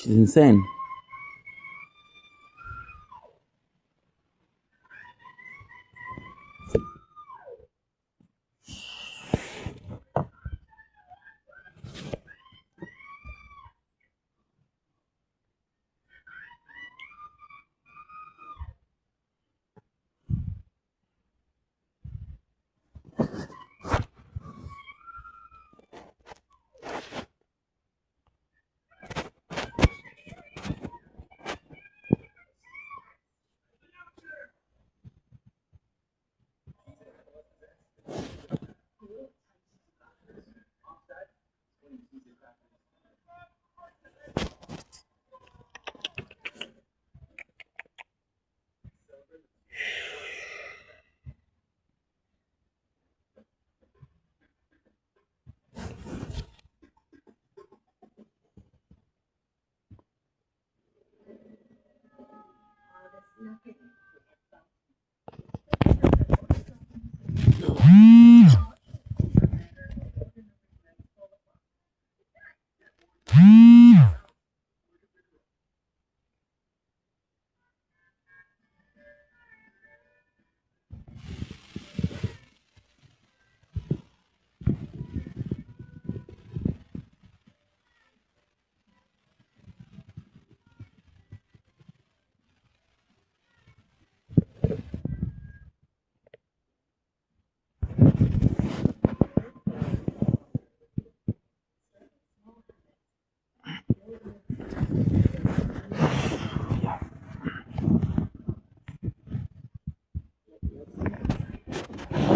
She's insane.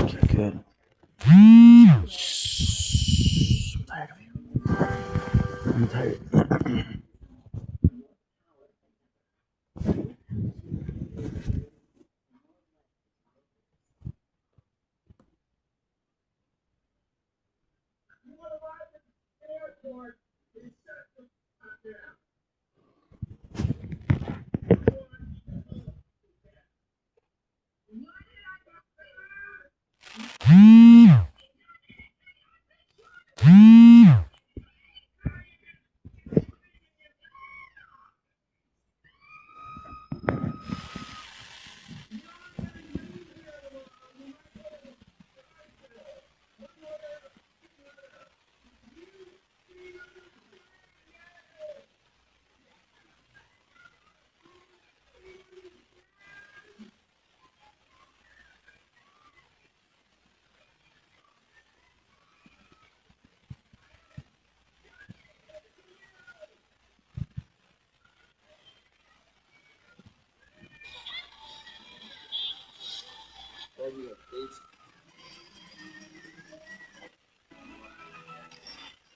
Okay, good. Shh. I'm tired of you. I'm tired.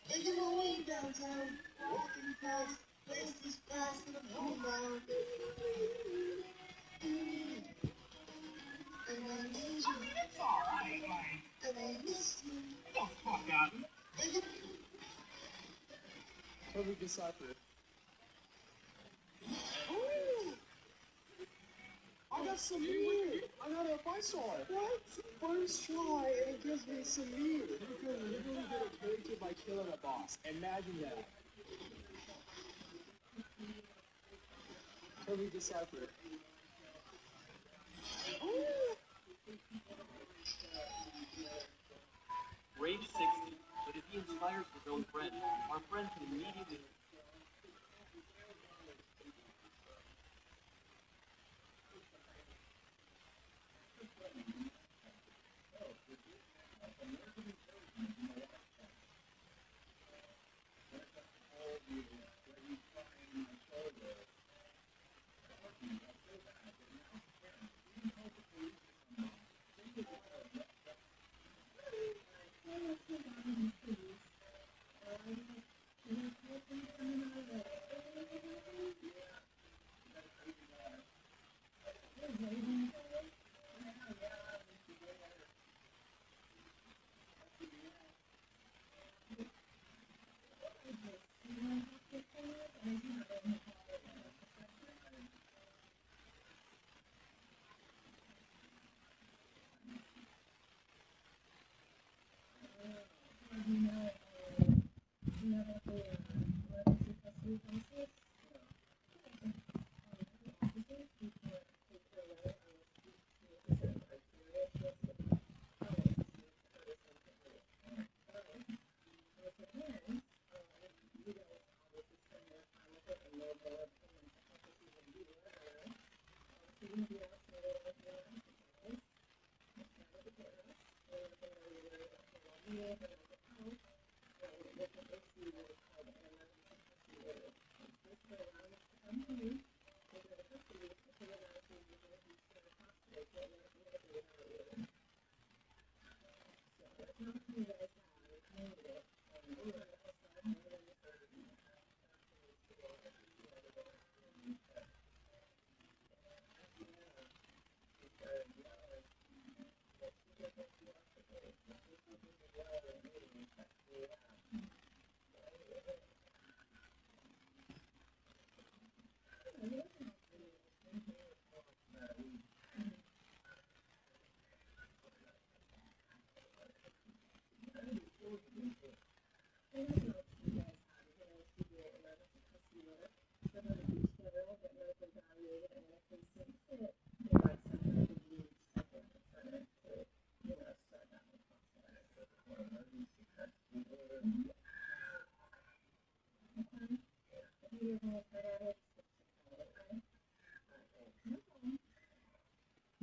Making my way downtown, walking past places fast and I'm homebound. And I need you. It's alright, like. And I miss you. Get the fuck out. Toby Decipher. Oh! I got some meat. I got a five-star. What? First try and it gives me some meat. You can literally get a character by killing a boss. Imagine that. Toby Decipher. Oh! Range 60, but if he inspires his own friend, our friend can immediately...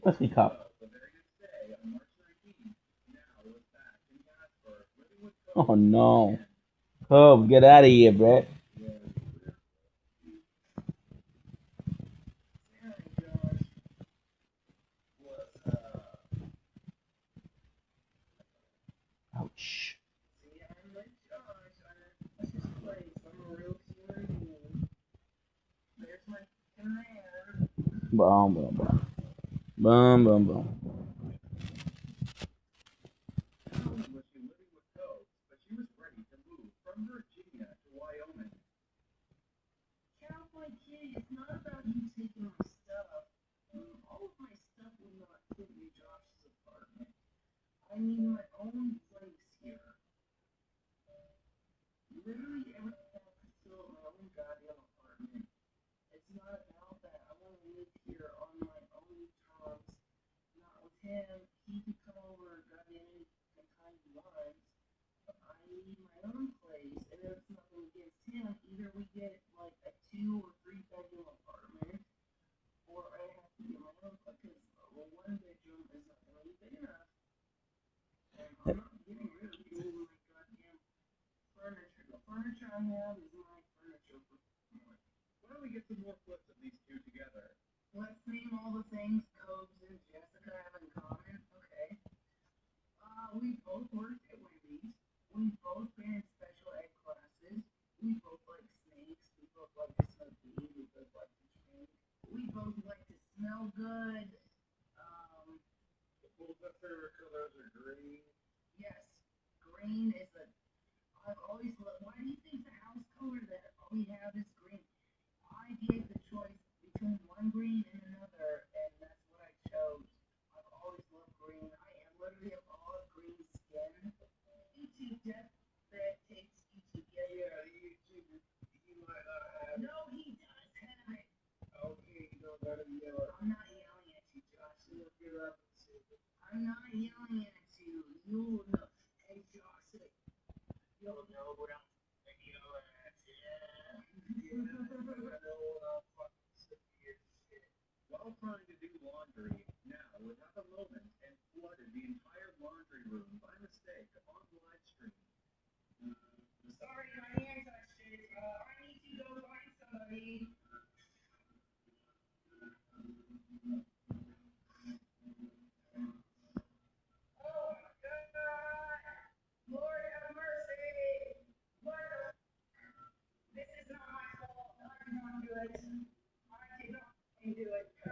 Whiskey cup. Oh no. Cub, get out of here, Brett. Ouch. Boom, boom, boom. Boom, boom, boom.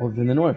Was in the north.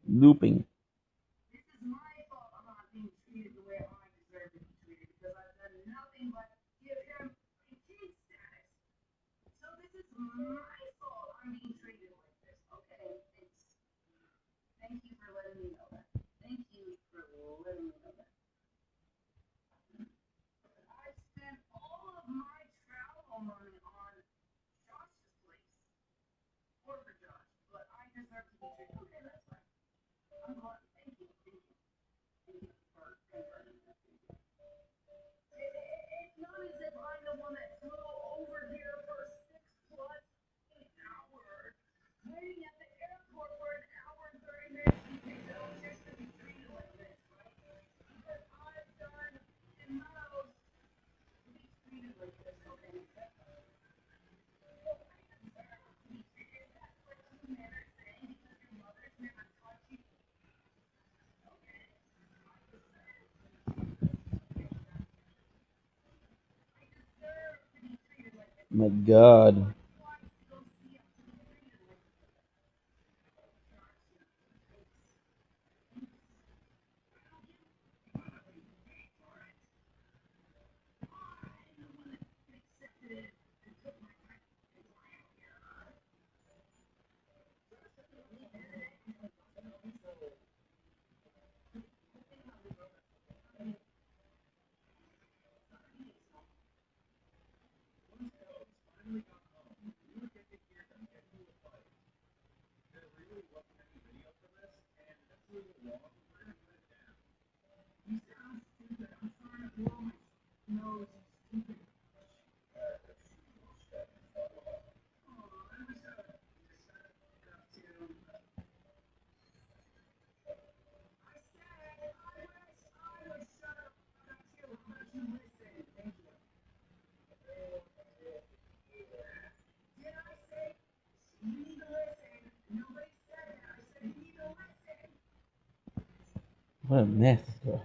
Looping. My God. What a mess, bro.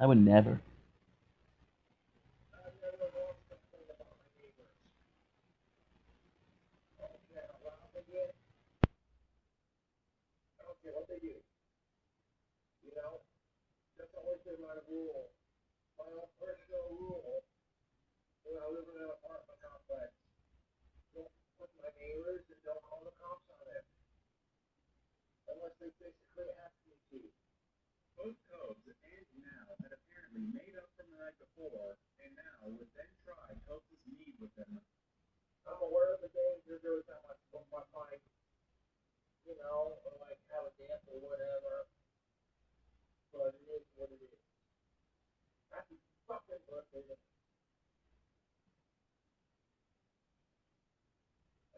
I would never. I don't care what they do. You know, my rule, my own personal rule, when I live in an apartment complex. Don't put my neighbors and don't call the cops on it. Unless they basically ask me to. Both Cobes and Now had apparently made up from the night before, and Now would then try Cobes' meet with them. I'm aware of the danger every time I smoke my pipe, you know, or like have a dance or whatever. But it is what it is. Happy fucking birthday to me.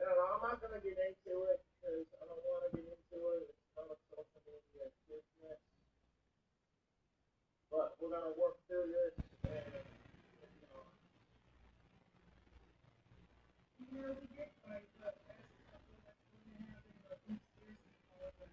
I don't know, I'm not gonna get into it because I don't want to get into it. It's not a social media business. But we're gonna work through this and you know. We did fight, but that's something that's going to happen. But each year's always on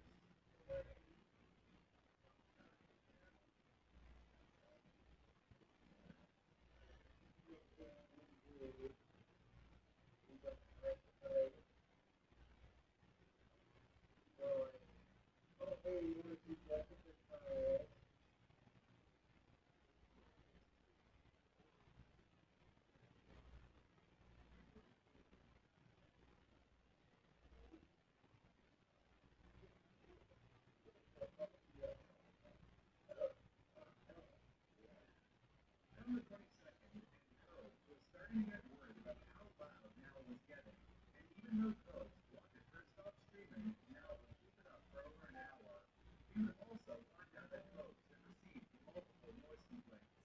the 22nd, and Coates was starting to get worried about how loud Now was getting. And even though Coates wanted her to stop screaming, Now would keep it up for over an hour. We would also find out that Coates had received multiple noise complaints.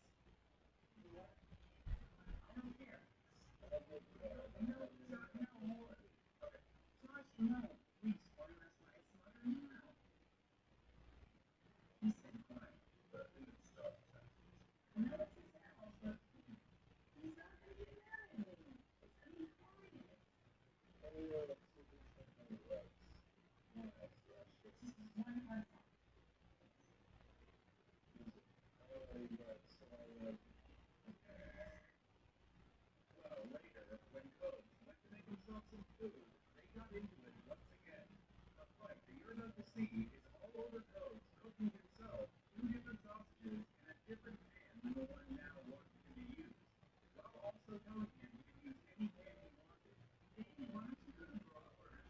I don't care. No, more. Okay. Josh, no. Please, one last night. Smother now. He said quiet. But in the stuff. I know it's his house, but he's not going to get mad at me. It's going to be quiet. Anyway, let's see if we can find the rights. This is one hard time. Well, later, when Coates went to make himself some food, they got into it once again. A fight that you're about to see is all over Coates cooking himself 2 different sausages in a different pan than the one Now wanted him to use, while also telling him he could use any pan he wanted. Hey, why don't you go to Brawlers?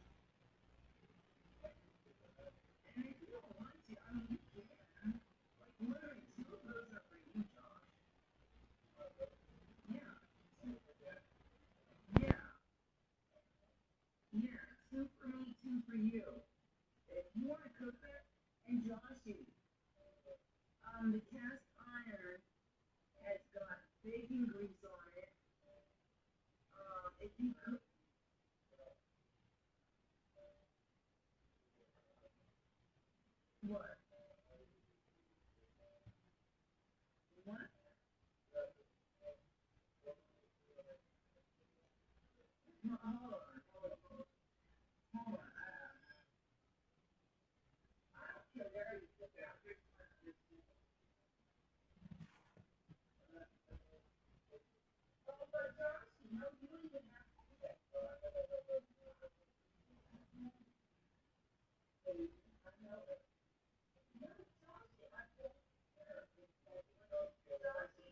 And if you don't want to, I mean, you can. Like, literally, 2 of those are for you, Josh. Yeah. Yeah. Yeah, 2 for me, 2 for you. If you want to cook it, and Joshy, the cast iron has got bacon grease on it. If you cook, what? What? No, hold on. Hold on. I don't care where you cook it. Oh, but Joshy, no, you don't even have to do that. I know it. No, Joshy,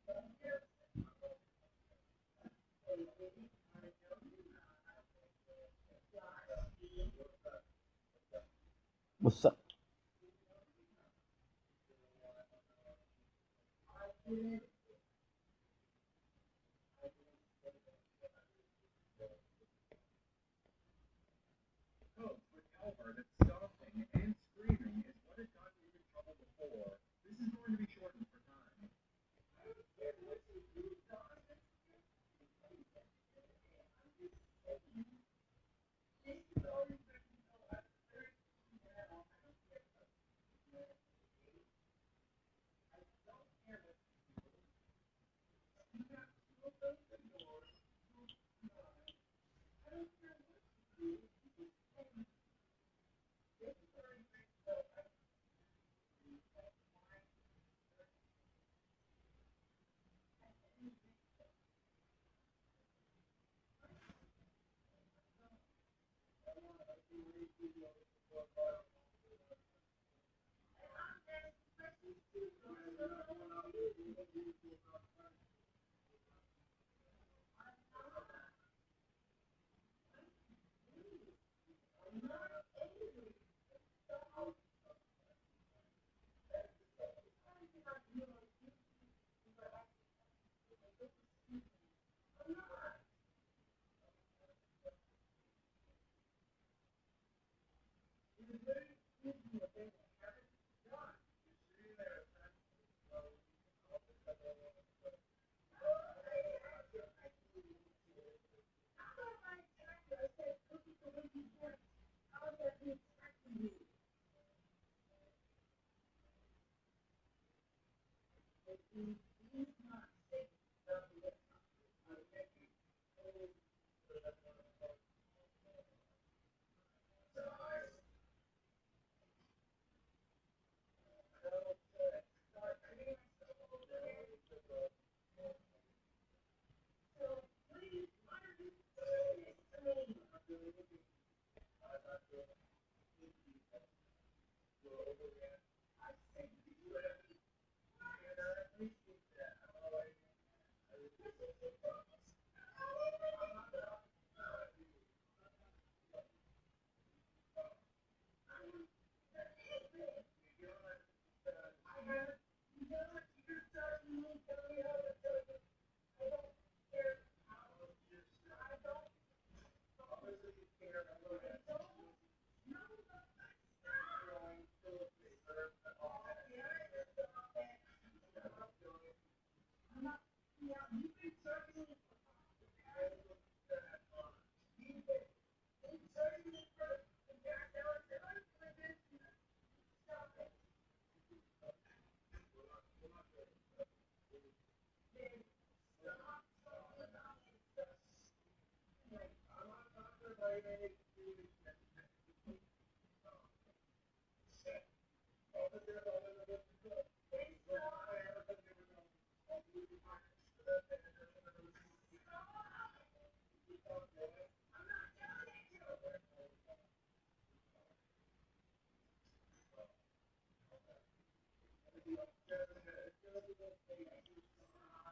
I don't care. Joshy, hey, baby, I know you not. Joshy. What's up? I did. Coates would tell her that stomping and screaming is what had gotten him in trouble before. This is going to be shortened for time. I don't care what you do, Don. I'm just saying. This is always going to go up very now. I don't care what you do. I don't care what you got 2 of those doors. I don't care what you do. This is very big.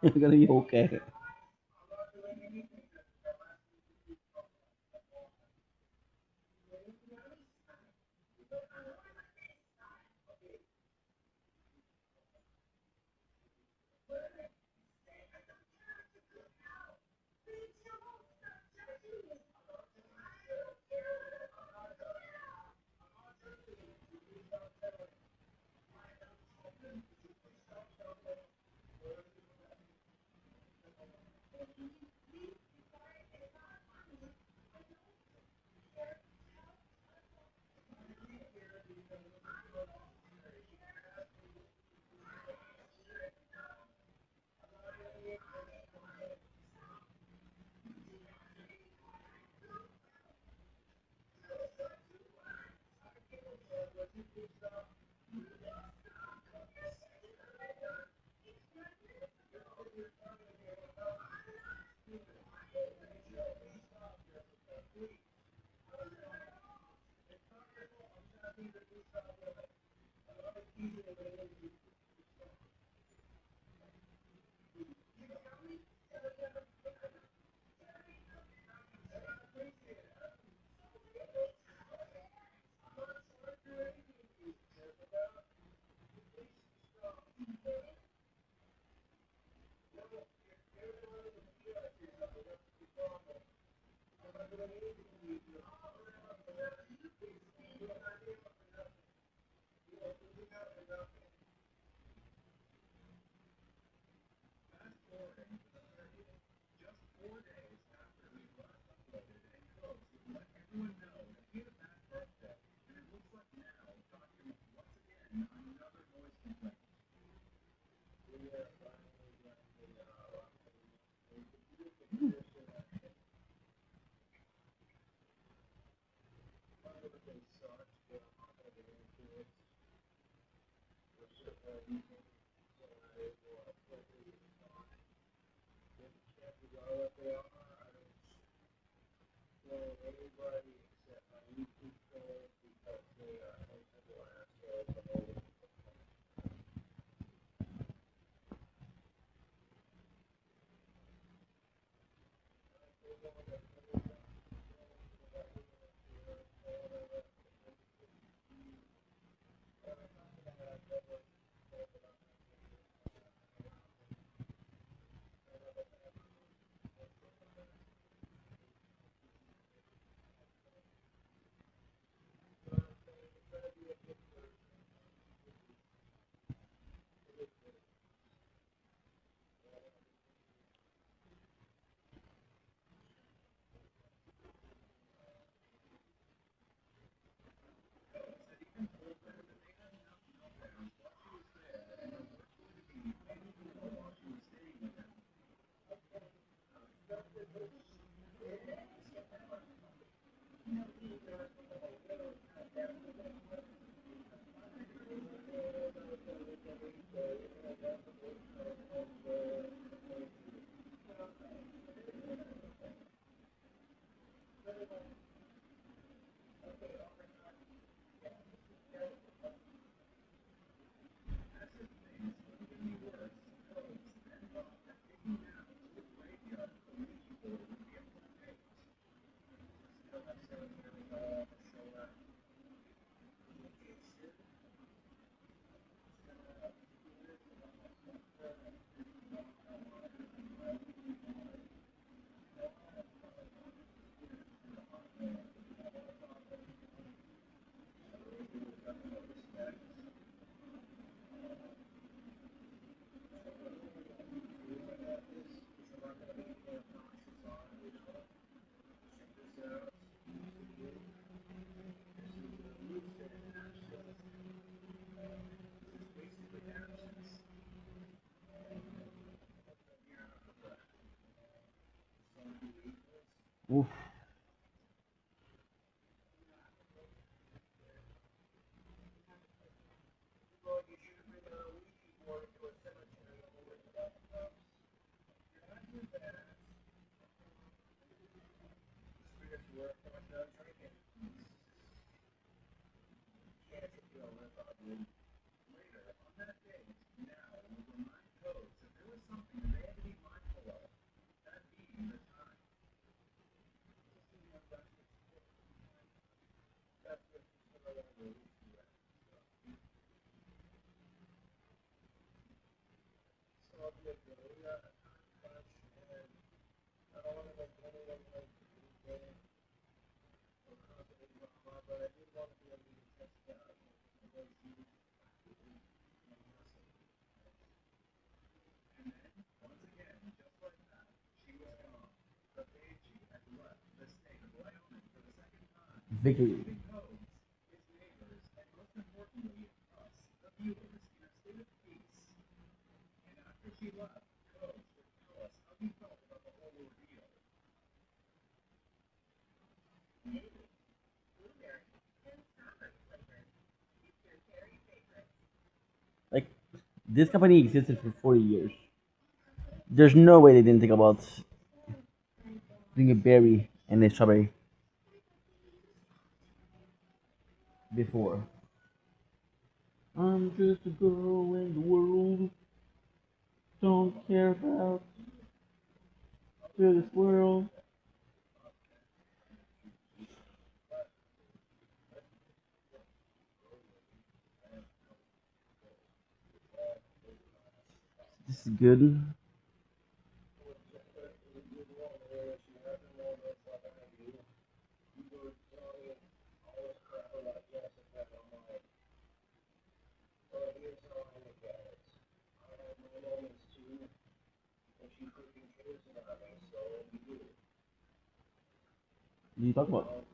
You're gonna be okay. Oof. Victory. Like, this company existed for 40 years. There's no way they didn't think about doing a berry and a strawberry before. I'm just a girl in the world. Don't care about this world. This is good. You talk about.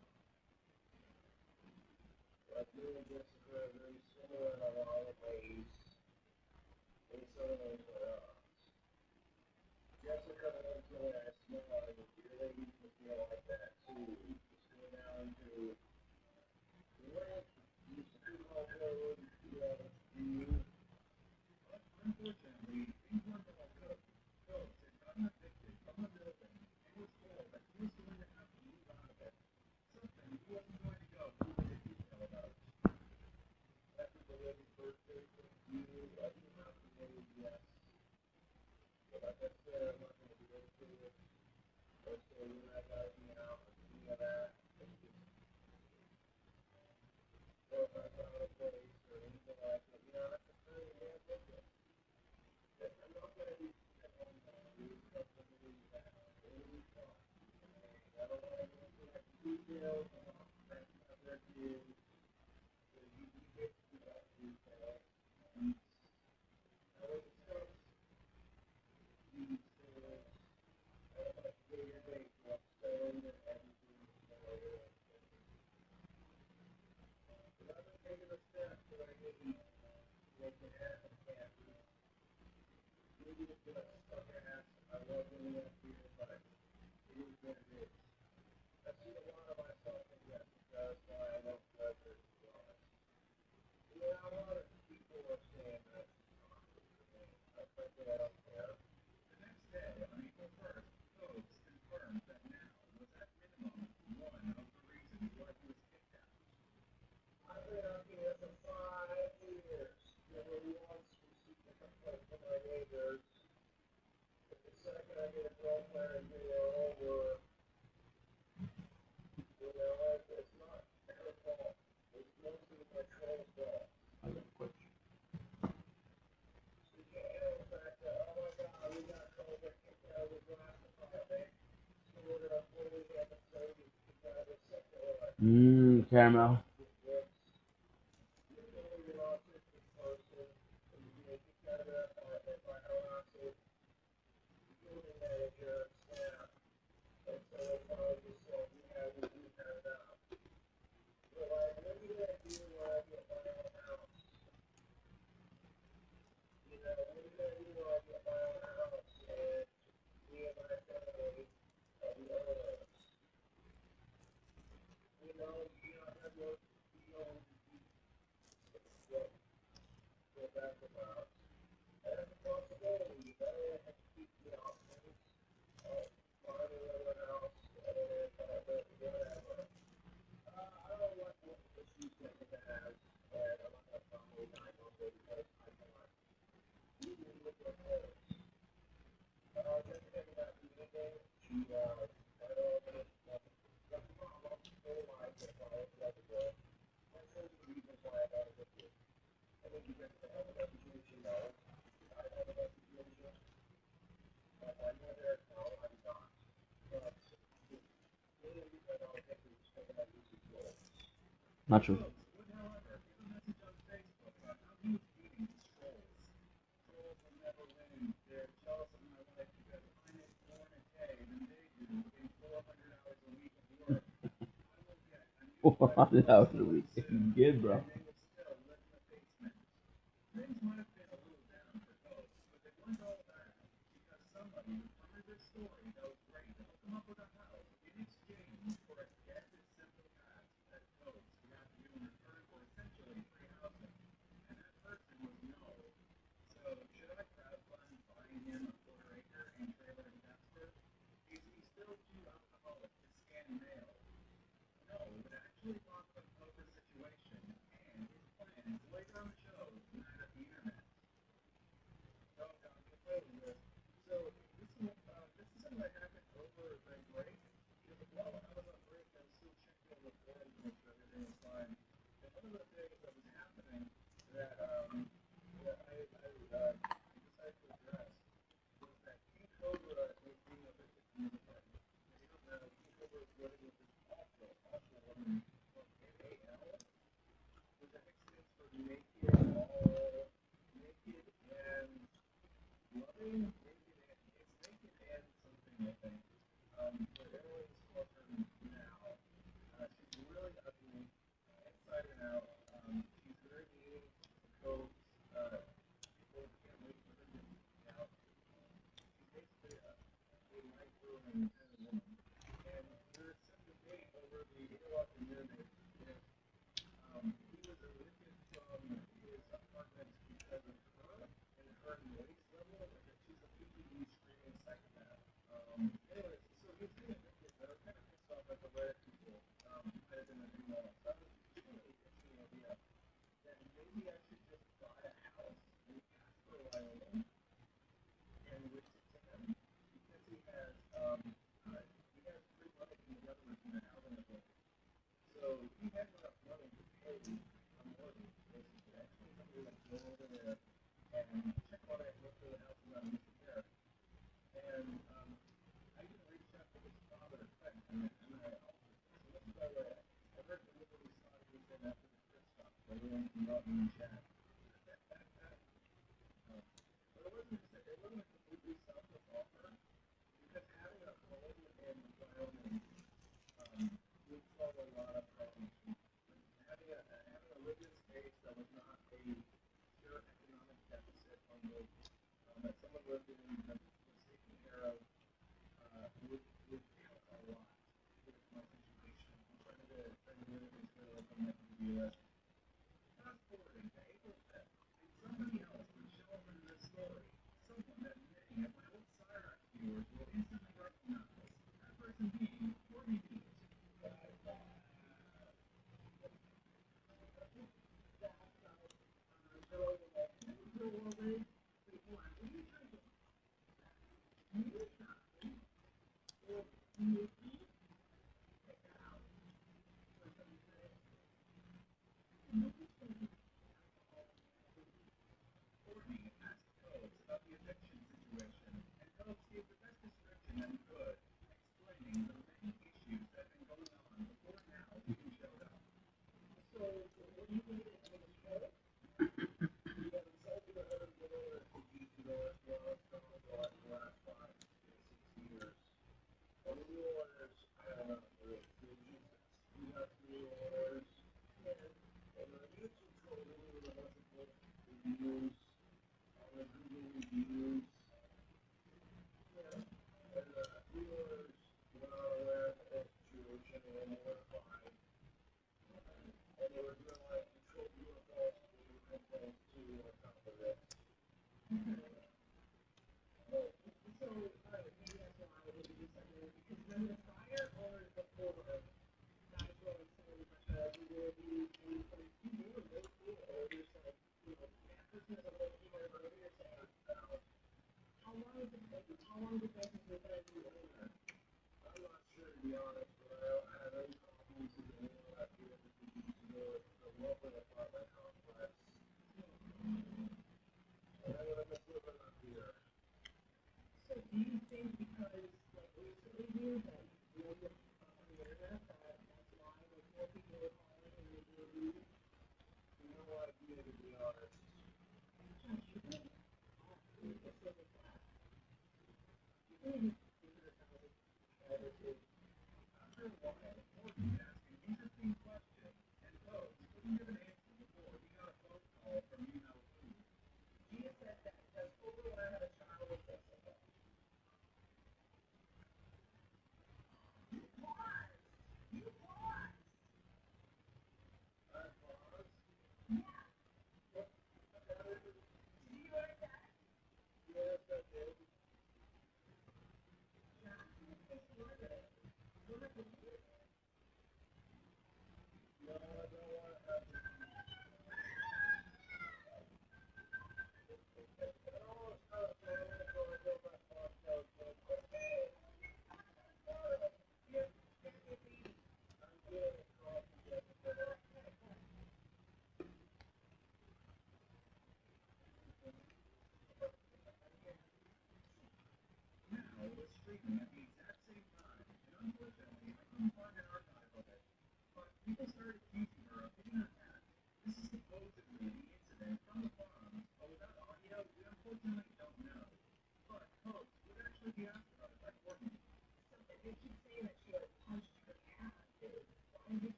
Caramel. Not true. $400 a week. Good, bro.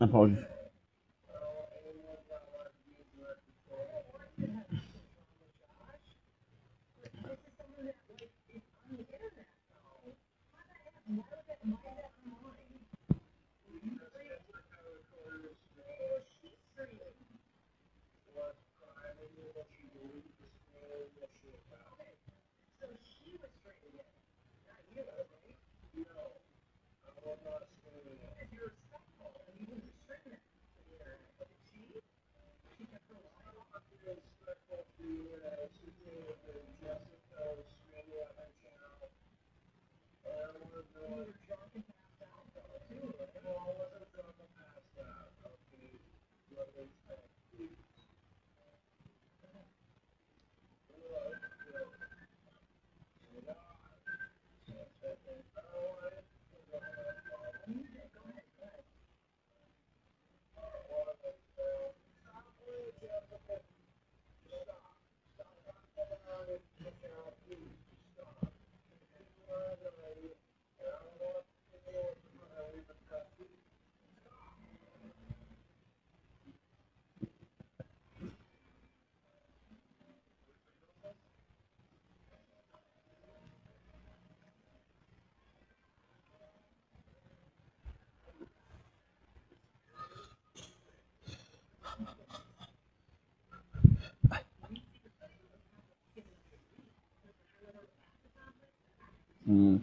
Apologies. Mm.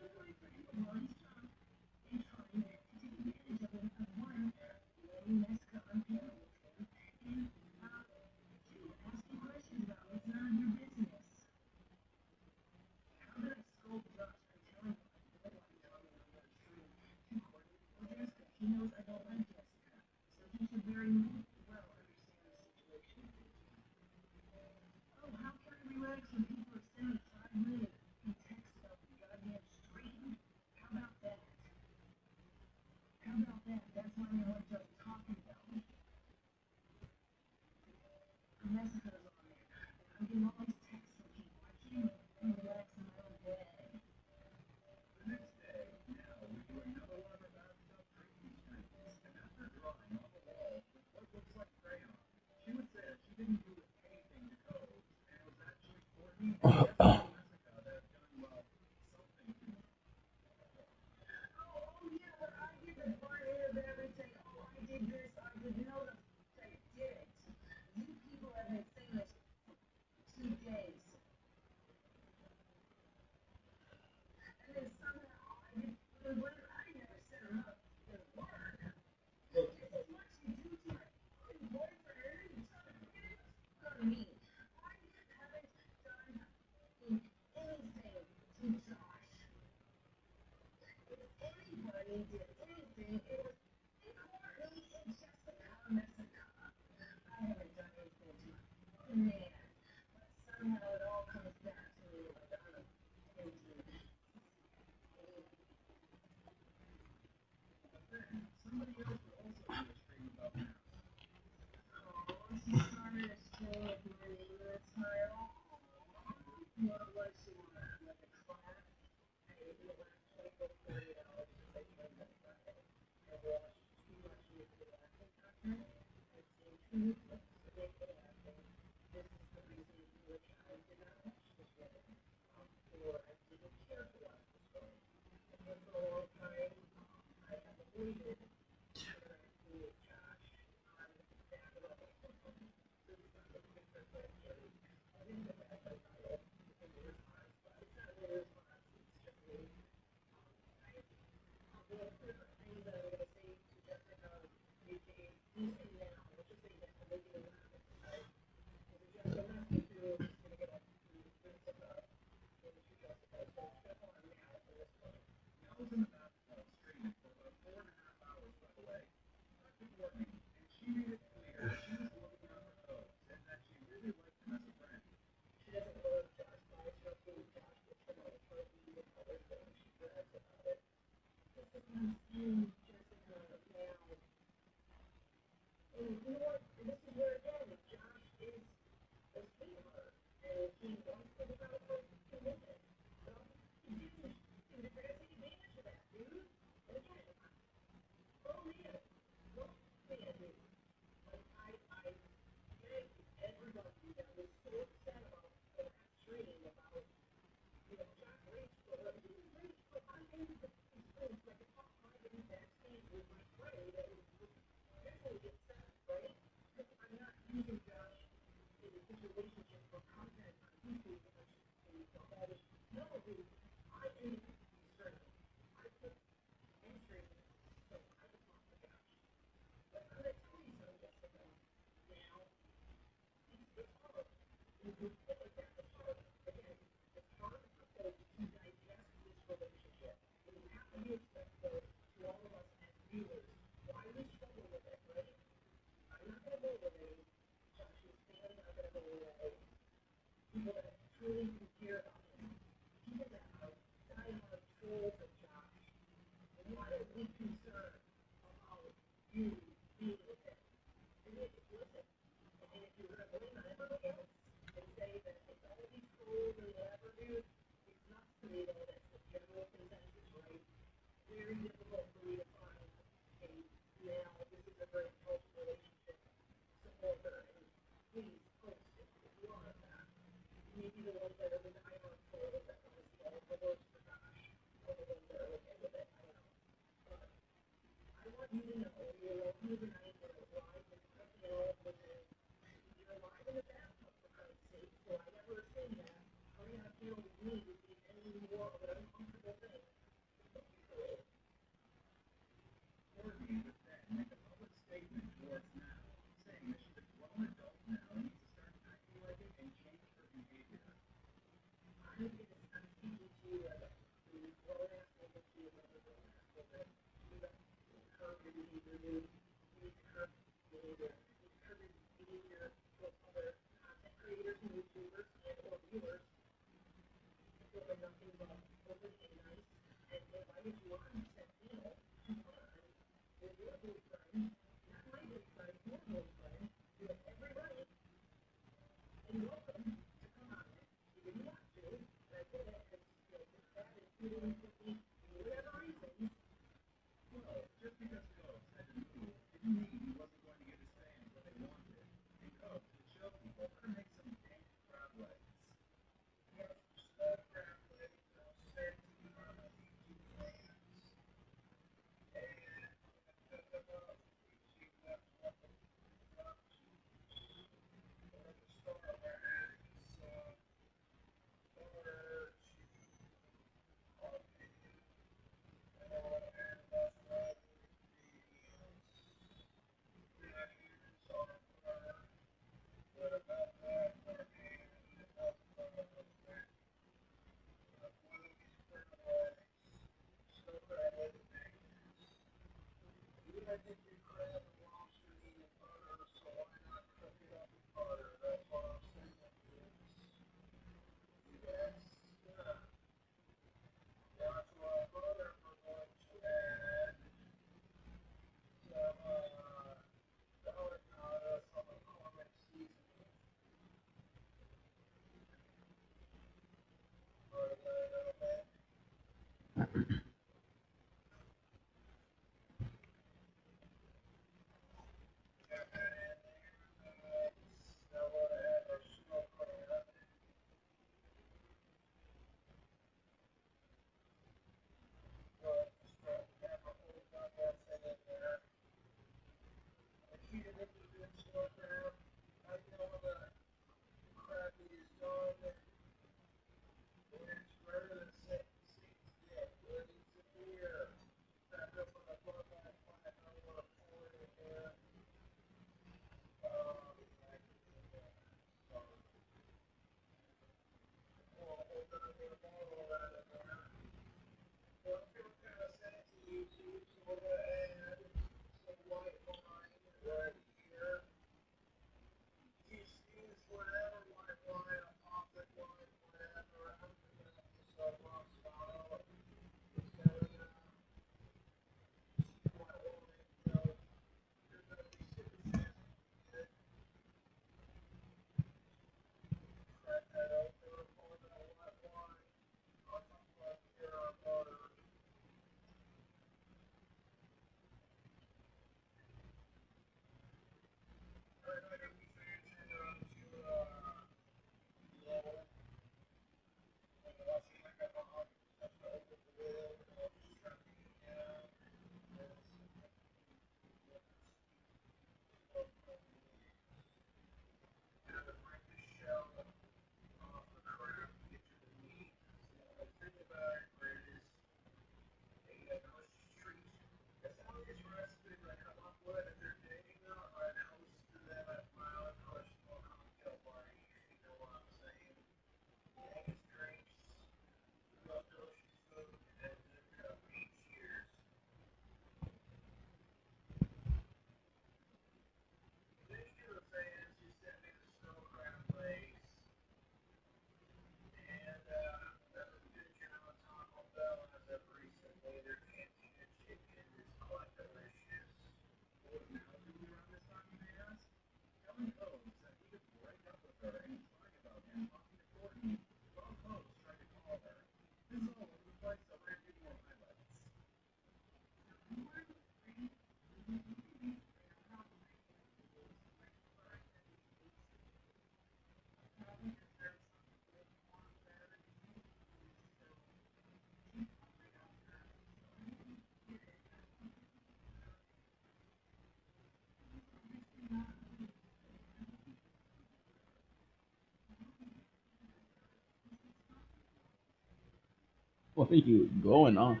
What are you going on?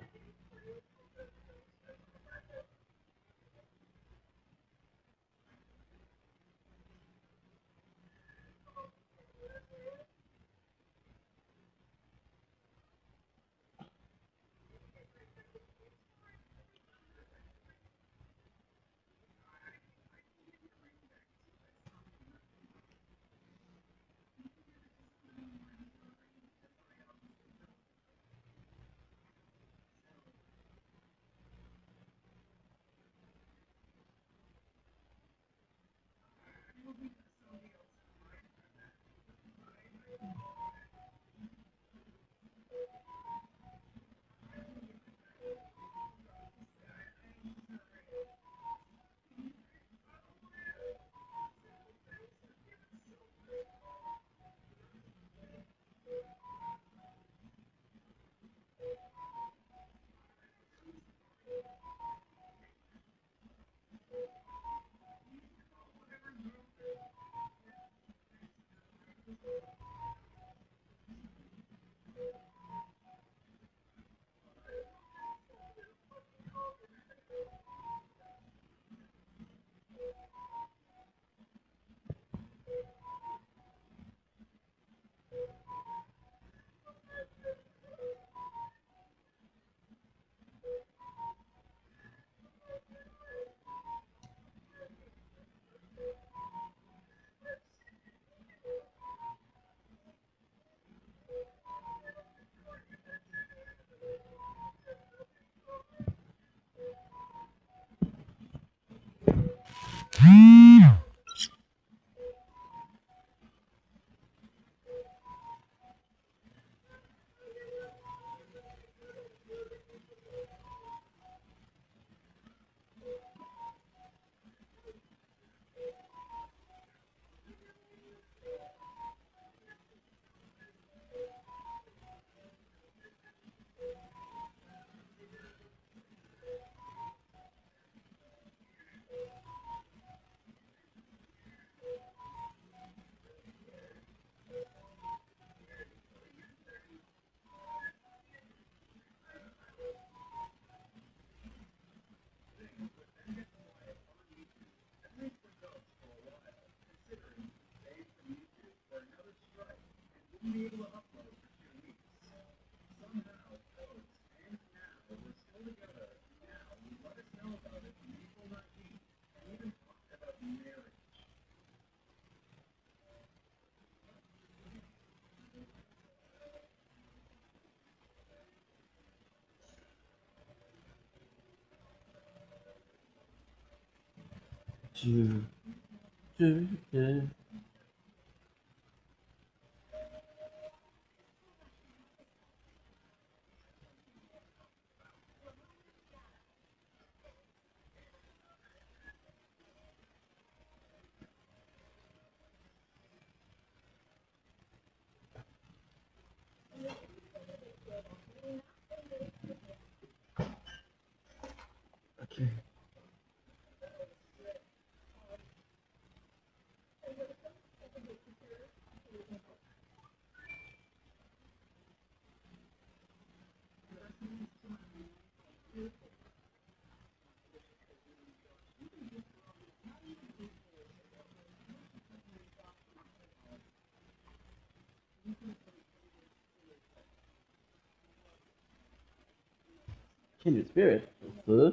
Okay. Kindred spirit. Huh?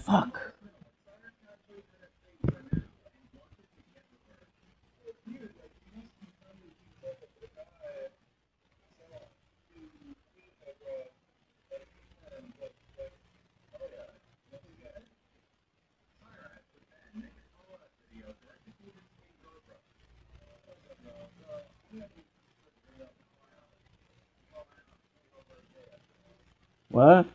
Fuck. What?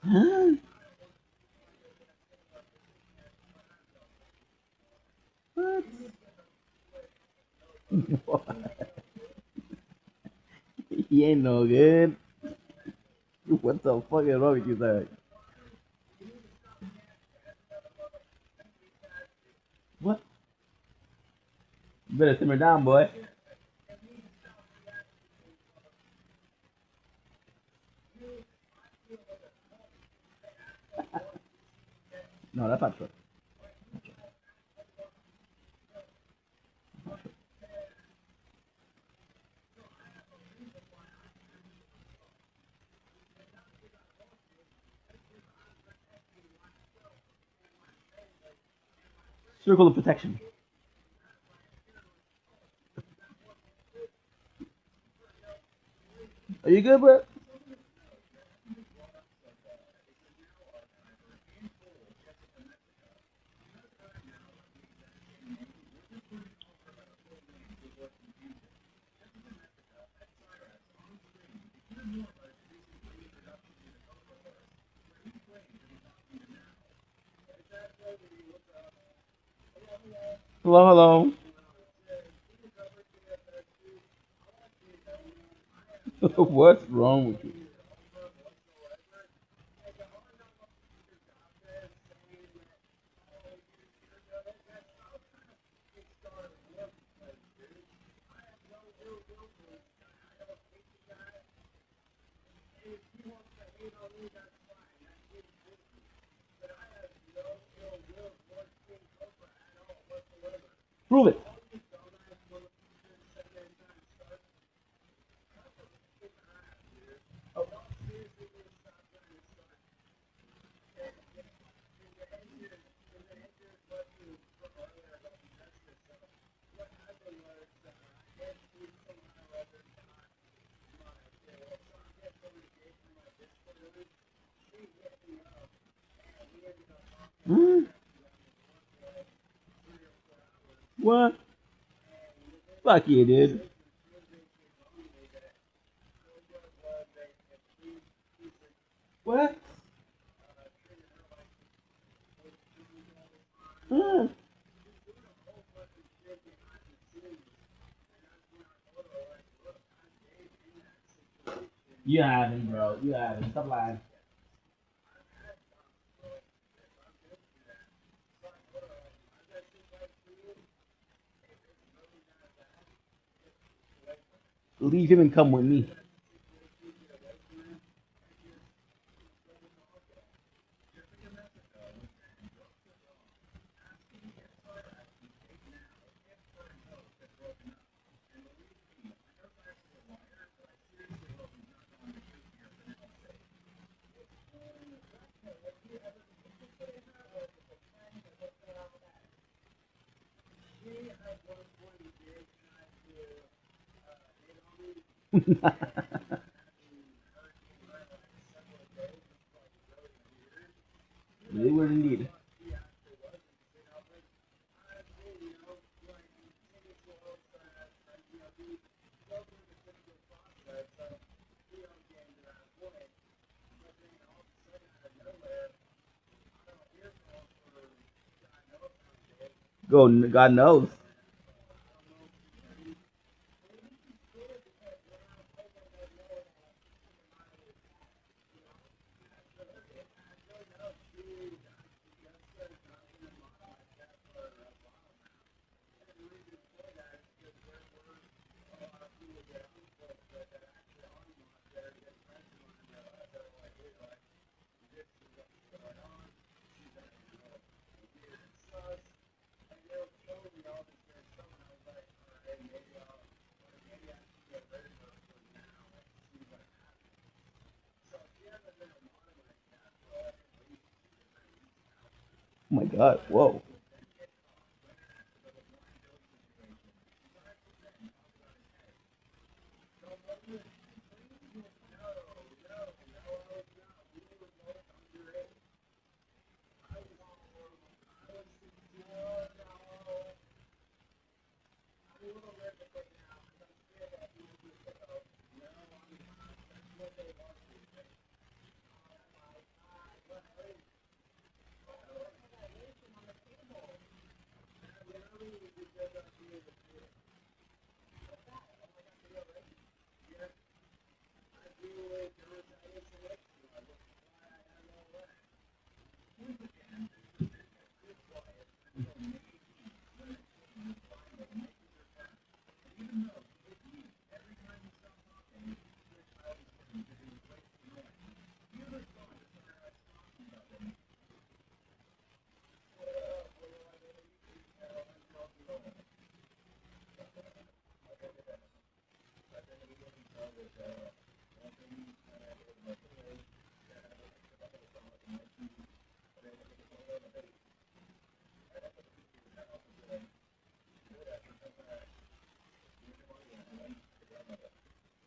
Huh? What? What? He ain't no good. What the fuck is wrong with you, sir? What? You better simmer down, boy. No, that's not true. Circle of protection. Are you good, bro? Hello, hello. What's wrong with you? Prove it. Huh? What? Fuck you, dude. What? Huh? You haven't, bro. You haven't. Stop lying. Leave him and come with me. Really weird indeed. Go, God knows. Oh my God! Whoa.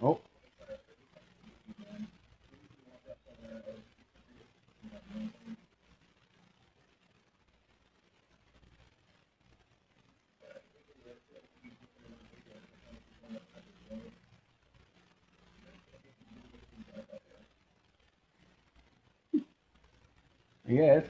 Oh, yes.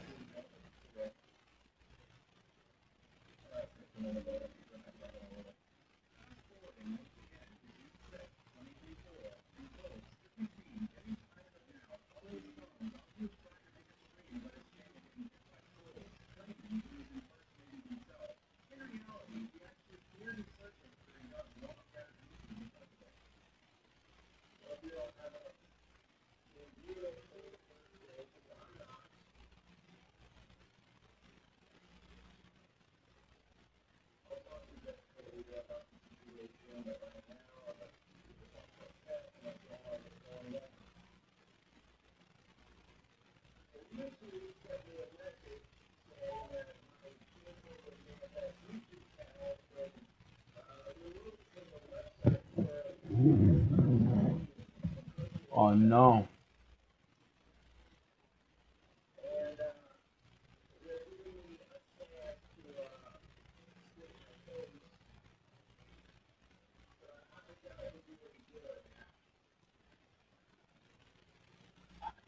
Oh no.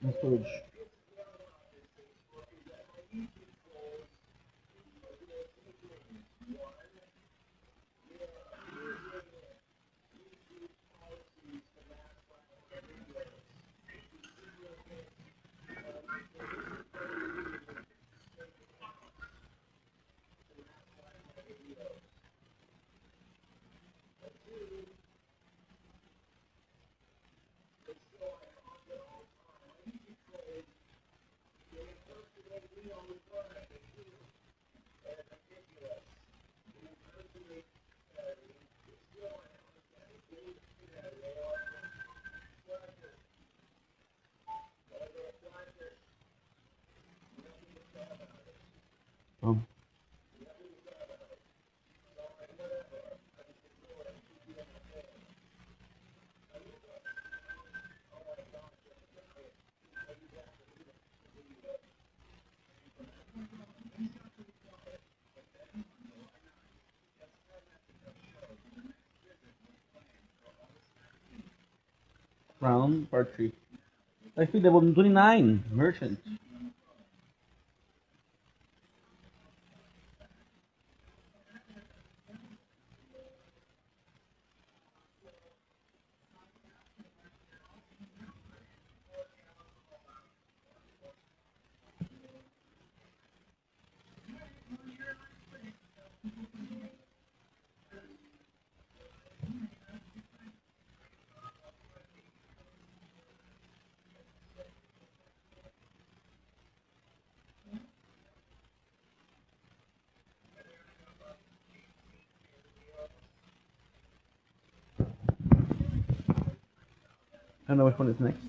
No storage. Um, Crown, part 3. I feel level 29, Merchant. I don't know which one is next.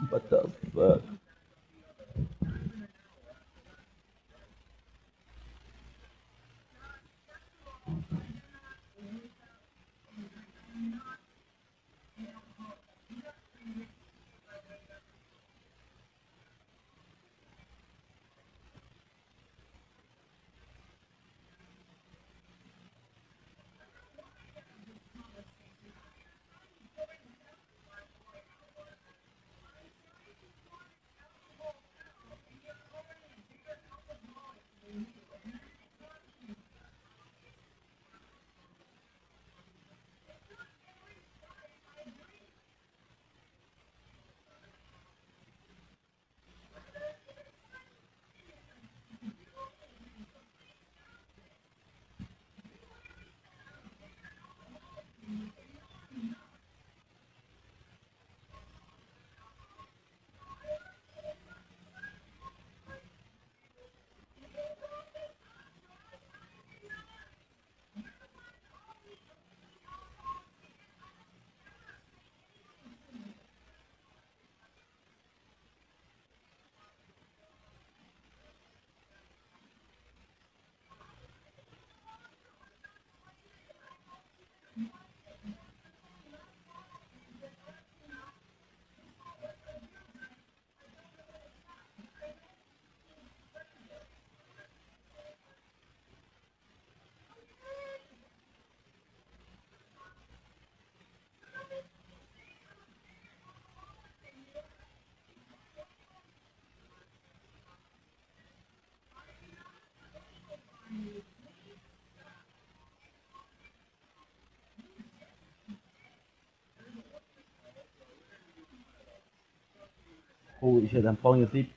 What the fuck? Holy shit, I'm falling asleep.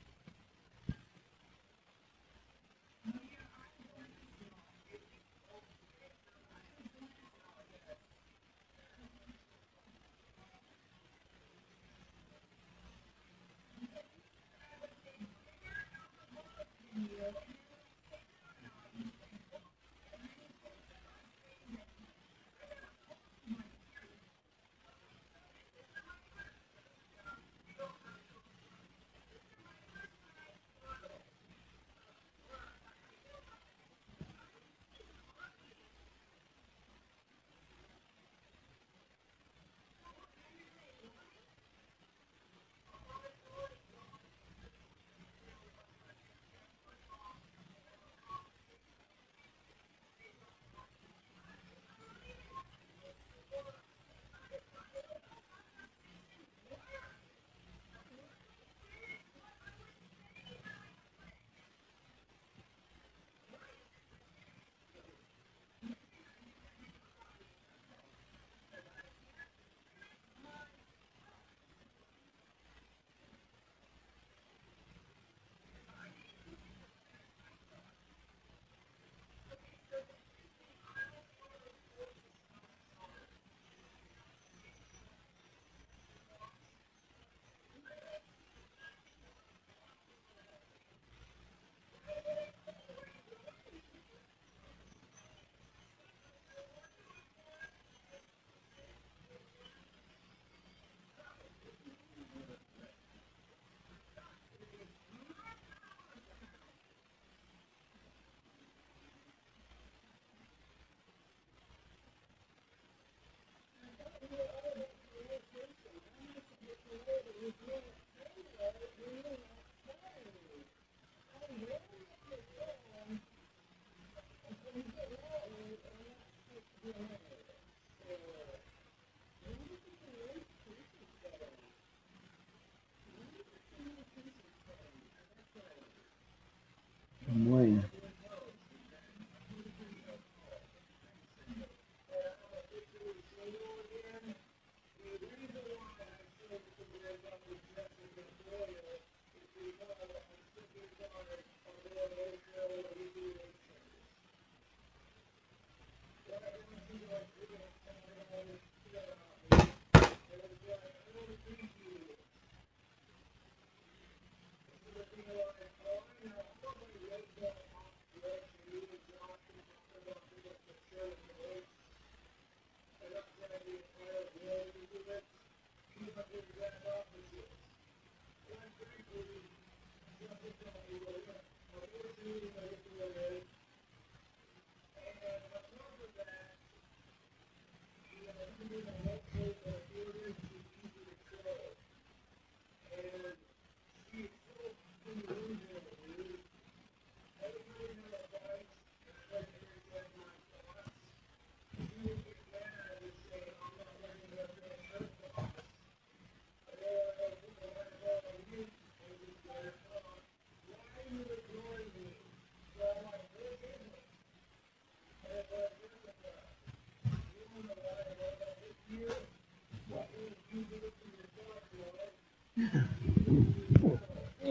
Annoying.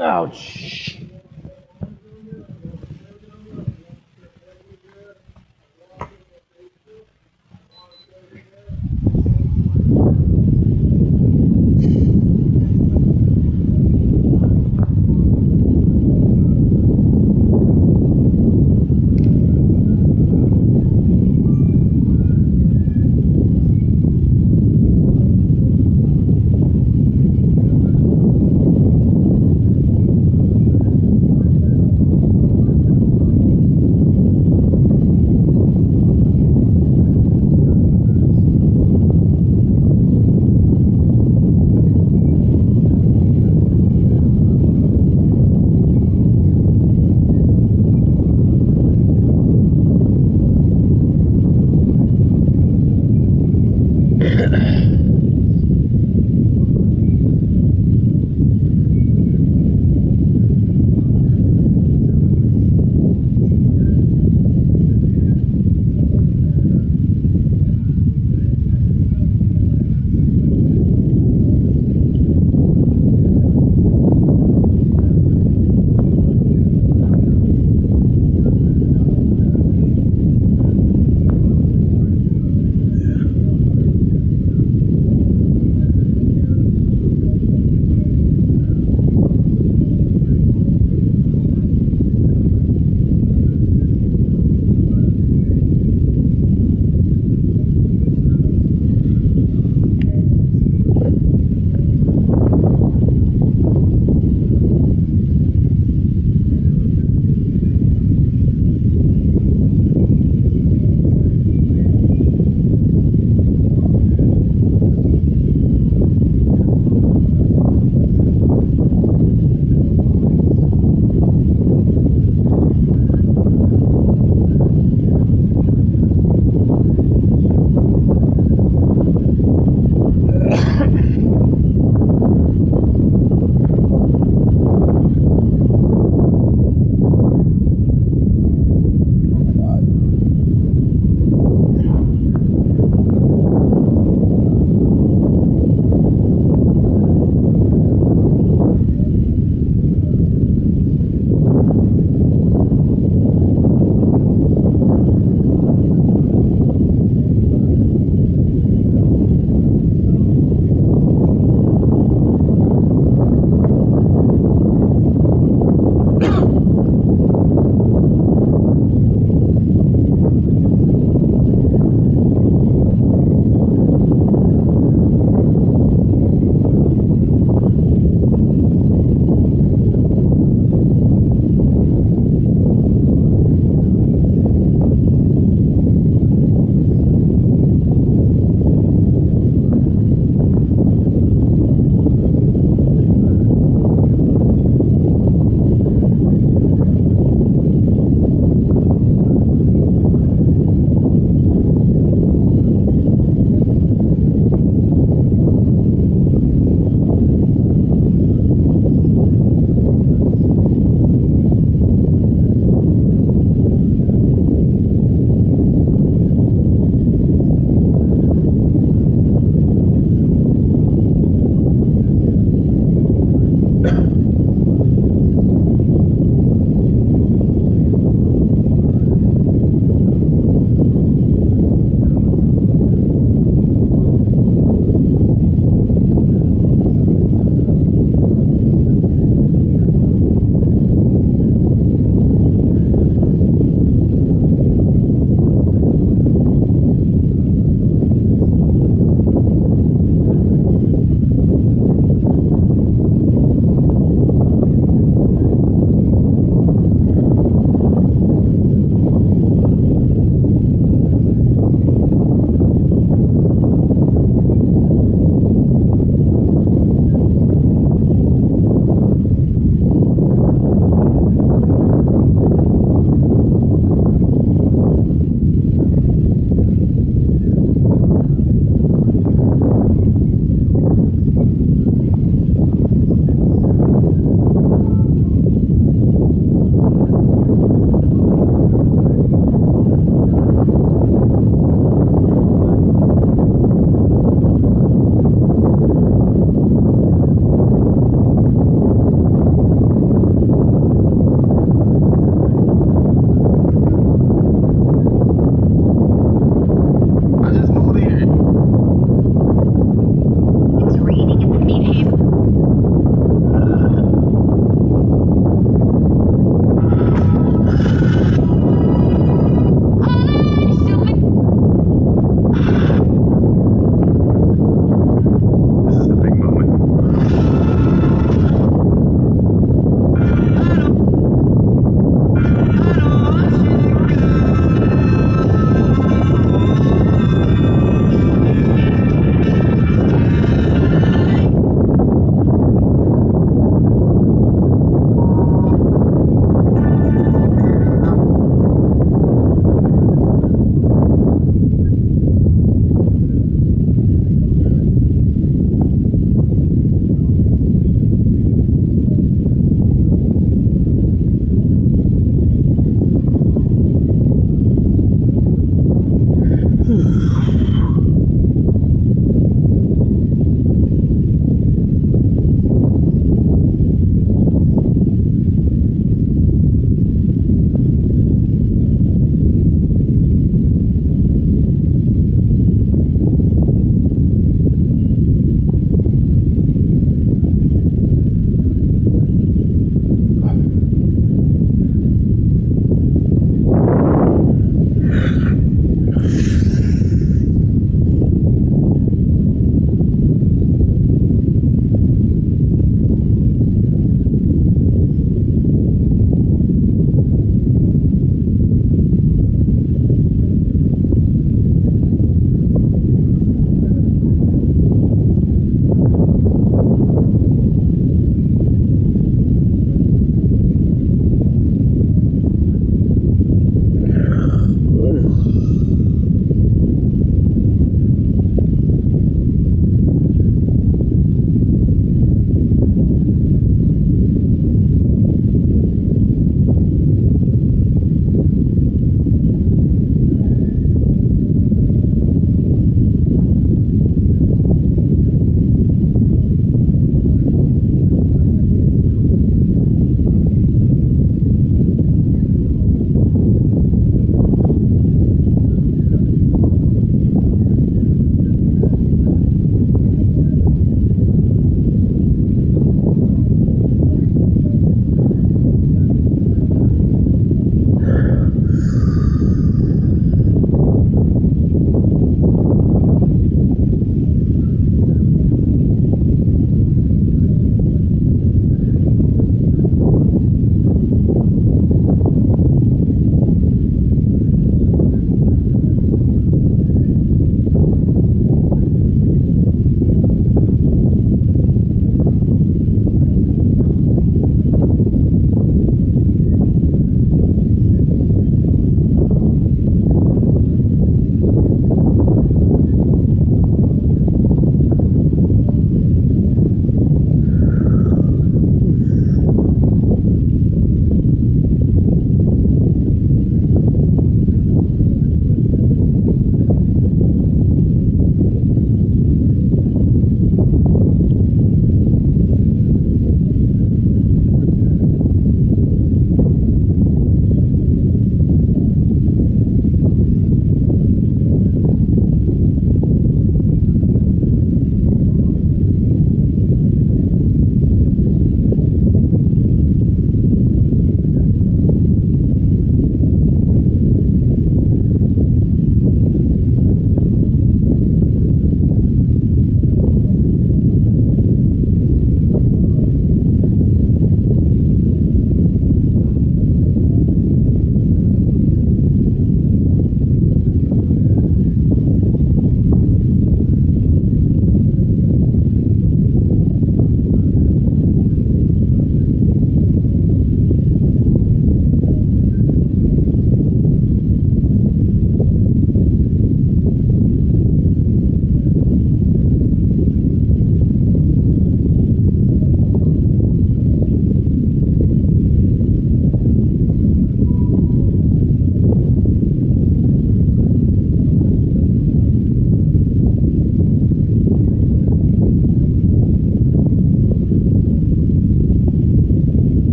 Ouch.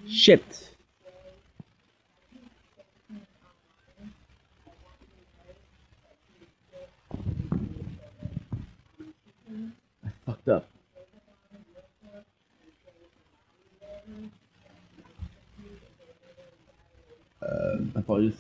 Shit. I fucked up. Apologies.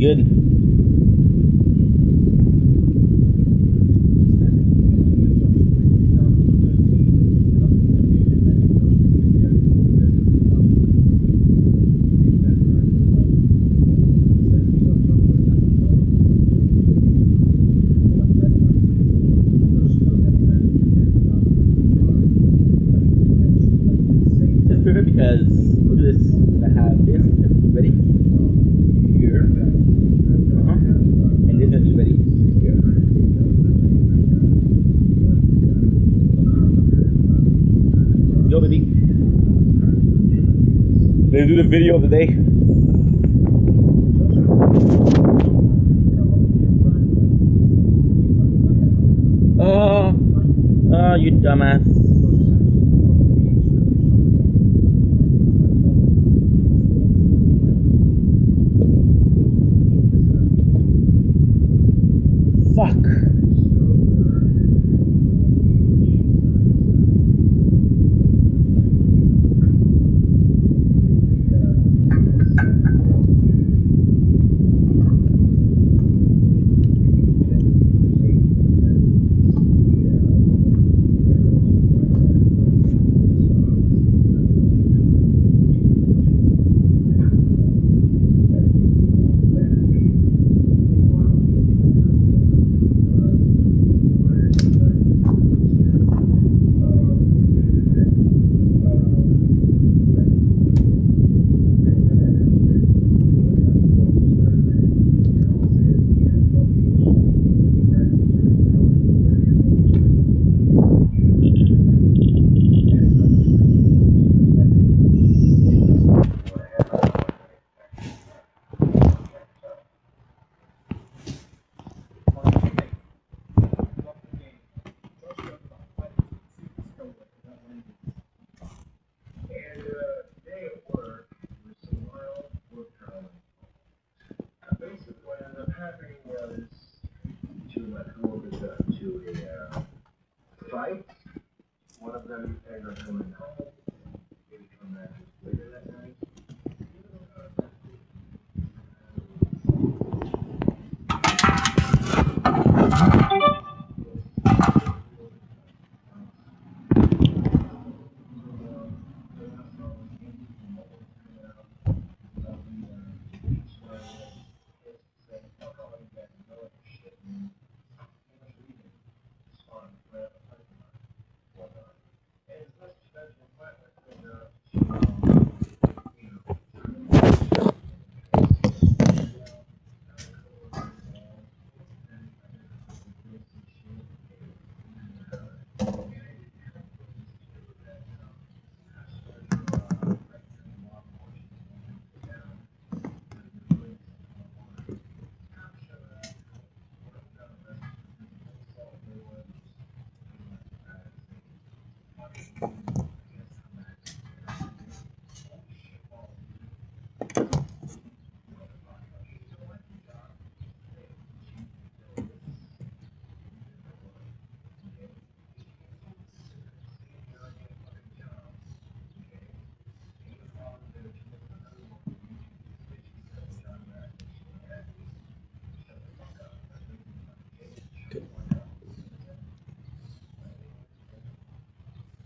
good. It's perfect because look at this. I have this ready here. And this is ready here. Let's go, baby. Let's do the video of the day. You dumbass. Fuck.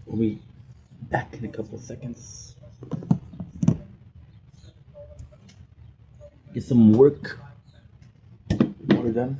We'll be back in a couple of seconds. Get some work order done.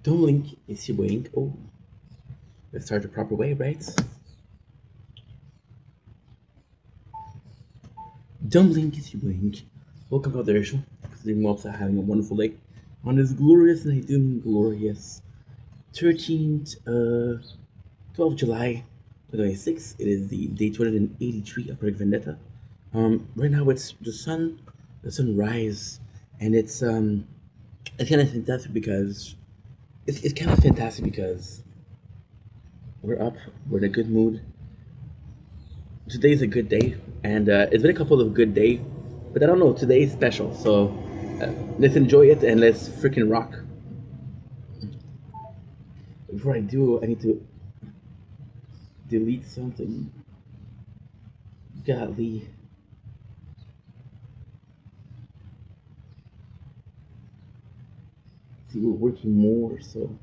Don't blink, is your wink. Oh, let's start the proper way, right? Don't blink, is your wink. Welcome to the show. Considering mobs are having a wonderful day on this glorious, and I do mean glorious, 13th, 12th July 2026. It is the day 283 of Project Vendetta. Right now it's the sunrise, and it's kind of fantastic because it's kind of fantastic because we're up, we're in a good mood. Today's a good day, and it's been a couple of good days, but I don't know. Today is special, so let's enjoy it and let's freaking rock. Before I do, I need to delete something. Golly. See, we're working more, so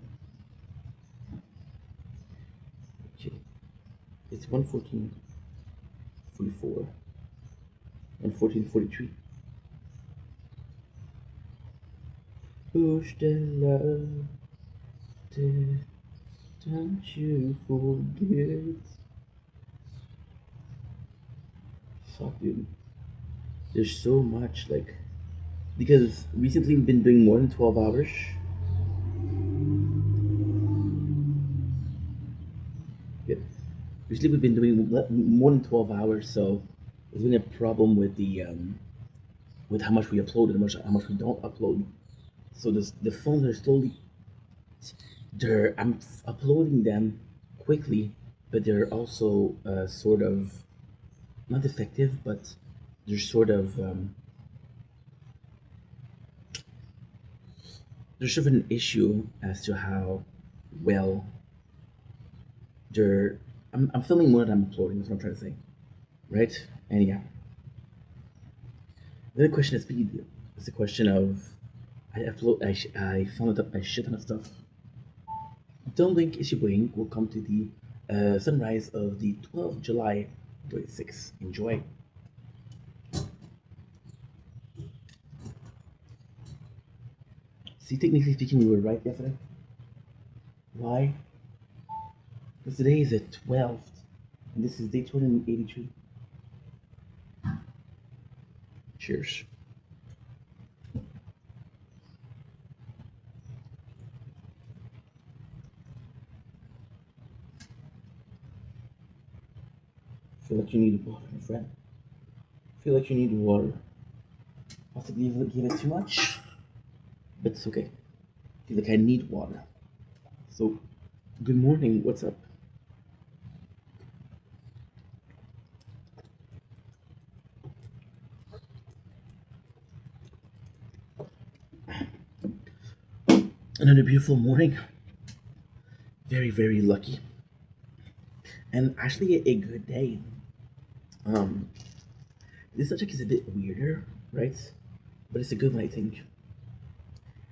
okay. It's 1:14:44, 1:14:43. Push the love, don't you forget. Fuck, dude. There's so much, like, because recently we've been doing more than 12 hours. Yeah. Recently we've been doing more than 12 hours, so there's been a problem with with how much we upload and how much we don't upload. So the phones are slowly, I'm uploading them quickly, but they're also sort of not effective, but they're sort of there's sort of an issue as to how well they're. I'm filming more than I'm uploading. That's what I'm trying to say, right? And yeah, the other question is speed. It's a question of I found up a shit ton of stuff. Don't blink, is your blink. We'll come to the sunrise of the 12th July 26. Enjoy. See, technically speaking, we were right yesterday. Why? Because today is the 12th, and this is day 283. Cheers. Feel like you need water, my friend. Feel like you need water. Possibly give it too much, but it's okay. Feel like I need water. So, good morning. What's up? Another beautiful morning. Very, very lucky, and actually a good day. Um, this subject is a bit weirder, right? But it's a good one, I think.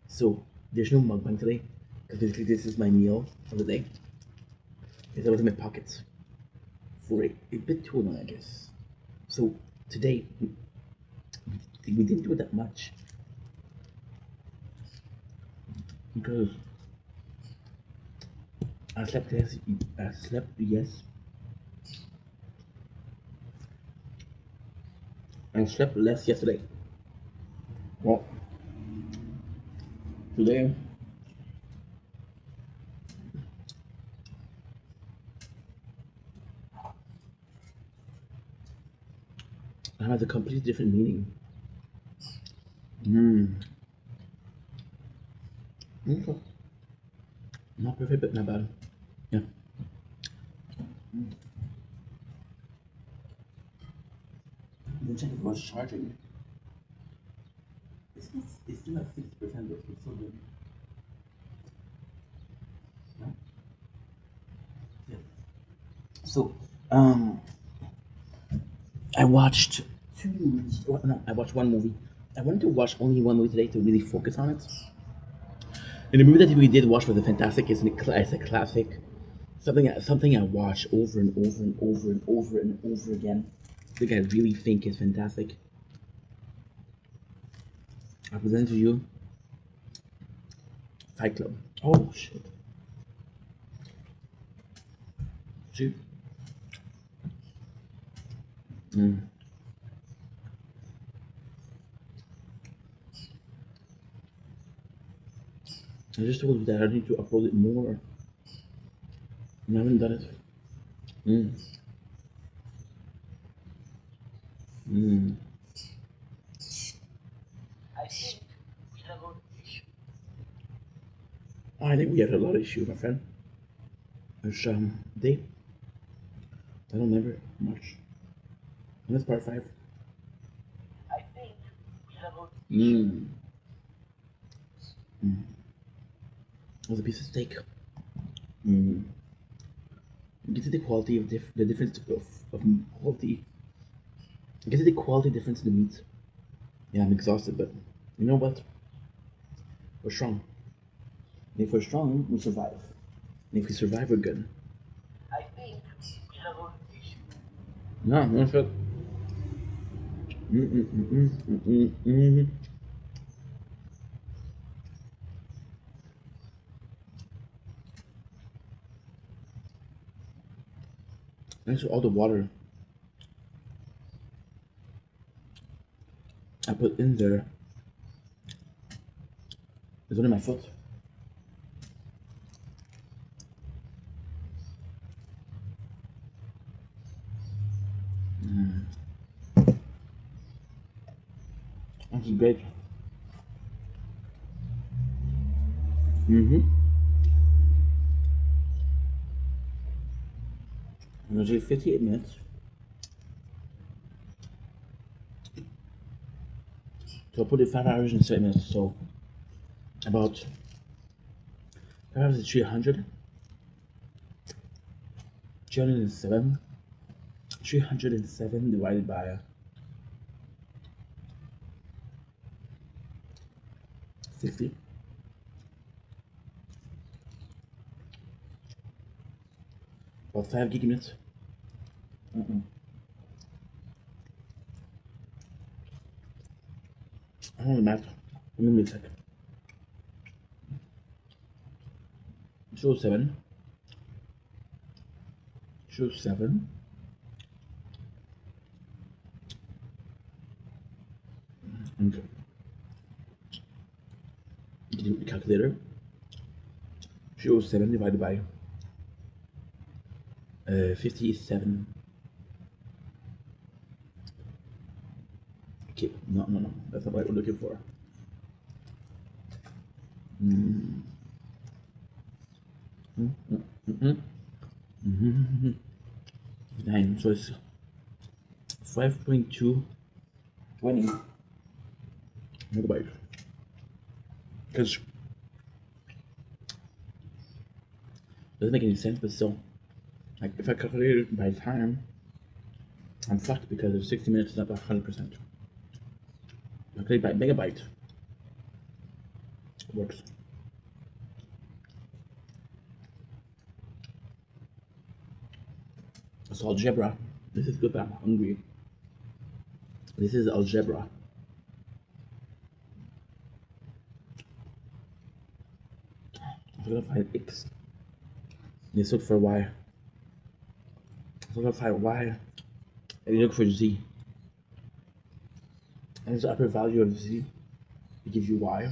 So there's no mukbang today, because basically this is my meal of the day. Because I was in my pockets for a bit too long, I guess. So today we didn't do that much because I slept yes, I slept less yesterday. Well, today I have a completely different meaning. Okay. Not perfect, but not bad. Yeah. Then check if it was charging. It's still at 60%, but it's still good. Yeah. Yeah. So, I watched two movies. No, I watched one movie. I wanted to watch only one movie today to really focus on it. And the movie that we did watch was a fantastic. It's a classic. Something I watch over and over and over and over and over again. I think I really think is fantastic. I present to you Fight Club. Oh shit. See? I just told you that I need to upload it more. And I haven't done it. Mm. Mm. I think we have a issue. I think we had a lot of issue, my friend. There's they. I don't remember much. And that's part 5. I think we have a Mm. Mm. It was a piece of steak. Mm. You can see the quality of the difference of quality. You can see the quality difference in the meat. Yeah, I'm exhausted, but you know what? We're strong. And if we're strong, we survive. And if we survive, we're good. I think we have a issue. No, no shit. Mm. Thanks to all the water I put in there. It's only my foot. This is great. Mm-hmm. And it'll take 58 minutes. So I'll put it 5 hours and 7 minutes. So about 5 hours is 300. 307. 307 divided by 60. About 5 gig minutes. I don't know the math. Let me check. 207. 207. Okay. Do the calculator. 207 divided by 57. Okay, no, that's not what we're looking for. Nine, so it's 5.220 megabytes. Because it doesn't make any sense, but still, like if I calculate it by time, I'm fucked because it's 60 minutes is not 100%. Calculate by megabyte. It works. It's algebra. This is good, but I'm hungry. This is algebra. I'm gonna find X. Let's look for Y. I'm gonna find Y. And you look for Z. And the upper value of Z, it gives you Y.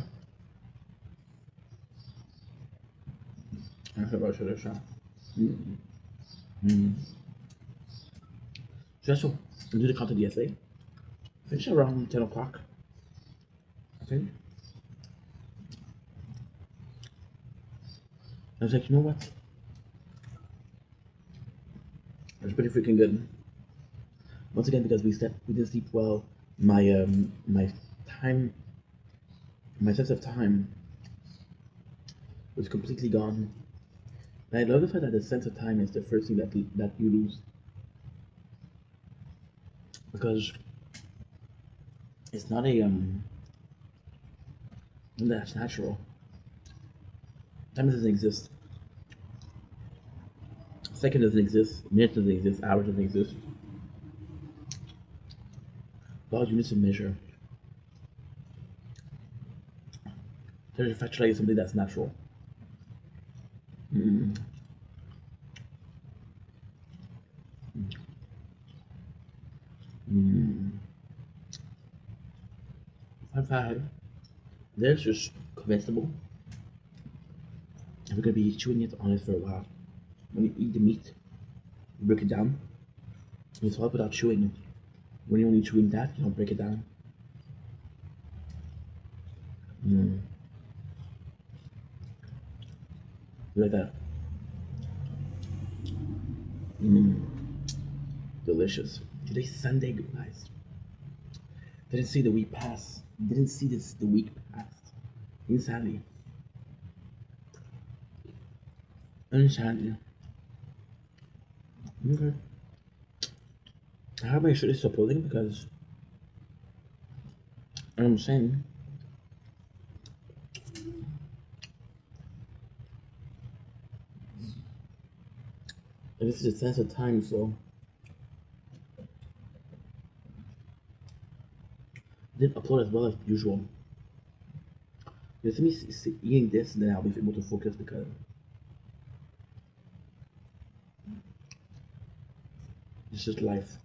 I heard about this now. So do the content yesterday. Finish around 10 o'clock. I think. I was like, you know what? It's pretty freaking good. Once again, because we didn't sleep well, my time, my sense of time was completely gone. And I love the fact that the sense of time is the first thing that you lose, because it's not a that's natural. Time doesn't exist. Second doesn't exist. Minute doesn't exist. Hour doesn't exist. All units of measure. if I try something that's natural. Mm. Mm. Fun fact, there's just comestible. And we're gonna be chewing it on it for a while. When you eat the meat, you break it down. You swallow it without chewing it. When you're only chewing that, you don't break it down. Mm. Like that. Mm. Delicious. Today's Sunday, guys. Didn't see the week pass. Didn't see this the week pass. Insanity. Insanity. Okay. I have my shirt is uploading because I'm saying this is a sense of time, so I didn't upload as well as usual. Just me eating this, and then I'll be able to focus because it's just life.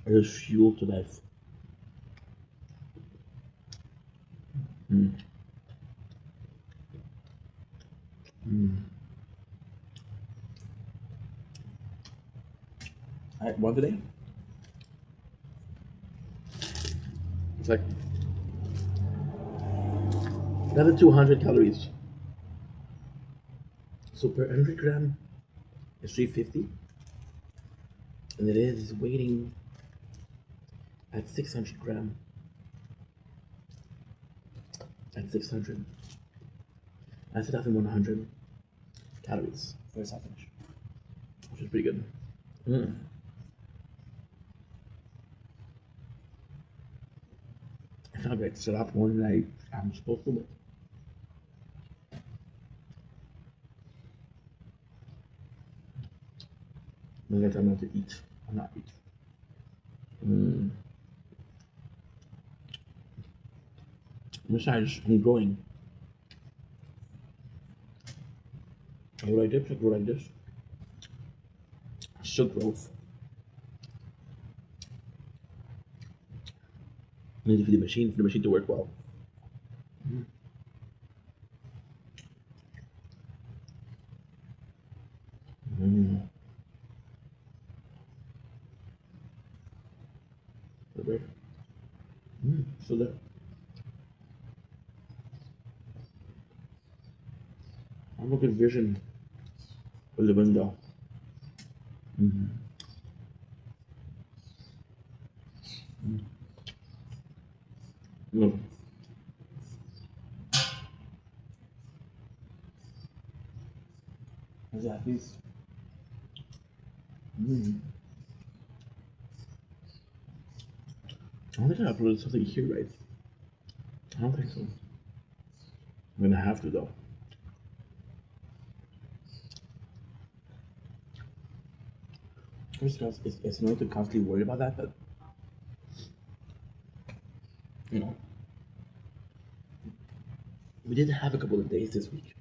There's fuel to life. Mm. Mm. I had one today. It's like another 200 calories. So per 100 gram is 350, and it is waiting at 600 gram. At 600, that's 1,100 calories for a sandwich, which is pretty good. Mm. I feel like I set up more than I'm supposed to. But maybe I'm not to eat. I'm not eat. Mm. Besides, I'm growing. I go like this. I grow like this. Still growth. I need to feed the machine for the machine to work well. Mm. Mm. Okay. Mm. So there. I'm looking vision with the window. Mm-hmm. Mm. Is that this? Mm. I don't think I uploaded something here, right? I don't think so. I'm gonna have to though. First, because it's annoying to constantly worry about that, but you know, we did have a couple of days this week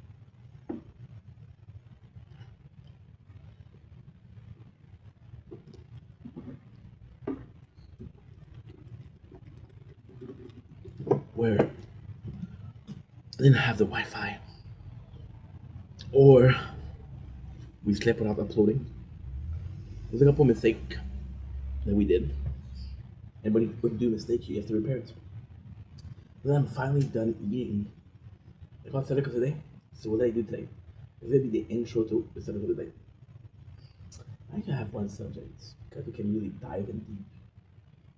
where I didn't have the Wi-Fi, or we slept without uploading. It was a couple mistake that we did, and when you do a mistake, you have to repair it. Then I'm finally done eating. I got Seneca today, so what did I do today? It's gonna be the intro to the Seneca today. I can have one subject because we can really dive in deep,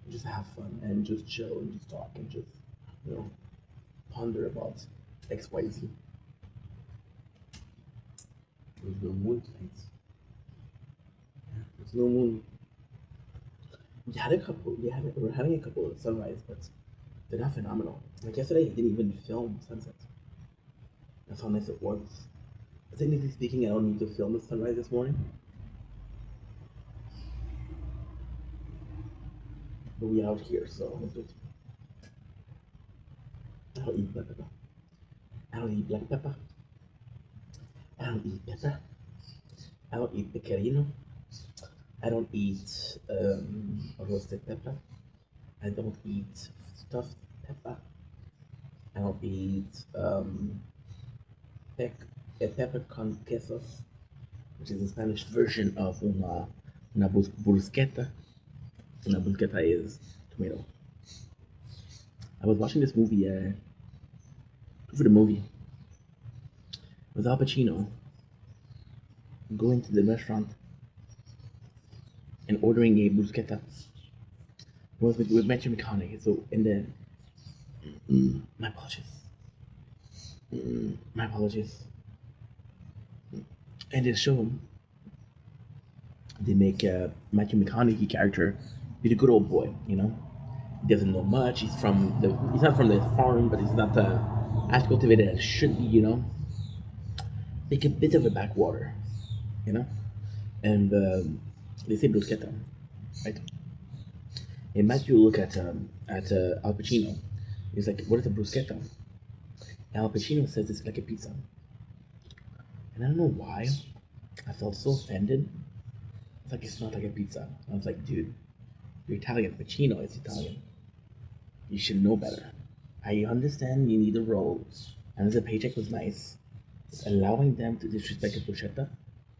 and just have fun and just chill and just talk and just you know ponder about X Y Z. There's no moon tonight. There's no moon. We had a couple. We're having a couple of sunrise, but they're not phenomenal. Like yesterday, I didn't even film sunset. That's how nice it was. Technically speaking, I don't need to film the sunrise this morning, but we out here, so let's do it. I don't eat black pepper. I don't eat black pepper. I don't eat pepper. I don't eat pecorino. I don't eat roasted pepper. I don't eat stuffed pepper. I don't eat pepper con quesos, which is the Spanish version of una brusqueta. Una brusqueta is tomato. I was watching this movie for the movie with Al Pacino going to the restaurant and ordering a bruschetta. It was with Matthew McConaughey. So, and then, my apologies. My apologies. And this show, they make Matthew McConaughey character be the good old boy. You know, he doesn't know much. He's not from the farm, but he's not as cultivated as should be. You know, like a bit of a backwater. You know, and they say bruschetta, right? And Matthew look at Al Pacino. He's like, "What is a bruschetta?" And Al Pacino says it's like a pizza. And I don't know why I felt so offended. It's like it's not like a pizza. I was like, dude, you're Italian. Pacino is Italian. You should know better. I understand you need a role, and the paycheck was nice. But allowing them to disrespect a bruschetta?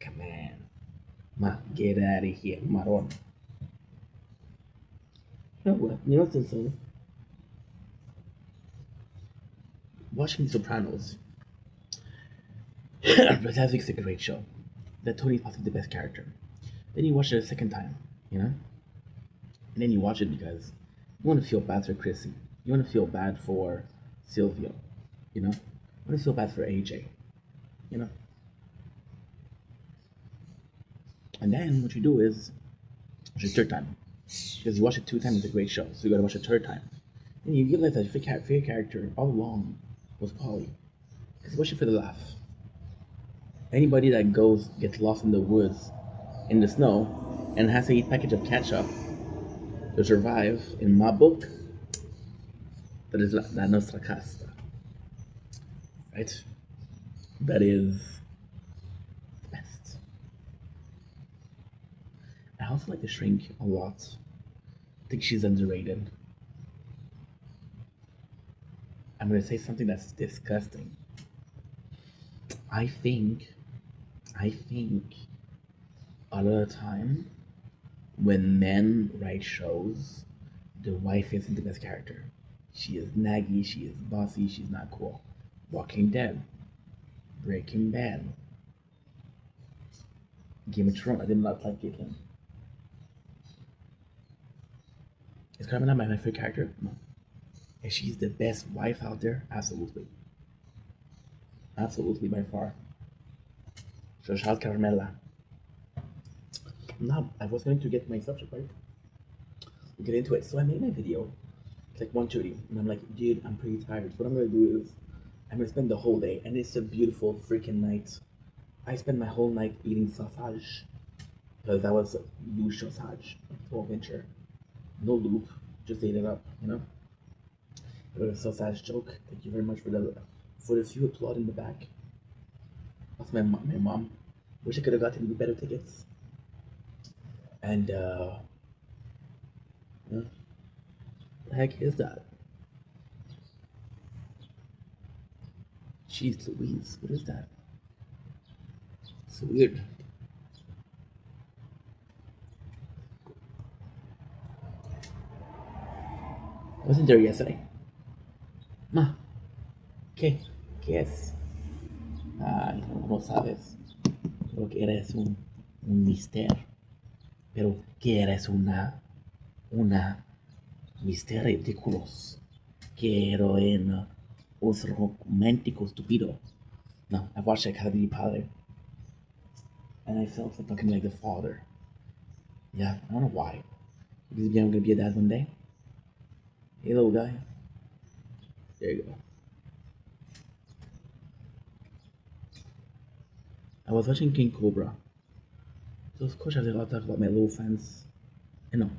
Come on. Ma, get out of here, Maron. You know what? You know what's insane? Watching The Sopranos. Brazavic's a great show. That Tony's possibly the best character. Then you watch it a second time, you know? And then you watch it because you want to feel bad for Chrissy. You want to feel bad for Silvio, you know? You want to feel bad for AJ, you know? And then what you do is watch it third time. Because you watch it two times, it's a great show. So you gotta watch it third time. And you realize that your favorite character all along was Polly. Because you watch it for the laugh. Anybody that gets lost in the woods, in the snow, and has to eat a package of ketchup to survive, in my book, that is la nostra casta. Right? That is the best. I also like the shrink a lot. I think she's underrated. I'm gonna say something that's disgusting. I think a lot of the time when men write shows, the wife isn't the best character. She is naggy, she is bossy, she's not cool. Walking Dead, Breaking Bad, Game of Thrones. I did not like Caitlyn. Is Carmela my favorite character? No. Is she the best wife out there? Absolutely. Absolutely by far. So shout out Carmela. Now, I was going to get my subject right. Get into it. So I made my video. It's like 1:30, and I'm like, dude, I'm pretty tired. So what I'm gonna do is I'm gonna spend the whole day, and it's a beautiful freaking night. I spent my whole night eating sausage because that was huge sausage, like 12-incher, no loop, just ate it up, you know. It was a sausage joke. Thank you very much for the few applaud in the back. That's my mom. Wish I could have gotten you better tickets. And yeah. The heck is that? Jeez Louise, what is that? It's weird. I wasn't there yesterday. Ma, ¿qué es? Ay, no sabes. Creo que eres un mister. Pero que eres una mister ridiculous. Que heroína. Un romántico estúpido. No, I watched Academy Padre. And I felt like talking like the father. Yeah, I don't know why. Because I'm gonna be a dad one day. Hey, little guy. There you go. I was watching King Cobra. So of course I was about to talk about my little fans. You know,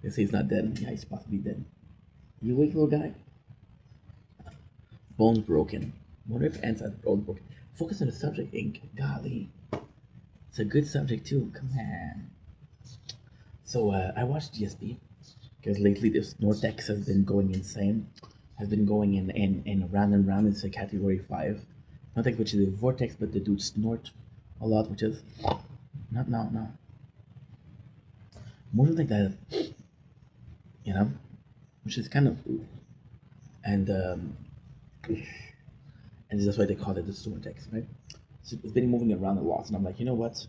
they say he's not dead. Yeah, he's possibly dead. You awake, little guy? Bones broken. Wonder if ants have bones broken. Focus on the subject, Ink. Golly. It's a good subject too. Come on. So I watched GSP because lately this Nortex has been going insane. Has been going in round and round. It's a category 5. Nortex, which is a vortex, but the dude snort a lot, which is not no. More like that, which is kind of and and that's why they call it the Nortex, right? So it's been moving around a lot, and I'm like, you know what?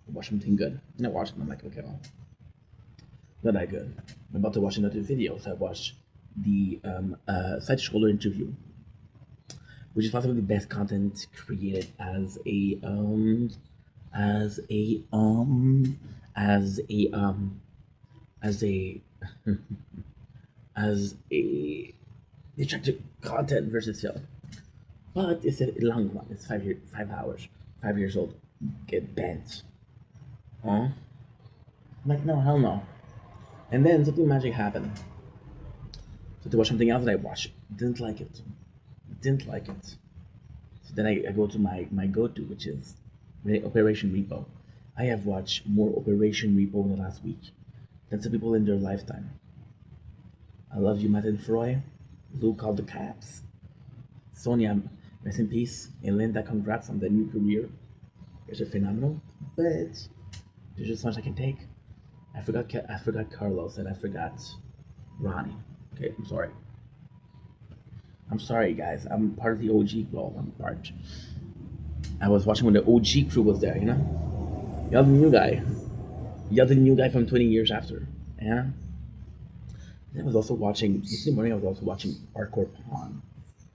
Watch something good. And I watched it, and I'm like, okay, well, not that good. I'm about to watch another video, so I watched the side shoulder interview, which is possibly the best content created as a as a as a as a attractive content versus film. But it's a long one. It's 5 hours, 5 years old. Get bent. Huh? I'm like, no, hell no. And then something magic happened. So to watch something else that I watched, didn't like it. Didn't like it. So then I go to my go-to, which is Operation Repo. I have watched more Operation Repo in the last week than some people in their lifetime. I love you, Matt and Froy. Luke called the caps. Sonia, rest in peace. And Linda, congrats on the new career. It's phenomenal. But there's just so much I can take. I forgot Carlos and I forgot Ronnie. Okay, I'm sorry. I'm sorry, guys. I'm part of the OG crew. I'm part. I was watching when the OG crew was there. You're the new guy. You're the new guy from 20 years after. Yeah. And I was also watching. Yesterday morning, I was also watching Hardcore Pawn.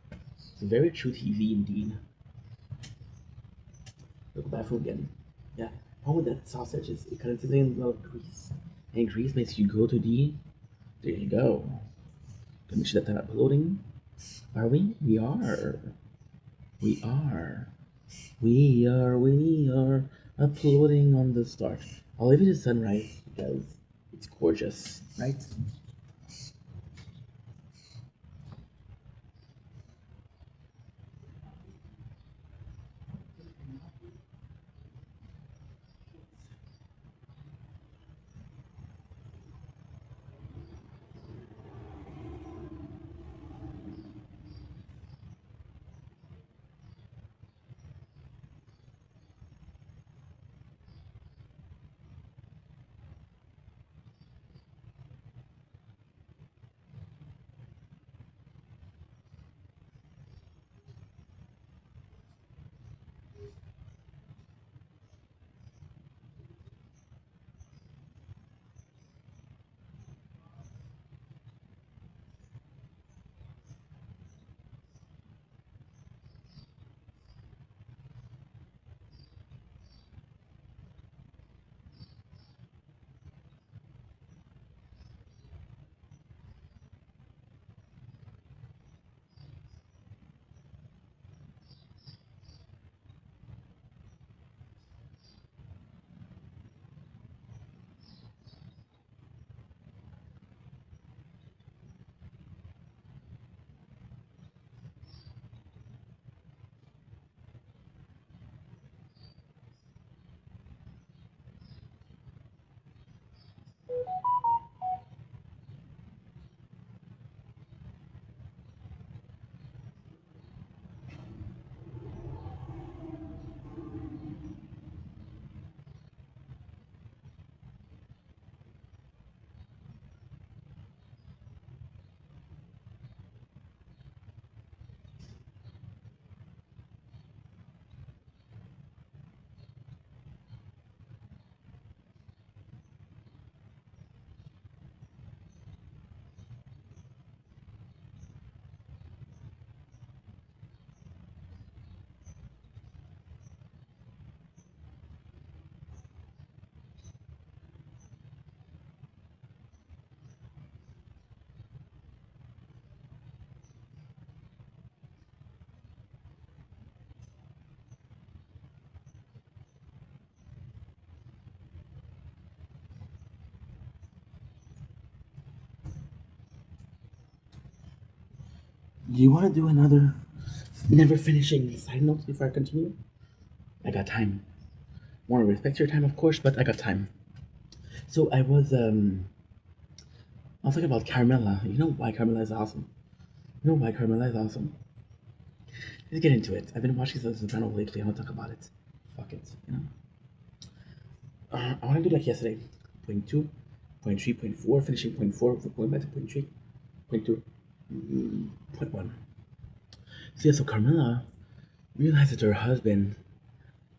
It's very true TV indeed. Look back again. Yeah. Problem with that sausage is it contains a lot of grease. And grease makes you go to the. There you go. Make sure that they're uploading. Are we? We are. We are. We are uploading on the start. I'll leave it to sunrise because it's gorgeous, right? You want to do another never finishing side notes before I continue? I got time. Want to respect your time, of course, but I got time. So I was talking about Carmela. You know why Carmela is awesome? You know why Carmela is awesome? Let's get into it. I've been watching The Sopranos lately. I want to talk about it. Fuck it, you know. I want to do like yesterday. Point two, point three, point four, finishing point four, going back to point three, point two, point one. So yeah, so Carmela realized that her husband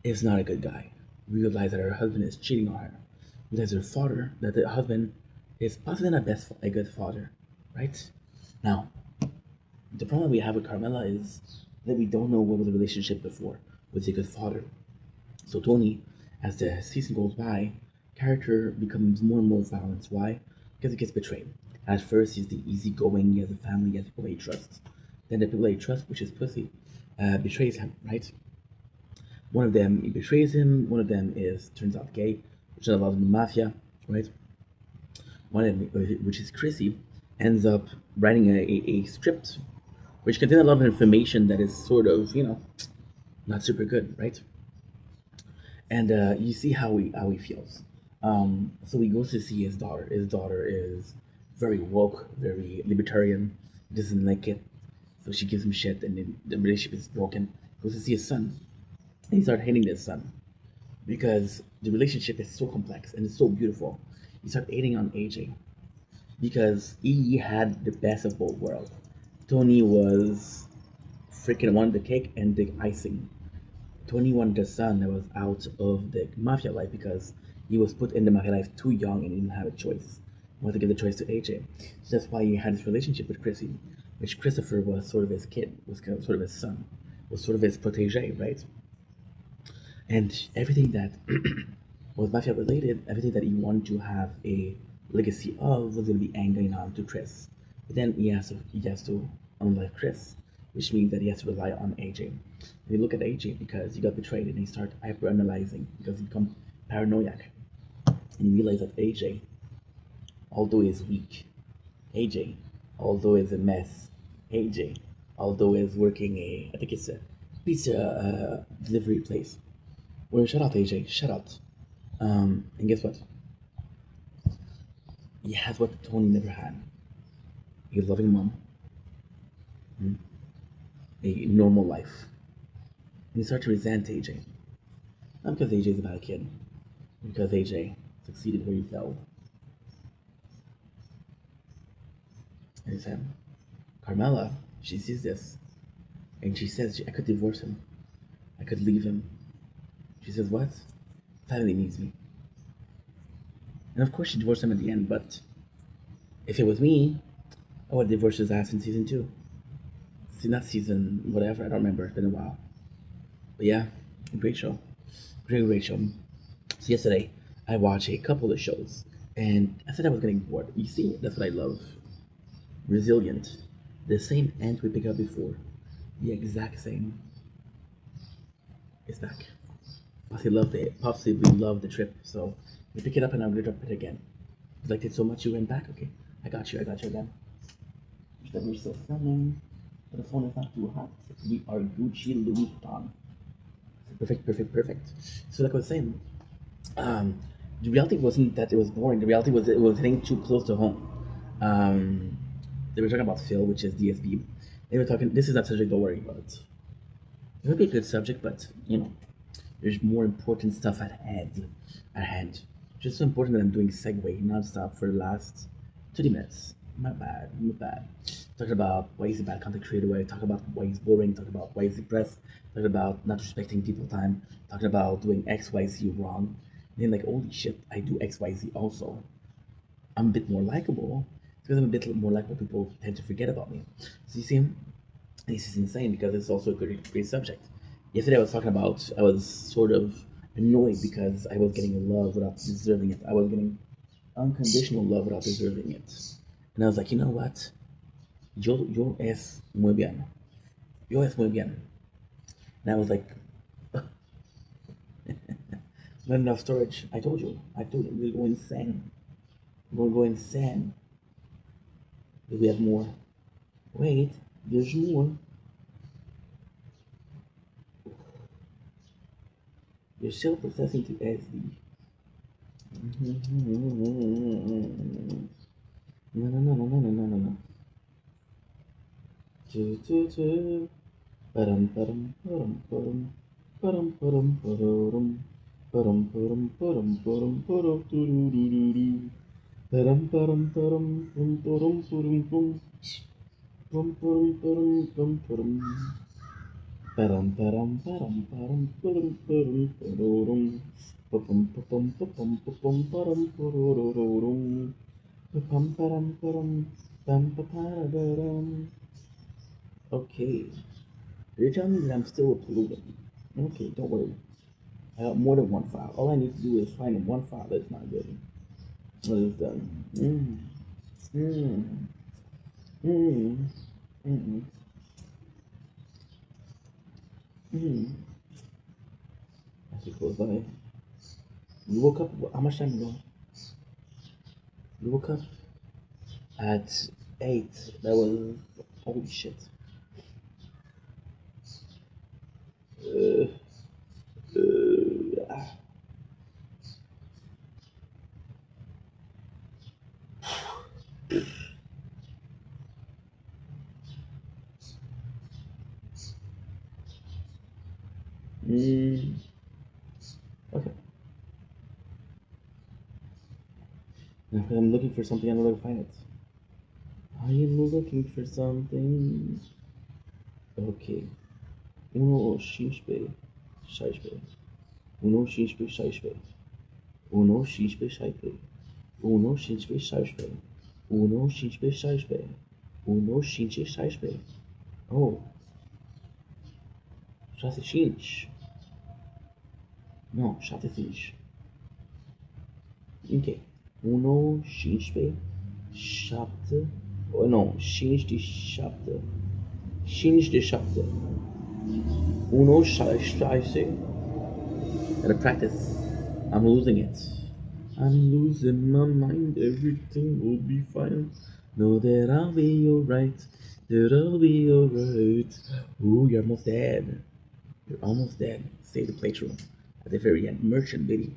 is not a good guy. Realized that her husband is cheating on her. Realized her father, that the husband is possibly not a good father, right? Now, the problem we have with Carmela is that we don't know what was the relationship before with a good father. So Tony, as the season goes by, character becomes more and more violent. Why? Because he gets betrayed. At first, he's the easygoing, he has a family, he has people he trusts. Then the people he trusts, which is pussy, betrays him, right? One of them he betrays him. One of them is turns out gay, which involves the mafia, right? One of them, which is Chrissy, ends up writing a script which contains a lot of information that is sort of not super good, right? And you see how he feels. So he goes to see his daughter. His daughter is very woke, very libertarian. He doesn't like it, so she gives him shit, and then the relationship is broken. Goes to see his son, and he starts hating his son because the relationship is so complex and it's so beautiful. He started hating on AJ because he had the best of both worlds. Tony was freaking wanted the cake and the icing. Tony wanted a son that was out of the mafia life because he was put in the mafia life too young and he didn't have a choice. He wanted to give the choice to AJ. So that's why he had this relationship with Chrissy, which Christopher was sort of his kid, was kind of sort of his son, was sort of his protege, right? And everything that was mafia related, everything that he wanted to have a legacy of was going to be angling on to Chris. But then he has to unlike Chris, which means that he has to rely on AJ. And you look at AJ because he got betrayed and he started hyper analyzing because he become paranoid. And you realize that AJ, although he's weak, AJ, although he's a mess, AJ, although he's working I think it's a pizza delivery place. Well, shout out AJ, shout out. And guess what? He has what Tony never had. A loving mom, a normal life. And you start to resent AJ. Not because AJ's a bad kid, because AJ succeeded where he failed. And he said, Carmela, she sees this, and she says, I could divorce him. I could leave him. She says, what? Family needs me. And of course she divorced him at the end, but if it was me, I would divorce his ass in season 2. See, not season whatever, I don't remember, it's been a while. But yeah, great show. Great show. So yesterday, I watched a couple of shows, and I said I was getting bored. You see, that's what I love. Resilient. The same ant we picked up before. The exact same. It's back. Possibly loved the trip, so we pick it up and I'm gonna drop it again. You liked it so much you went back? Okay. I got you again. Wish that we're still filming. But the phone is not too hot. We are Gucci Louis Vuitton. Perfect. So like I was saying, the reality wasn't that it was boring. The reality was that it was hitting too close to home. Um, they were talking about Phil, which is DSB. They were talking. This is not subject. Don't worry about it. It would be a good subject, but there's more important stuff at hand. At hand, just so important that I'm doing segue nonstop for the last 30 minutes. My bad. Talking about why he's a bad content creator, why I talk about why he's boring, talking about why he's depressed, talking about not respecting people time, talking about doing XYZ wrong. And then like holy shit, I do XYZ also. I'm a bit more likable. Because I'm a bit more likable, people tend to forget about me. So you see, this is insane because it's also a great subject. Yesterday I was sort of annoyed because I was getting love without deserving it. I was getting unconditional love without deserving it. And I was like, you know what? Yo es muy bien. Yo es muy bien. And I was like, not enough storage. I told you. We're going insane. We're going insane. Do we have more? Wait, There's more. You're still processing to SD. No, no, no, no, no, no, no, no, no. Param, param, param, param. Param, param, pararam. Param, param, param, param, param, tururururu. Param, param, param, pum, param, param, pum. Pum, param, param, pum, param. Param, param, param, param, param, param, pararam. Papam, papam, papam, papam, param, pararam. Papam, param, param, pam, papararam. Okay. You're telling me that I'm still uploading. Okay, don't worry. I got more than one file. All I need to do is find one file that's not good. What is done? Mm. Mm. Mm. Mm. As it goes by. You woke up, how much time ago? You woke up at 8. That was, holy shit. Uh, uh, mm. Okay. Now, if I'm looking for something, I'm gonna find it. I am looking for something. Okay. Uno shinshpe, shaishpe. Uno shinshpe, shaishpe. Uno shinshpe, shaishpe. Uno shinshpe, shaishpe. Uno shinshpe, shaishpe. Uno shinshpe, shaishpe. Oh, shate shinsh. No, shate shinsh. Okay. Uno shinshpe, shapte. Oh no, shinsh de shapte. Shinsh de shapte. Uno shaishpe. Gotta practice. I'm losing it. I'm losing my mind. Everything will be fine. Know that I'll be alright. That I'll be alright. Ooh, you're almost dead. You're almost dead. Save the playthrough at the very end. Merchant, baby.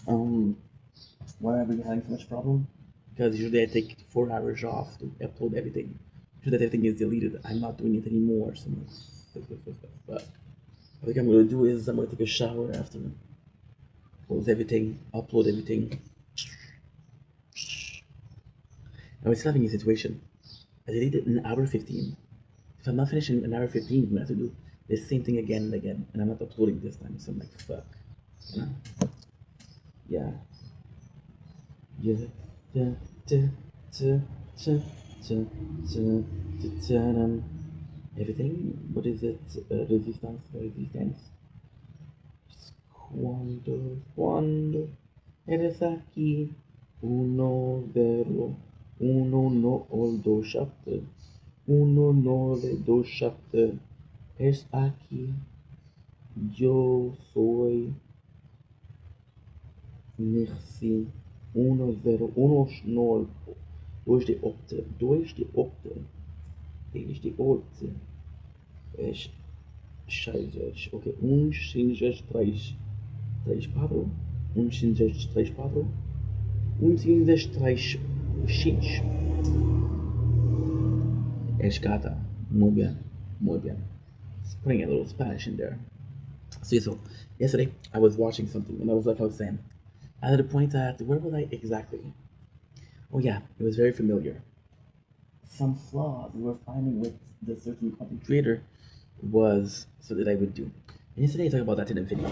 Why are we having so much problem? Because usually I take 4 hours off to upload everything. So that everything is deleted. I'm not doing it anymore. So but what I'm gonna do is I'm gonna take a shower after, close everything, upload everything. Now it's having a situation. I deleted an hour 15. If I'm not finishing an hour 15, I'm gonna have to do the same thing again and again, and I'm not uploading this time. So I'm like, fuck, you know? Yeah. Yeah. Da, da, da, da, da, da, da, da, everything. What is it? Resistance. Cuando eres aquí. Uno, zero. Uno, no, oldo, chapter. Uno, no, le, do, chapter. Es aquí. Yo soy. Merci. Uno, zero. Uno, no, dois de opte. Dois de opte. Dois de opte. Es. Scheiße. Ok. 5, 3. 3, 4. 5, 3, 4. 5, 3, X. Escata. Muy bien. Muy bien. Putting a little Spanish in there. So yesterday I was watching something and I was saying, at the point that, where was I exactly? Oh yeah, it was very familiar. Some flaws we were finding with the certain content creator was so that I would do. And yesterday I talked about that in a video.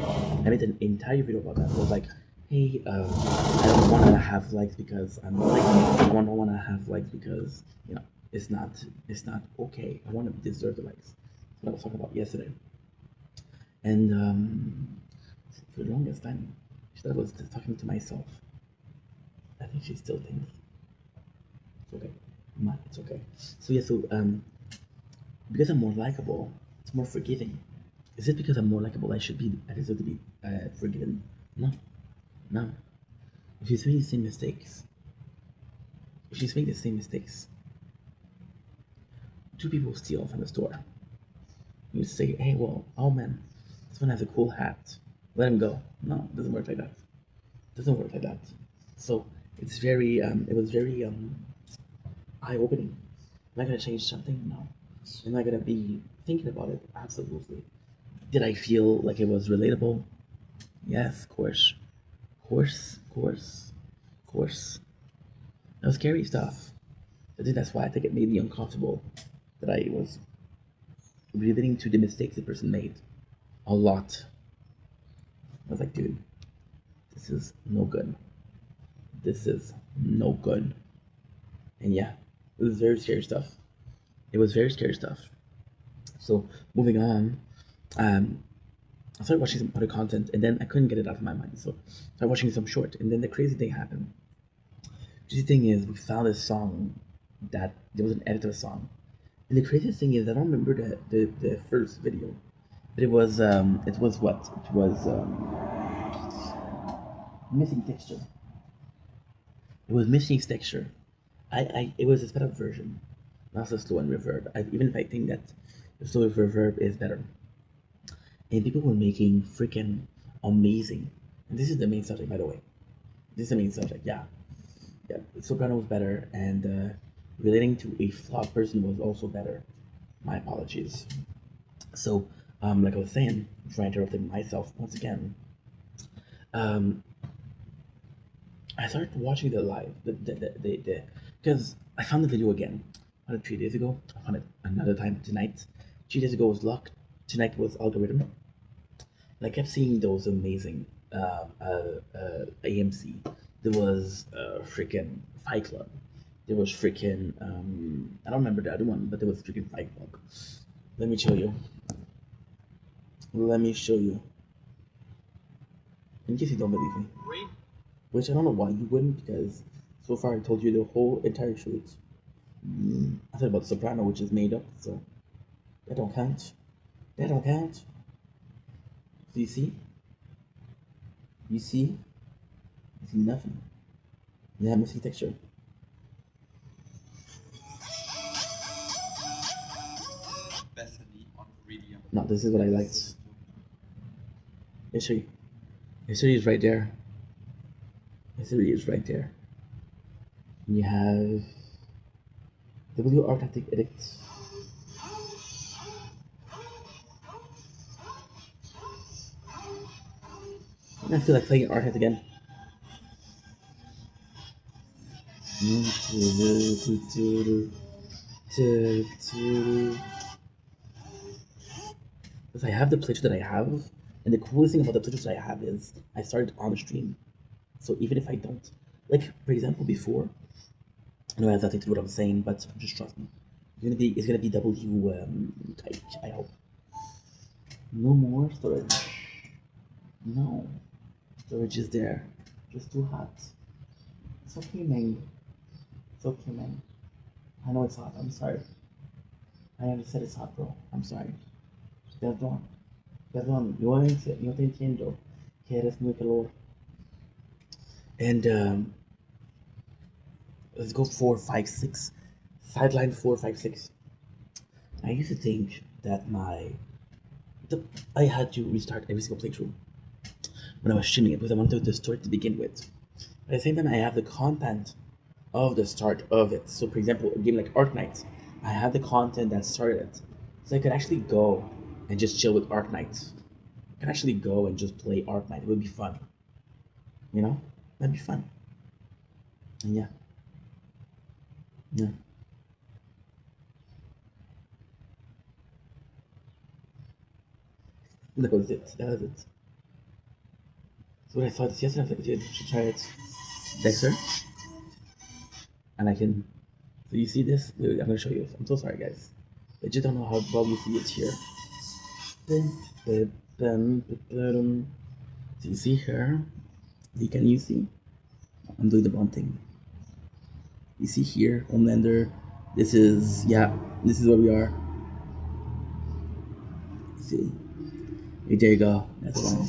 I made an entire video about that. I was like, hey, I don't want to have likes because I'm like, I don't want to have likes because, you know, it's not okay. I want to deserve the likes. That's what I was talking about yesterday. And for the longest time, she thought I was just talking to myself. I think she still thinks it's okay. It's okay. So yeah, so because I'm more likable, it's more forgiving. Is it because I'm more likable I deserve to be forgiven? No, no. If she's making the same mistakes, two people steal from the store. You say, hey, well, oh man, this one has a cool hat. Let him go. No, it doesn't work like that. It doesn't work like that. So it was very eye-opening. Am I gonna change something? No. Am I gonna be thinking about it? Absolutely. Did I feel like it was relatable? Yes, of course. Of course, of course, of course. That was scary stuff. I think that's why I think it made me uncomfortable. That I was relating to the mistakes the person made a lot. I was like, dude, this is no good. This is no good. And yeah, it was very scary stuff. It was very scary stuff. So moving on, um, I started watching some other content, and then I couldn't get it out of my mind. So I started watching some short, and then the crazy thing happened. The crazy thing is, we found a song that there was an edit of a song, and the craziest thing is, I don't remember the first video, but it was what? It was missing texture. It was missing texture. It was a sped up version, not so slow and reverb. Even if I think that the slow reverb is better, and people were making freaking amazing. And this is the main subject, by the way. This is the main subject. Yeah, yeah. Soprano was better, and relating to a flawed person was also better. My apologies. So, like I was saying, before I interrupted myself once again, um, I started watching the live, because I found the video again. I found it 3 days ago. I found it another time tonight. 3 days ago was luck. Tonight was algorithm. And I kept seeing those amazing AMC. There was freaking Fight Club. There was freaking I don't remember the other one, but there was freaking Fight Club. Let me show you. Let me show you. In case you don't believe me. Rain. Which I don't know why you wouldn't, because so far I told you the whole entire truth. I thought about Soprano, which is made up, so that don't count. That don't count. So you see? You see? You see nothing. You have missing texture. Bethany on radio. No, this is what I liked. History. History is right there. History is right there. And you have W Arctic Edict. And I feel like playing Arctic again. Because I have the playthrough that I have, and the coolest thing about the playthroughs that I have is I started on the stream. So even if I don't, like for example, before, I know it has nothing to do with what I'm saying, but just trust me. It's gonna be W type. I hope. No more storage. No, storage is there. Just too hot. It's okay, man. It's okay, man. I know it's hot. I'm sorry. I understand it's hot, bro. I'm sorry. Perdón. Perdón. Yo te entiendo que eres muy calor. And let's go 456. Sideline 456. I used to think that I had to restart every single playthrough when I was streaming it because I wanted the story to begin with. But at the same time, I have the content of the start of it. So, for example, a game like Ark Knight, I have the content that started it. So I could actually go and just chill with Ark Knight. I could actually go and just play Ark Knight. It would be fun. You know? That'd be fun. And yeah. Yeah. That was it. That was it. So when I saw this yesterday, I was like, dude, you should try it. Dexter. And I can. So you see this? Wait, I'm gonna show you. I'm so sorry, guys. I just don't know how well you see it here. So you see here? Can you see? I'm doing the wrong thing. You see here, Homelander. This is where we are. You see? Hey, there you go. That's the one.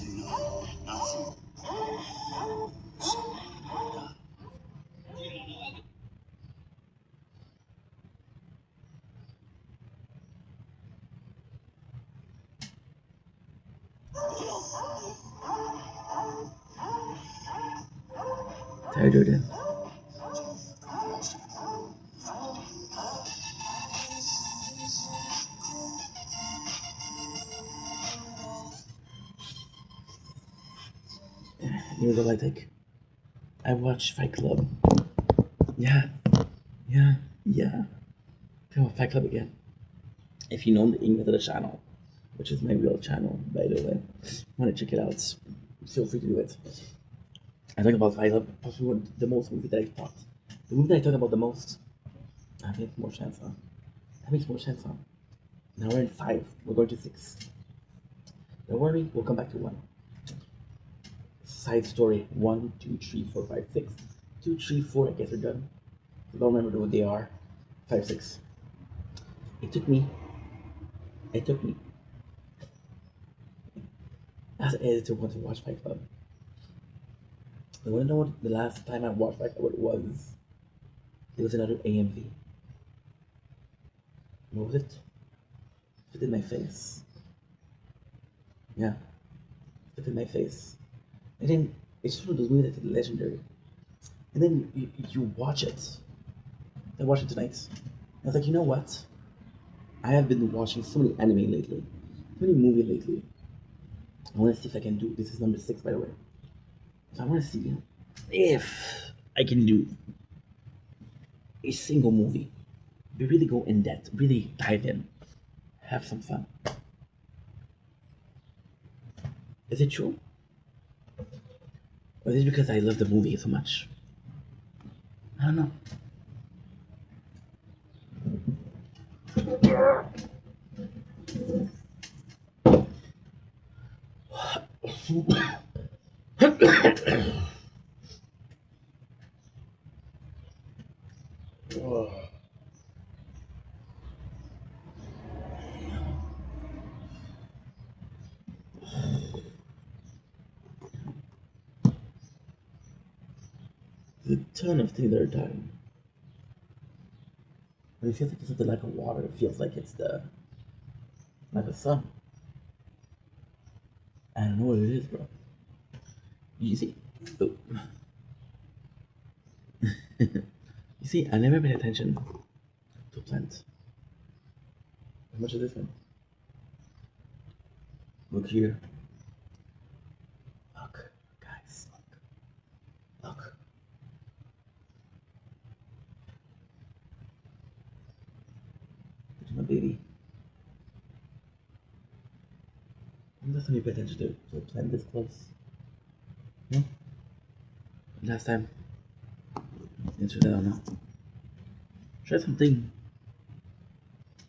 Hi, Jordan. You know, like I watched Fight Club. Yeah, yeah, yeah. Come on, Fight Club again. If you know the English of the channel, which is my real channel, by the way, want to check it out, feel free to do it. I talk about Fight Club, possibly the most movie that I thought. The movie that I talk about the most. That makes more sense, huh? That makes more sense, huh? Now we're in 5. We're going to 6. Don't worry, we'll come back to 1. Side story 1, 2, 3, 4, 5, 6. 2, 3, 4, I guess we're done. I don't remember what they are. 5, 6. It took me as an editor want to watch Fight Club. I want to know what the last time I watched Fight Club what it was. It was another AMV. What was it? Spit in my face. Yeah, spit in my face. And then it's one of those movies that's legendary. And then you watch it. I watched it tonight. I was like, you know what? I have been watching so many anime lately, so many movies lately. I want to see if I can do. This is number 6, by the way. So I want to see if I can do a single movie. We really go in depth, really dive in, have some fun. Is it true? Or is it because I love the movie so much? I don't know. There's a ton of things that are dying. But it feels like it's something like a water. It feels like it's like a sun. I don't know what it is, bro. You see, oh. You see, I never paid attention to plants. How much is this one? Look here. Look, guys, look. Look, my baby. When last time you paid attention to a plant this close? No? Last time? Answer that or no? Try something.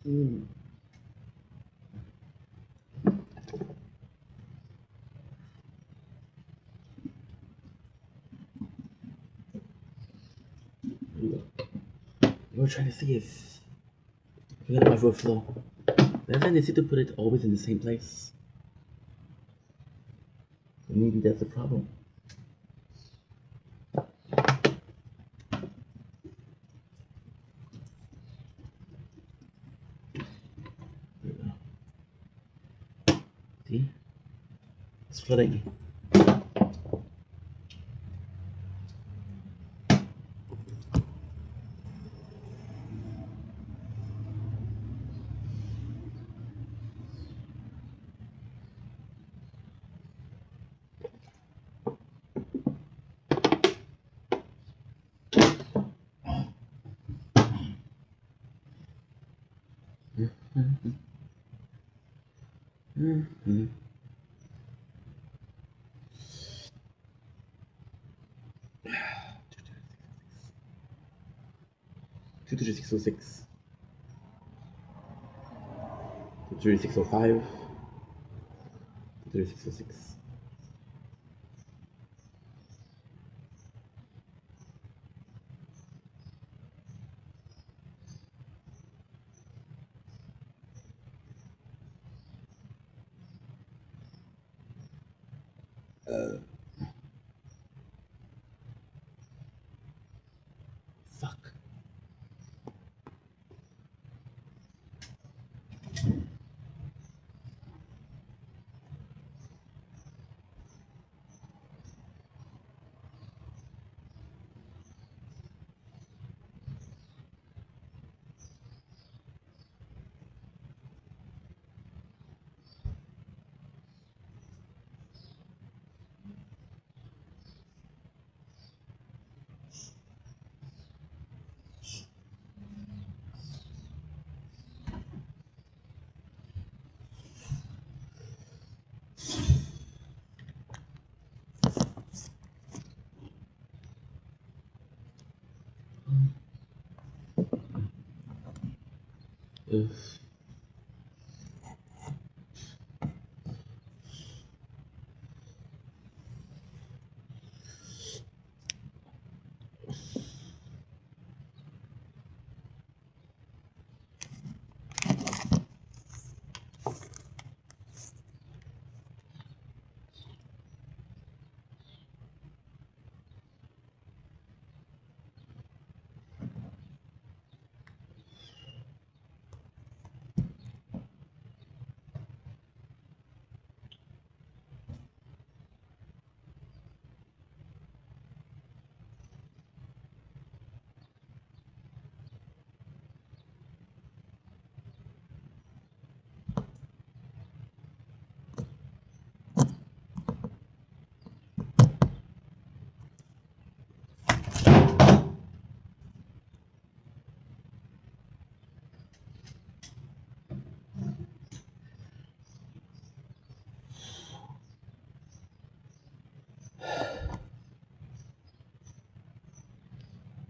Mm. We were trying to see if we got a overflow. But then they seem to put it always in the same place. So maybe that's the problem. There we go. See? It's flooding. Mm-hmm. 23606, 23605, 23606. Fuck. Ugh.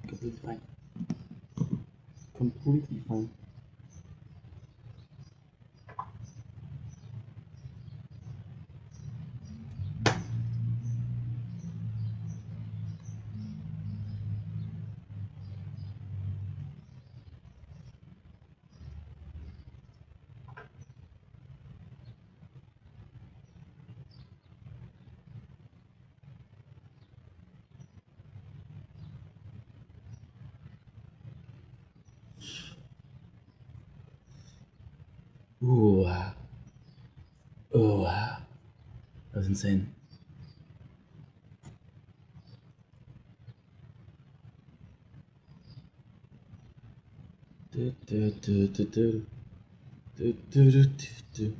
Completely fine. Completely fine. Ooh, that was insane. Do, do, do, do, do. Do, do, do, do, do.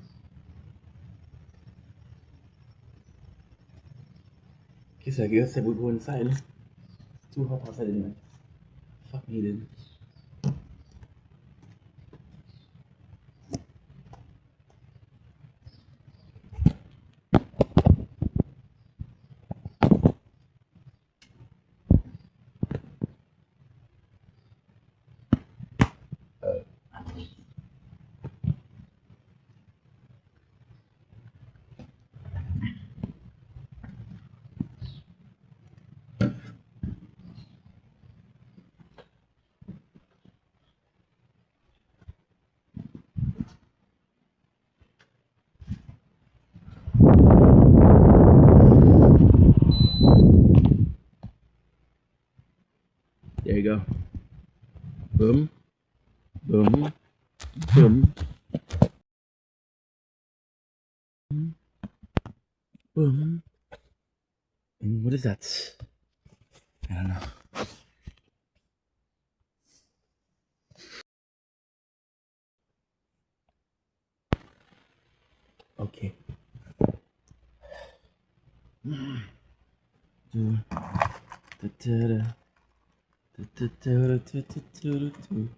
Okay, so I guess that we go inside. It's too hot outside anyway. Fuck me, dude. There you go. Boom, boom, boom, boom. And what is that? I don't know. Okay. Do, da, da, da. Da, da, da, da, da, da, da, da.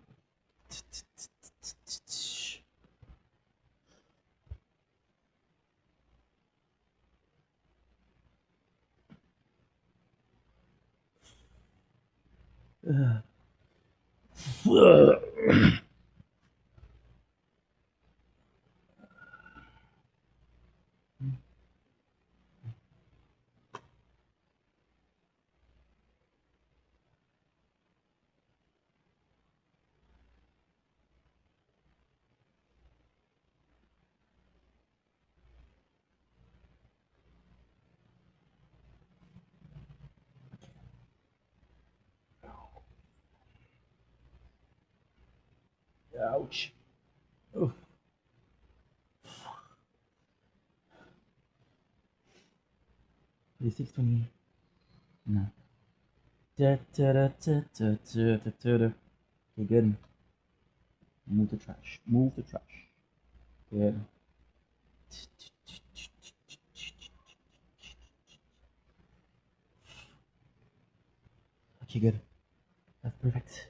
Ouch. Oh. 26, 20. No. Da, da, da, da, da, da, da, da, da. Okay, good. Move the trash. Move the trash. Good. Okay, good. That's perfect.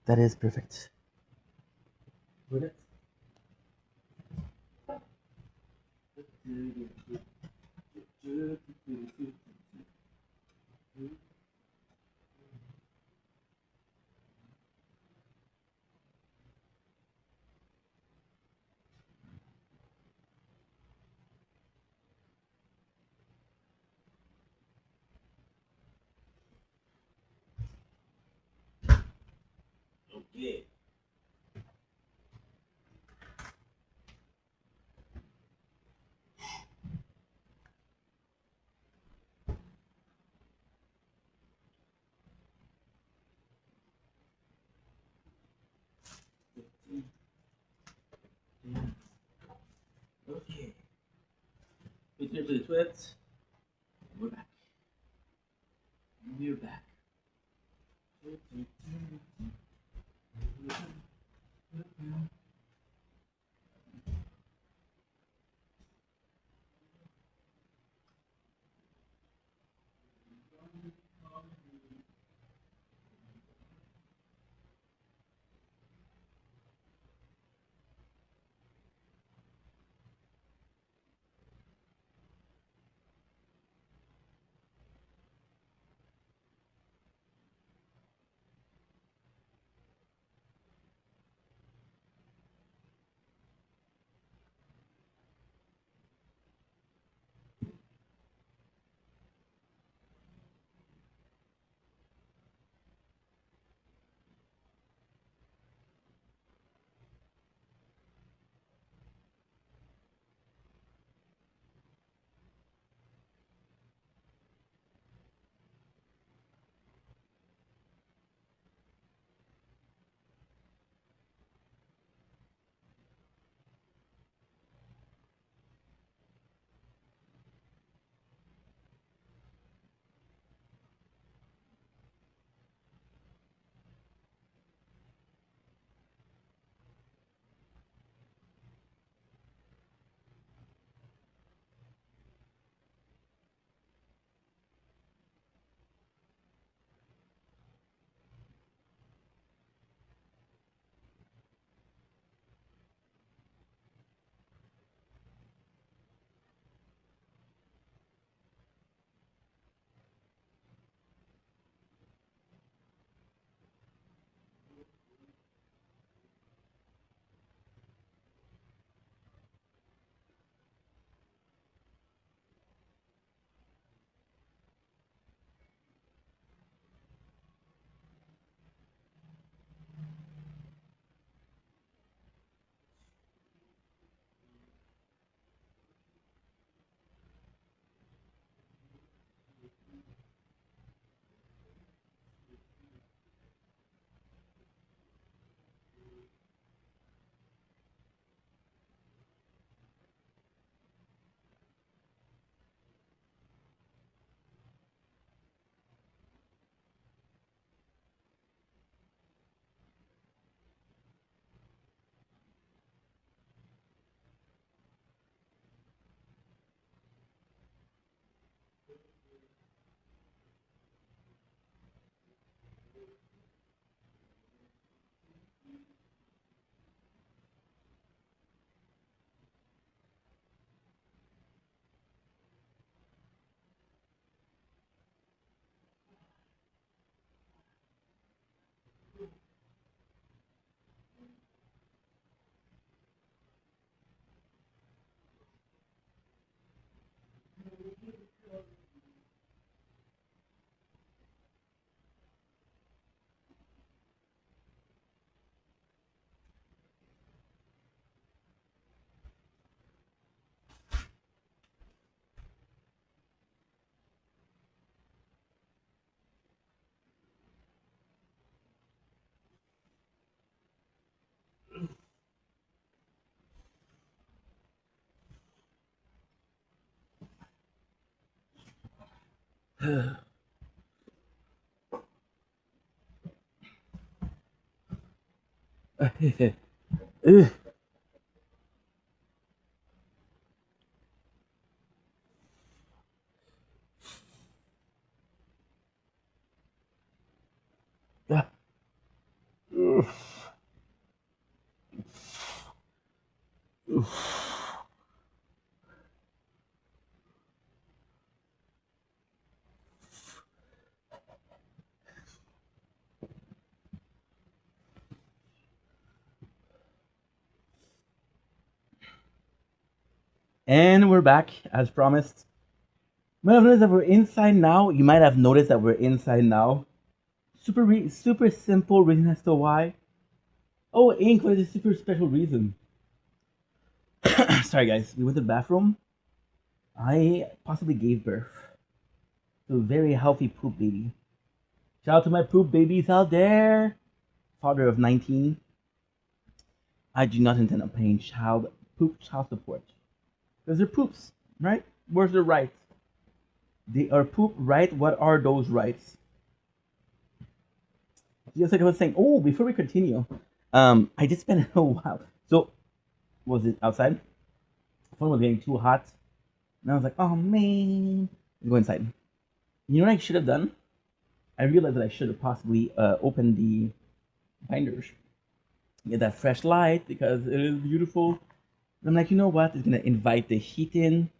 That is perfect. Would it? Okay. Yeah. Okay. With the twits, we're back. We're back. Ugh. Ah. And we're back, as promised. You might have noticed that we're inside now. You might have noticed that we're inside now. Super simple reason as to why. Oh, ink for a super special reason. Sorry, guys. We went to the bathroom. I possibly gave birth to a very healthy poop baby. Shout out to my poop babies out there. Father of 19. I do not intend on paying child support. Because they're poops, right? Where's their rights? They are poop, right? What are those rights? Just like I was saying, oh, before we continue, I did spend a while. So, was it outside? The phone was getting too hot. And I was like, oh man. Go inside. You know what I should have done? I realized that I should have possibly opened the binders, get that fresh light because it is beautiful. And I'm like, you know what? It's gonna invite the heat in.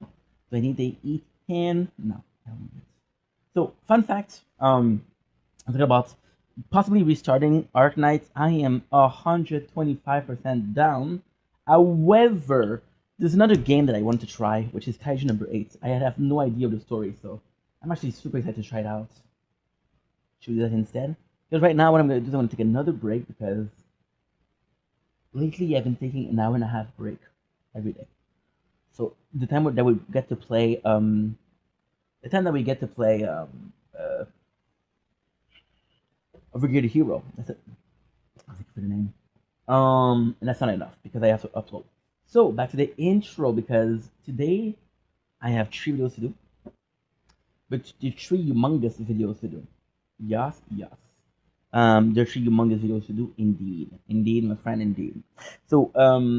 Do I need the heat in? No, I don't need it. So, fun fact. I'm thinking about possibly restarting Arc Knights. I am 125% down. However, there's another game that I want to try, which is Kaiju number 8. I have no idea of the story, so I'm actually super excited to try it out. Should we do that instead? Because right now, what I'm going to do is I'm going to take another break because lately I've been taking an hour and a half break every day. So the time that we get to play, Overgear the Hero. That's it. I was looking for the name. And that's not enough because I have to upload. So back to the intro because today I have 3 videos to do, but the 3 humongous videos to do. Yes, yes. There are 3 humongous videos to do. Indeed, my friend, indeed. So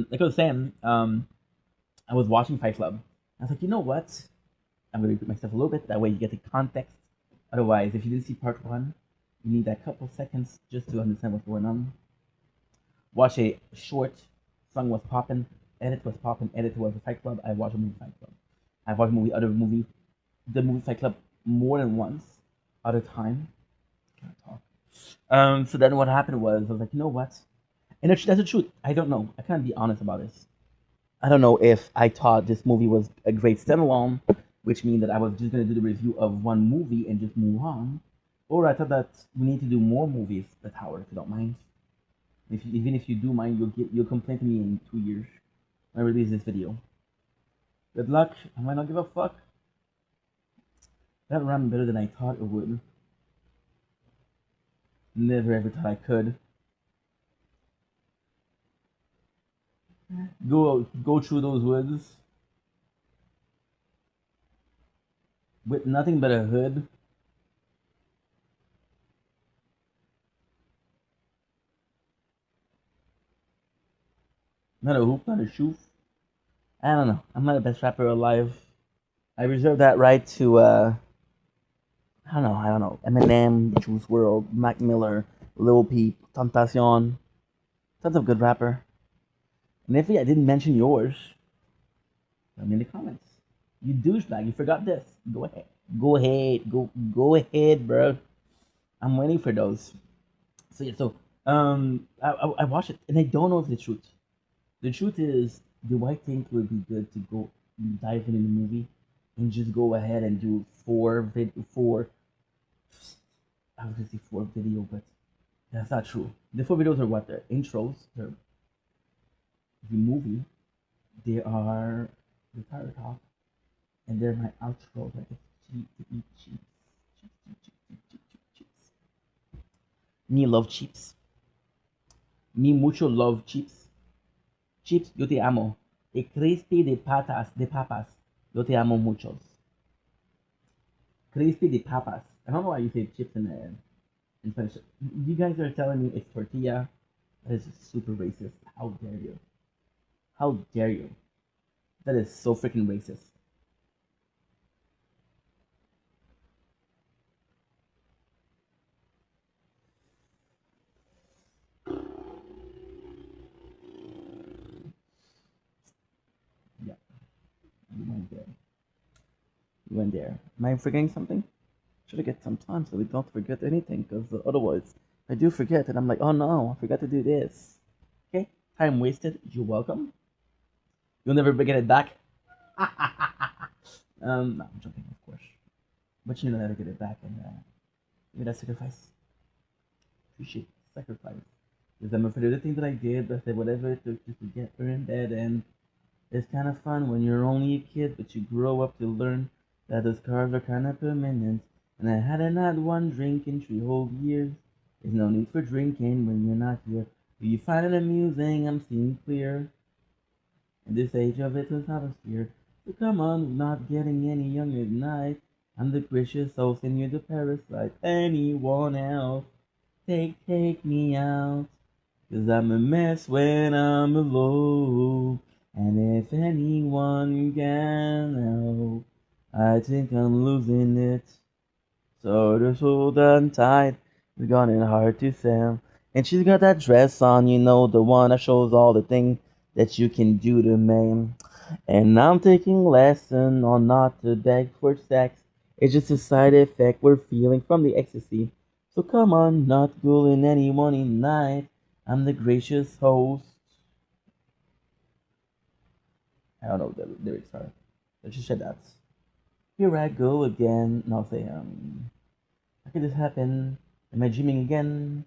like I was saying, I was watching Fight Club. I was like, you know what? I'm gonna repeat myself a little bit. That way you get the context. Otherwise, if you didn't see part 1, you need that couple seconds just to understand what's going on. Watch a short, song was popping, edit was popping, edit was a Fight Club. I watched a movie Fight Club. I watched the movie Fight Club more than once, other time. Can't talk. So then what happened was I was like, you know what? And that's the truth. I don't know. I can't be honest about this. I don't know if I thought this movie was a great standalone, which means that I was just gonna do the review of one movie and just move on, or I thought that we need to do more movies. But Howard, if you don't mind. Even if you do mind, you'll complain to me in 2 years when I release this video. Good luck. I might not give a fuck. That ran better than I thought it would. Never ever thought I could. Go through those woods with nothing but a hood. Not a hoop, not a shoe. I don't know. I'm not the best rapper alive. I reserve that right to I don't know. Eminem, Juice WRLD, Mac Miller, Lil Peep, Tentacion. Tons of good rapper. And if I didn't mention yours, tell me in the comments. You douchebag, you forgot this. Go ahead. Go ahead, bro. I'm waiting for those. So yeah, I watched it and I don't know if the truth. The truth is, do I think it would be good to go dive into the movie and just go ahead and do four I was gonna say 4 video, but that's not true. The 4 videos are what? They're intros, they're the movie, they are the entire talk, and they're my outro. Like it's cheap to eat cheap. Cheeps. Me love chips. Me mucho love chips. Chips, yo te amo. E crispy de papas. Yo te amo muchos. Crispy de papas. I don't know why you say chips in Spanish. You guys are telling me it's tortilla. That is super racist. How dare you? How dare you? That is so freaking racist. Yeah, you went there. You went there. Am I forgetting something? Should I get some time so we don't forget anything? Because otherwise, I do forget, and I'm like, oh no, I forgot to do this. Okay, time wasted. You're welcome. You'll never get it back. No, I'm joking, of course. But you'll never get it back, and maybe that's sacrifice. Appreciate sacrifice. Because I'm afraid of the things that I did, but I said whatever it took just to get her in bed. And it's kind of fun when you're only a kid, but you grow up to learn that the scars are kind of permanent. And I hadn't had one drink in 3 whole years. There's no need for drinking when you're not here. Do you find it amusing? I'm seeing clear. In this age of it was not a fear. So come on, not getting any younger tonight. I'm the gracious host and you're the parasite. Anyone else? Take me out. 'Cause I'm a mess when I'm alone. And if anyone can help, I think I'm losing it. So just hold on tight. It's getting hard to sell. And she's got that dress on, the one that shows all the things that you can do to me. And I'm taking lesson on not to beg for sex. It's just a side effect we're feeling from the ecstasy. So come on, not fooling anyone in night. I'm the gracious host. I don't know what the lyrics are. Let's just say that. Here I go again. No, I'll say, how could this happen? Am I dreaming again?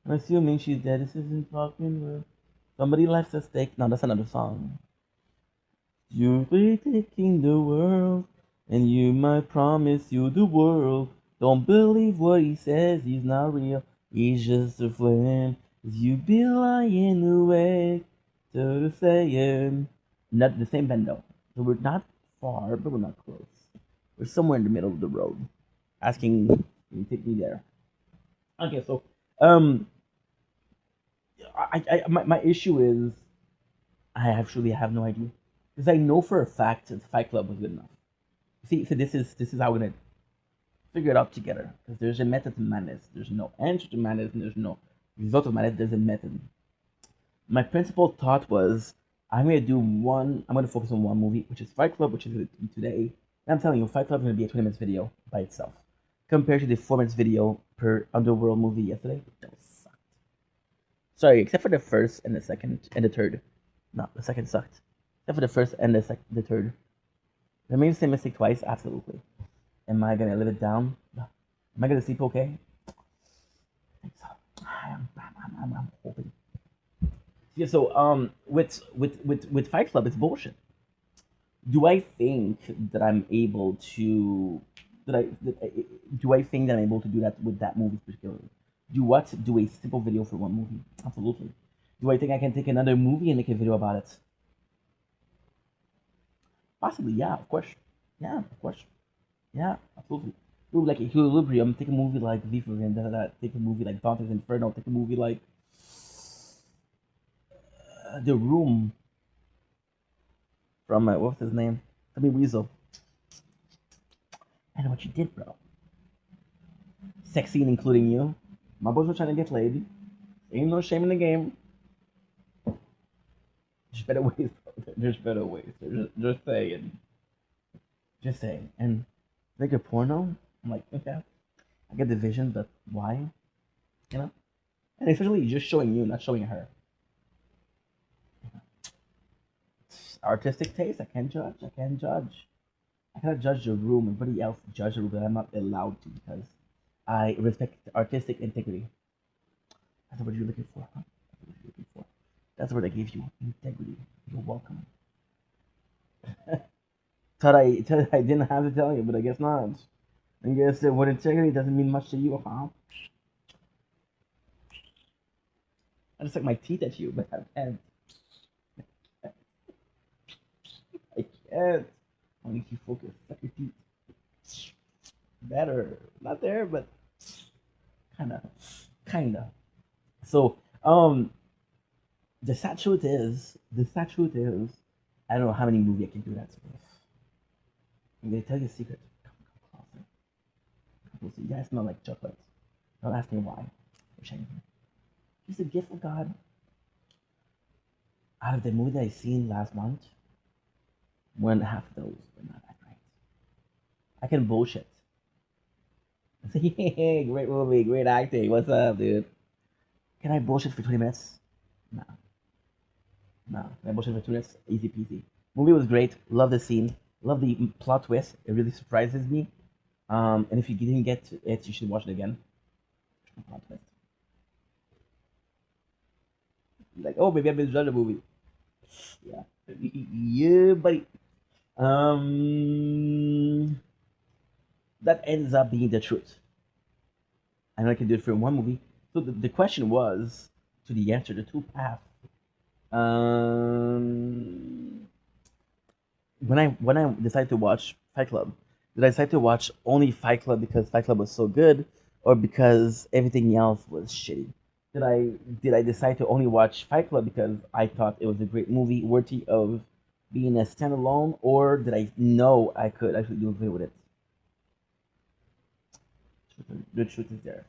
I'm assuming she's dead. This isn't talking. Somebody left a stake. No, that's another song. You'll be taking the world, and you might promise you the world. Don't believe what he says, he's not real. He's just a flame. 'Cause you be lying awake to the saying. Not the same band though. So we're not far, but we're not close. We're somewhere in the middle of the road. Asking, can you take me there? Okay, so um, my issue is I actually have no idea because I know for a fact that Fight Club was good enough. See, so this is how we're gonna figure it out together because there's a method to madness. There's no answer to madness, and there's no result of madness. There's a method. My principal thought was I'm gonna do one. I'm gonna focus on one movie, which is Fight Club, which is today. And I'm telling you, Fight Club is gonna be a 20 minutes video by itself compared to the 4 minutes video per Underworld movie yesterday. That sucked. Sorry, except for the first and the second and the third. No, the second sucked. Except for the first and the third. Did I make the same mistake twice? Absolutely. Am I gonna live it down? No. Am I gonna sleep okay? I think so. I'm hoping. Yeah. So with Fight Club, it's bullshit. Do I think that I'm able to? Do I think that I'm able to do that with that movie particularly? Do a simple video for one movie? Absolutely. Do I think I can take another movie and make a video about it? Possibly, yeah, of course. Yeah, of course. Yeah, absolutely. Do like Equilibrium, take a movie like V for Vendetta, take a movie like Dante's Inferno, take a movie like The Room from, what's his name? Tommy Weasel. I know what you did, bro. Sex scene including you. My boys were trying to get laid. Ain't no shame in the game. There's better ways, bro. There's better ways. Just saying. Just saying. And make a porno? I'm like, okay. I get the vision, but why? You know? And especially just showing you, not showing her. Artistic taste, I can't judge. I can't judge. I cannot judge the room. Everybody else judge the room, but I'm not allowed to because I respect artistic integrity. That's what you're looking for, huh? That's what you're looking for. That's what I gave you. Integrity. You're welcome. thought I didn't have to tell you, but I guess not. I guess that what integrity doesn't mean much to you, huh? I just suck my teeth at you, but I can't. I can't. I need you focus. Suck your teeth. Better. Not there, but kinda. So, the sad truth is, I don't know how many movies I can do that with. I'm gonna tell you a secret. Come closer. Come closer. You guys smell like chocolate. Don't ask me why. Wish I knew. It's a gift of God. Out of the movie that I seen last month, more than half of those were not that great. I can bullshit. I say, hey, great movie, great acting. What's up, dude? Can I bullshit for 20 minutes? No. No. Can I bullshit for 2 minutes? Easy peasy. Movie was great. Love the scene. Love the plot twist. It really surprises me. And if you didn't get it, you should watch it again. Plot twist. Like, oh, maybe I misjudged the movie. Yeah, yeah, buddy. Um, that ends up being the truth. I know I can do it for one movie. So the question was to the answer, the two paths. Um, when I decided to watch Fight Club, did I decide to watch only Fight Club because Fight Club was so good, or because everything else was shitty? Did I decide to only watch Fight Club because I thought it was a great movie worthy of being a standalone, or did I know I could actually do away with it? The truth is there.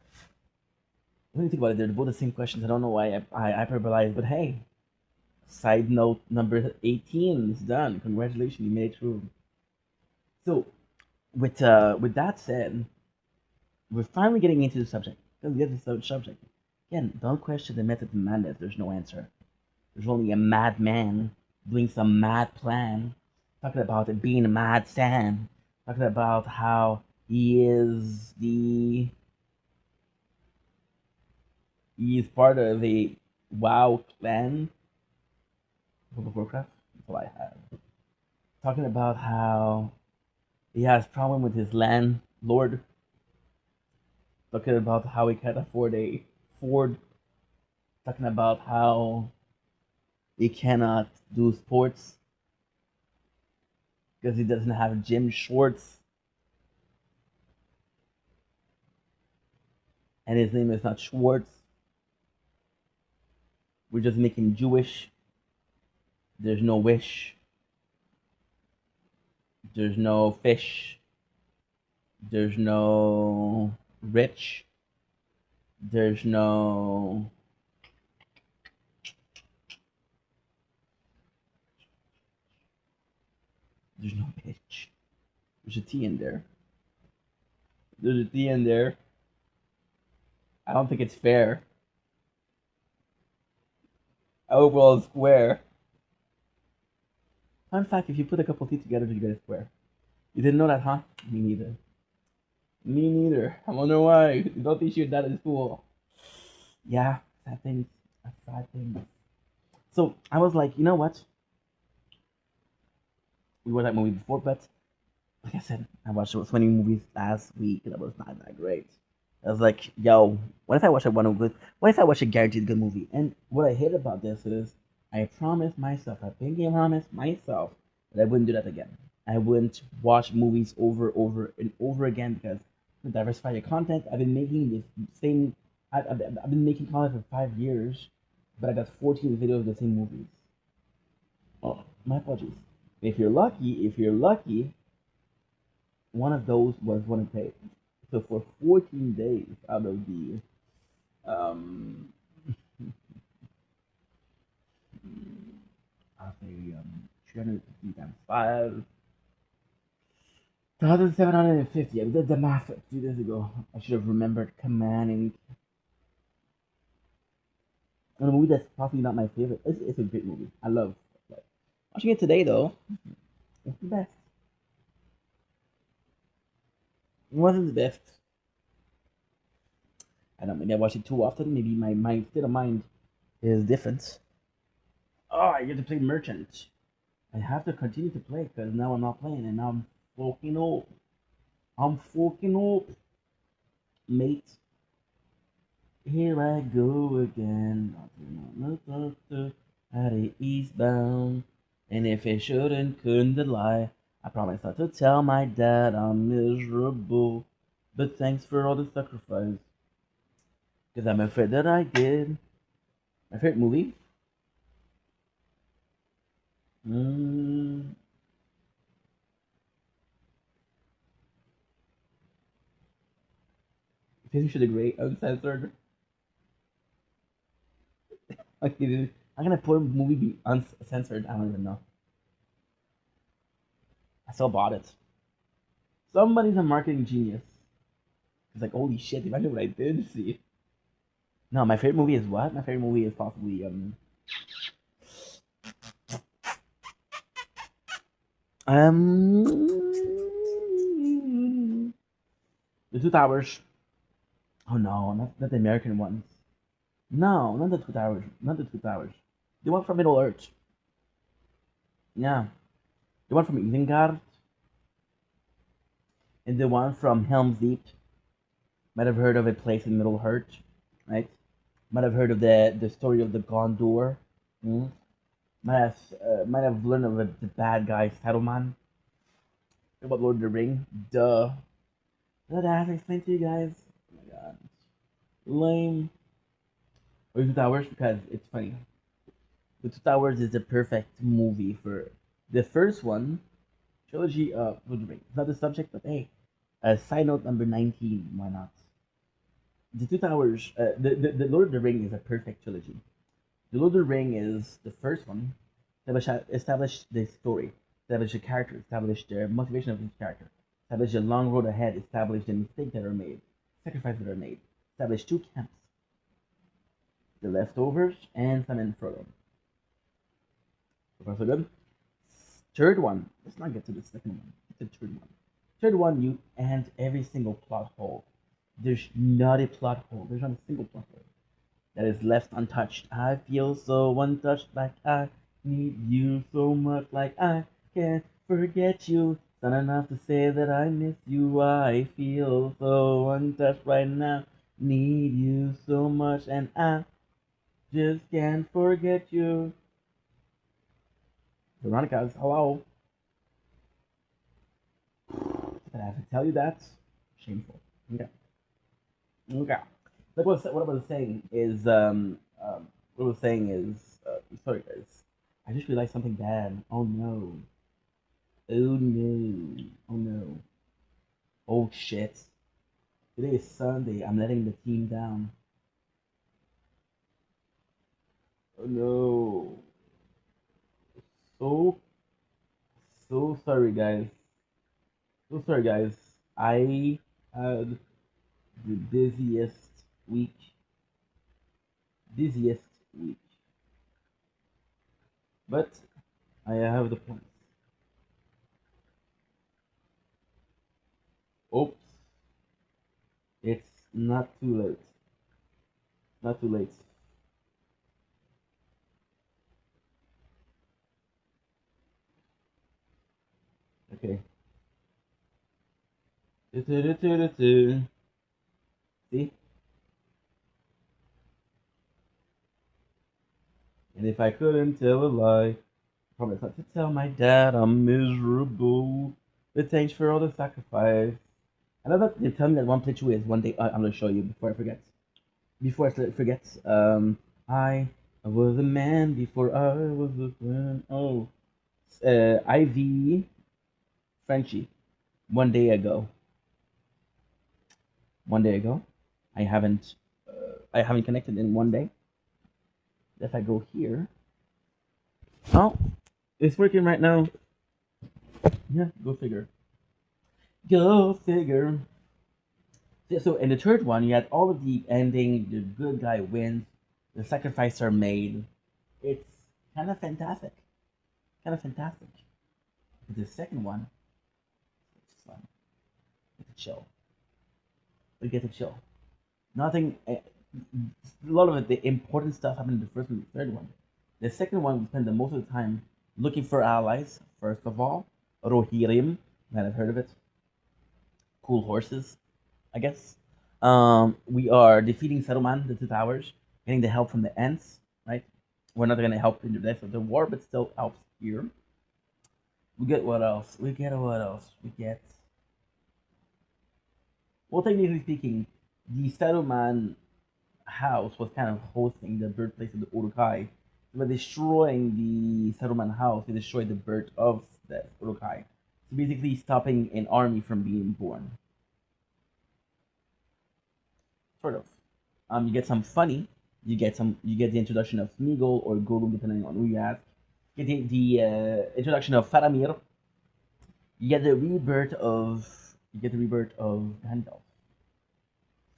When you think about it, they're both the same questions. I don't know why I hyperbolize, but hey, side note number 18 is done. Congratulations, you made it through. So, with that said, we're finally getting into the subject. Let's get to the subject. Again, don't question the method of madness. There's no answer. There's only a madman doing some mad plan, talking about it being a mad Sam, talking about how he is part of a WoW clan. World of Warcraft. That's all I have. Talking about how he has problem with his landlord. Talking about how he can't afford a Ford. Talking about how he cannot do sports because he doesn't have gym shorts, and his name is not Schwartz. We just make him Jewish. There's no wish. There's no fish. There's no rich. There's no there's no bitch. There's a T in there. There's a T in there. I don't think it's fair. Overall square. Fun fact, if you put a couple teeth together, you get a square. You didn't know that, huh? Me neither. Me neither. I wonder why. You don't teach your dad in school. Yeah, sad things. Sad things. So I was like, you know what? We watched that movie before, but like I said, I watched so many movies last week that was not that great. I was like, yo, what if I watch a one good? What if I watch a guaranteed good movie? And what I hate about this is, I promised myself, I think I promised myself that I wouldn't do that again. I wouldn't watch movies over and over again because to diversify your content, I've been making this same. I've been making content for 5 years, but I got 14 videos of the same movies. Oh, my apologies. If you're lucky, one of those was one of paid. So for 14 days out of the um, I'll say 350 times 5,750. I did the math a few days ago. I should have remembered commanding. And a movie that's probably not my favorite. It's a great movie. I love it. Watching it today though, it's the best. It wasn't the best. I don't know, maybe I watch it too often. Maybe my state of mind is different. Oh, I get to play Merchant. I have to continue to play because now I'm not playing and now I'm fucking old. I'm fucking old, mate. Here I go again. At a eastbound. And if it shouldn't, couldn't lie. I promise not to tell my dad I'm miserable. But thanks for all the sacrifice. Because I'm afraid that I did. My favorite movie? Mm, Finish the Great, uncensored. Okay, dude. I'm gonna put a movie be uncensored. I don't even know. I still bought it. Somebody's a marketing genius. It's like, holy shit, imagine what I did see. No, my favorite movie is what? My favorite movie is possibly The Two Towers. Oh no, not the American ones. No, not the Two Towers. Not the Two Towers. The one from Middle Earth. Yeah. The one from Isengard and the one from Helm's Deep. Might have heard of a place in Middle Earth, right? Might have heard of the story of the Gondor. Mm? Might have learned of the bad guy Saruman. About Lord of the Ring. Duh. Did I have to explain to you guys? Oh my god. Lame. Or Two Towers because it's funny. The Two Towers is the perfect movie for the first one. Trilogy of Lord of the Ring. It's not the subject, but hey. Side note number 19. Why not? The Two Towers. The Lord of the Ring is a perfect trilogy. The Lord of the Ring is the first one. Establish the story, establish the character, establish the motivation of each character, establish the long road ahead, establish the mistakes that are made, sacrifices that are made, establish two camps, the leftovers and some inferno. So far so good. Third one. Let's not get to the second one. Get to the third one. Third one, you end every single plot hole. There's not a plot hole. There's not a single plot hole that is left untouched. I feel so untouched, like I need you so much, like I can't forget you. It's not enough to say that I miss you. I feel so untouched right now. Need you so much, and I just can't forget you. Veronica's, hello. Did I have to tell you that? Shameful. Okay. Okay. Like what I was saying is what I was saying is sorry guys. I just realized something bad. Oh no. Oh no. Oh no. Oh shit. Today is Sunday. I'm letting the team down. Oh no. So sorry guys. So sorry guys. I had the week. Busiest week. But I have the points. Oops. It's not too late. Not too late. Okay. See? And if I couldn't tell a lie, I promise not to tell my dad I'm miserable. But thanks for all the sacrifice. I love that they tell me that one picture is one day. I'm gonna show you before I forget. Before I forget, I was a man before I was a man. Oh, IV Frenchie. One day ago. One day ago. I haven't. I haven't connected in one day. If I go here, oh, it's working right now. Yeah, go figure. Go figure. Yeah, so in the third one, you had all of the ending. The good guy wins. The sacrifices are made. It's kind of fantastic. Kind of fantastic. But the second one, it's fun. We get to chill. We get to chill. Nothing. A lot of it, the important stuff happened in the first and the third one. The second one, we spend the most of the time looking for allies. First of all, Rohirrim. Might have heard of it. Cool horses, I guess. We are defeating Saruman, the Two Towers, getting the help from the Ents, right? We're not going to help in the rest of the war, but still helps here. We get what else? We get what else? We get. Well, technically speaking, the Saruman house was kind of hosting the birthplace of the Urukai. By destroying the Saruman house, they destroyed the birth of the Urukai. So basically, stopping an army from being born. Sort of. You get some funny. You get the introduction of Smeagol or Gollum, depending on who you ask. You get the introduction of Faramir. You get the rebirth of Gandalf.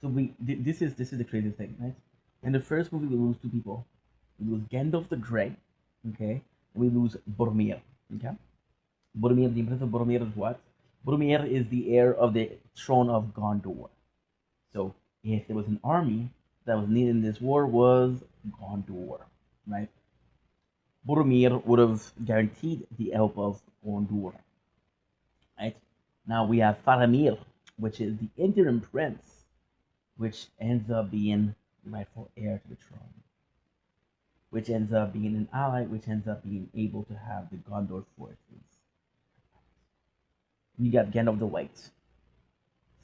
So this is the crazy thing, right? In the first movie, we lose two people. We lose Gandalf the Grey, okay, and we lose Boromir, okay. Boromir, the Prince of Boromir is what? Boromir is the heir of the throne of Gondor. So if there was an army that was needed in this war was Gondor, right? Boromir would have guaranteed the help of Gondor, right? Now we have Faramir, which is the interim prince, which ends up being the rightful heir to the throne, which ends up being an ally, which ends up being able to have the Gondor forces. You got Gandalf the White.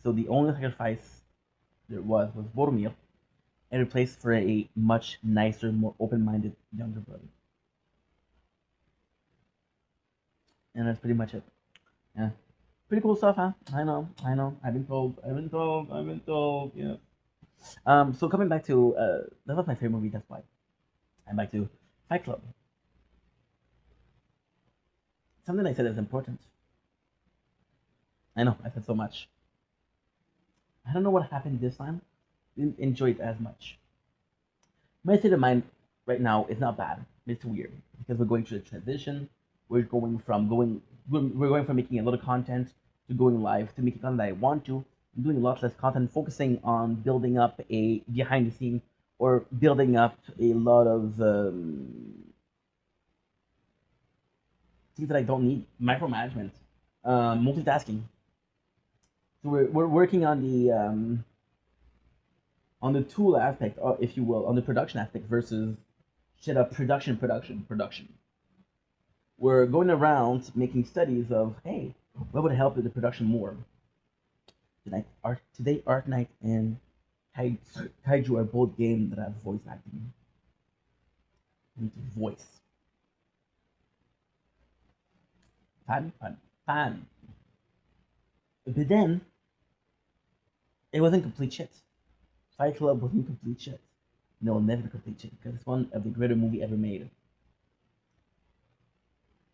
So the only sacrifice there was Boromir, and replaced for a much nicer, more open-minded younger brother. And that's pretty much it. Yeah. Pretty cool stuff, huh? I know, I know. I've been told, I've been told, I've been told, yeah. So coming back to that was my favorite movie, that's why. I'm back to Fight Club. Something I said is important. I know, I said so much. I don't know what happened this time. Didn't enjoy it as much. My state of mind right now is not bad. It's weird because we're going through the transition. We're going from making a lot of content to going live to making content that I want to. I'm doing a lot less content, focusing on building up a behind the scene or building up a lot of things that I don't need. Micromanagement, multitasking. So we're working on the tool aspect, if you will, on the production aspect versus shit up production. We're going around making studies of, hey, what would help with the production more? Today, Art Night and Kaiju are both games that have voice acting. I need to voice. Fun. But then, it wasn't complete shit. Fight Club wasn't complete shit. No, never complete shit, because it's one of the greatest movie ever made.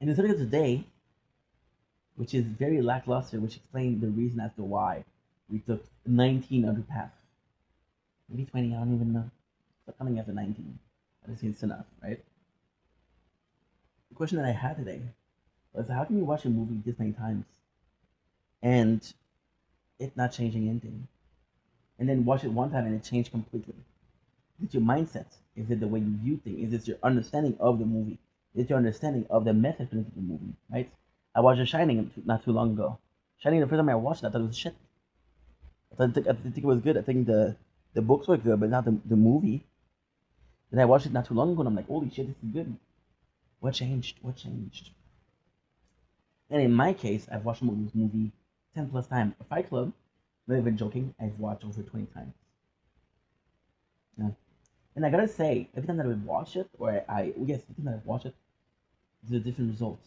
And the of today, which is very lackluster, which explains the reason as to why we took 19 underpass. Maybe 20, I don't even know. It's coming after 19. I just think it's enough, right? The question that I had today was, how can you watch a movie this many times and it not changing anything? And then watch it one time and it changed completely. Is it your mindset? Is it the way you view things? Is it your understanding of the movie? Is it your understanding of the message of the movie, right? I watched The Shining not too long ago. Shining, the first time I watched it, I thought it was shit. I think it was good. I think the books were good, but not the movie. Then I watched it not too long ago, and I'm like, holy shit, this is good. What changed? What changed? And in my case, I've watched this movie 10 plus times. Fight Club, not even joking, I've watched over 20 times. Yeah. And I gotta say, every time that I watch it, or every time that I watch it, there's a different result.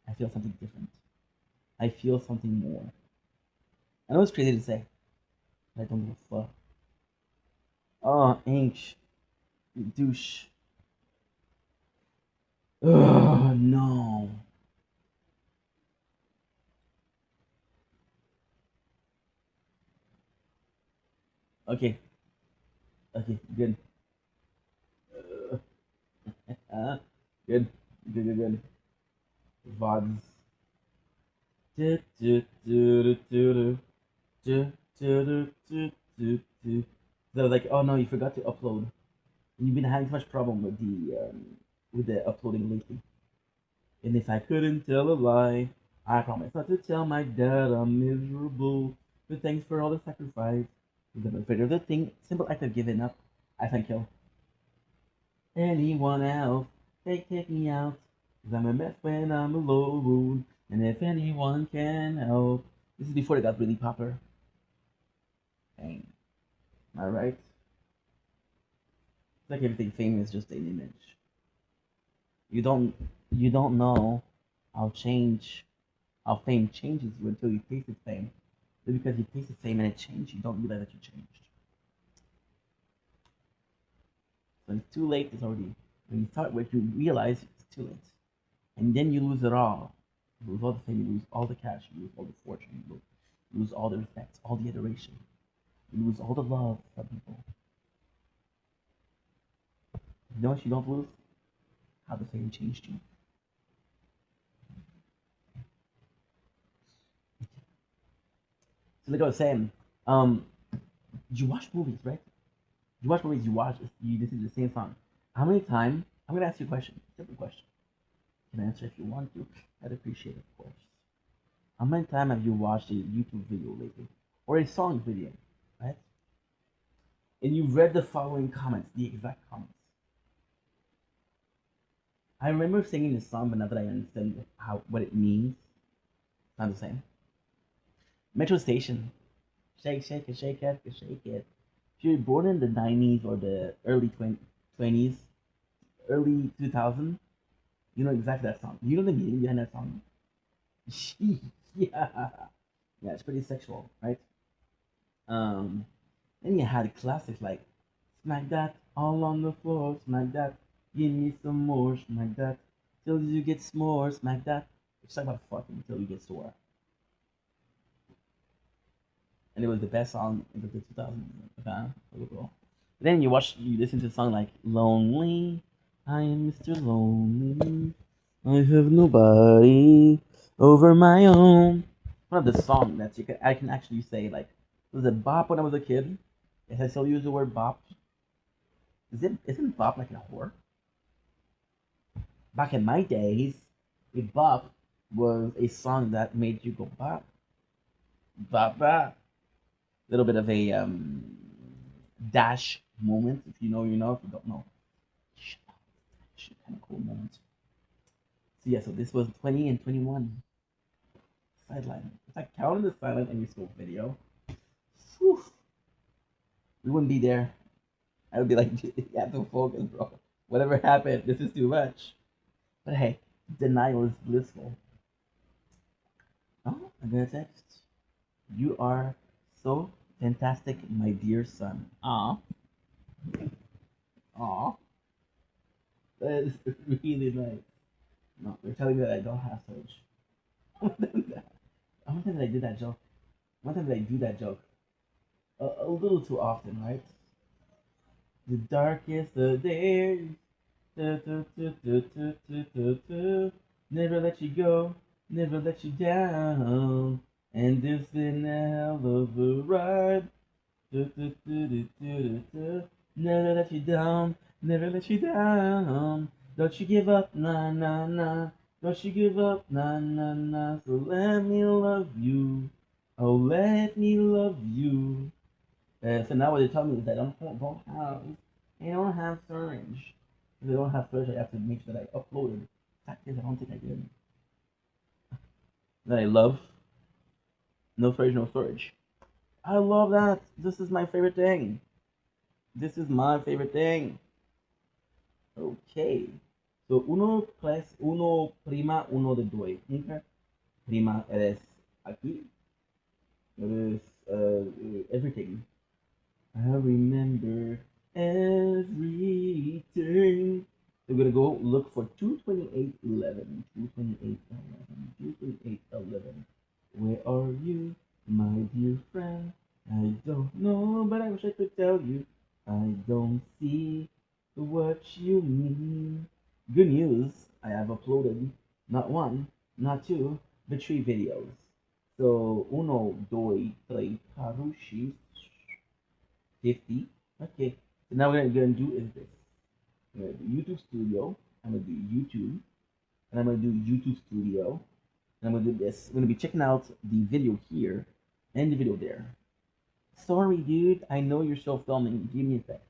I feel something different. I feel something more. I know it's crazy to say, but I don't give a fuck. Oh, Inch. You douche. Ugh, no. Okay. Okay, good. Good. Good. VODs. So I was like, oh no, you forgot to upload. And you've been having so much problem with the uploading lately. And if I couldn't tell a lie, I promise not to tell my dad I'm miserable. But thanks for all the sacrifice. Because I'm afraid of the thing, simple act of giving up, I can kill anyone else. Take me out. Cause I'm a mess when I'm alone. And if anyone can help. This is before it got really popular. Dang. Alright? It's like everything famous is just an image. You don't know how fame changes you until you tasted fame. But because you tasted fame and it changed, you don't realize that you changed. So it's too late, it's already when you realize it's too late. And then you lose it all. You lose all the fame, you lose all the cash, you lose all the fortune, you lose all the respect, all the adoration. You lose all the love from people. You know what you don't lose? How the fame changed you. So like I was saying, you watch movies, right? You watch movies, you listen to the same song. How many times? I'm gonna ask you a question, simple question. You can answer if you want to. I'd appreciate it, of course. How many times have you watched a YouTube video lately, or a song video, right? And you've read the following comments, the exact comments. I remember singing this song, but now that I understand what it means, it's not the same. Metro Station, shake, shake it, shake it, shake it. If you're born in the 90s or the early 20s, early 2000s, you know exactly that song. You know the meaning behind that song? Yeah. Yeah, it's pretty sexual, right? Then you had classics like Smack That, all on the floor, Smack That, give me some more, Smack That, till you get s'more, Smack That. It's like about fucking till you get sore. And it was the best song in the 2000s. Okay, really cool. Then you listen to a song like Lonely, I am Mr. Lonely, I have nobody over my own. One of the songs that I can actually say like, was it bop when I was a kid? If I still use the word bop, isn't bop like a whore? Back in my days, a bop was a song that made you go bop, bop, bop. Little bit of a dash moment. If you know, you know. If you don't know, kind of cool moment. So yeah, so this was 20 and 21. Sideline. If I counted the silent and we scope video, whew, we wouldn't be there. I would be like, you have to focus, bro. Whatever happened, this is too much. But hey, denial is blissful. Oh, I got a text. You are so fantastic, my dear son. Aw. Aw. That is really nice. No, they're telling me that I don't have storage. How many times did I do that joke? One time did I do that joke? A little too often, right? The darkest of days. Never let you go, never let you down. And it's been a hell of a ride. Never let you down, never let you down. Don't you give up, nah, nah, nah. Don't you give up, nah, nah, nah. So let me love you. Oh, let me love you. So now what they tell me is that I don't have storage. If I don't have storage, I have to make sure that I uploaded. Fact is, I don't think I did. That I love. No storage, no storage. I love that. This is my favorite thing. This is my favorite thing. Okay. So uno plus uno prima uno de doi. Okay. Prima eres aquí. Eres everything. I remember everything. We're gonna go look for 22811. 22811. Where are you, my dear friend? I don't know, but I wish I could tell you. I don't see what you mean. Good news, I have uploaded not one, not two, but three videos. So, uno, doi, tres, parushi, 50. Okay, so now what I'm gonna do is this. I'm gonna do YouTube Studio, I'm gonna do YouTube, and I'm gonna do YouTube Studio, and I'm gonna do this. I'm gonna be checking out the video here and the video there. Sorry, dude. I know you're still filming. Give me a sec.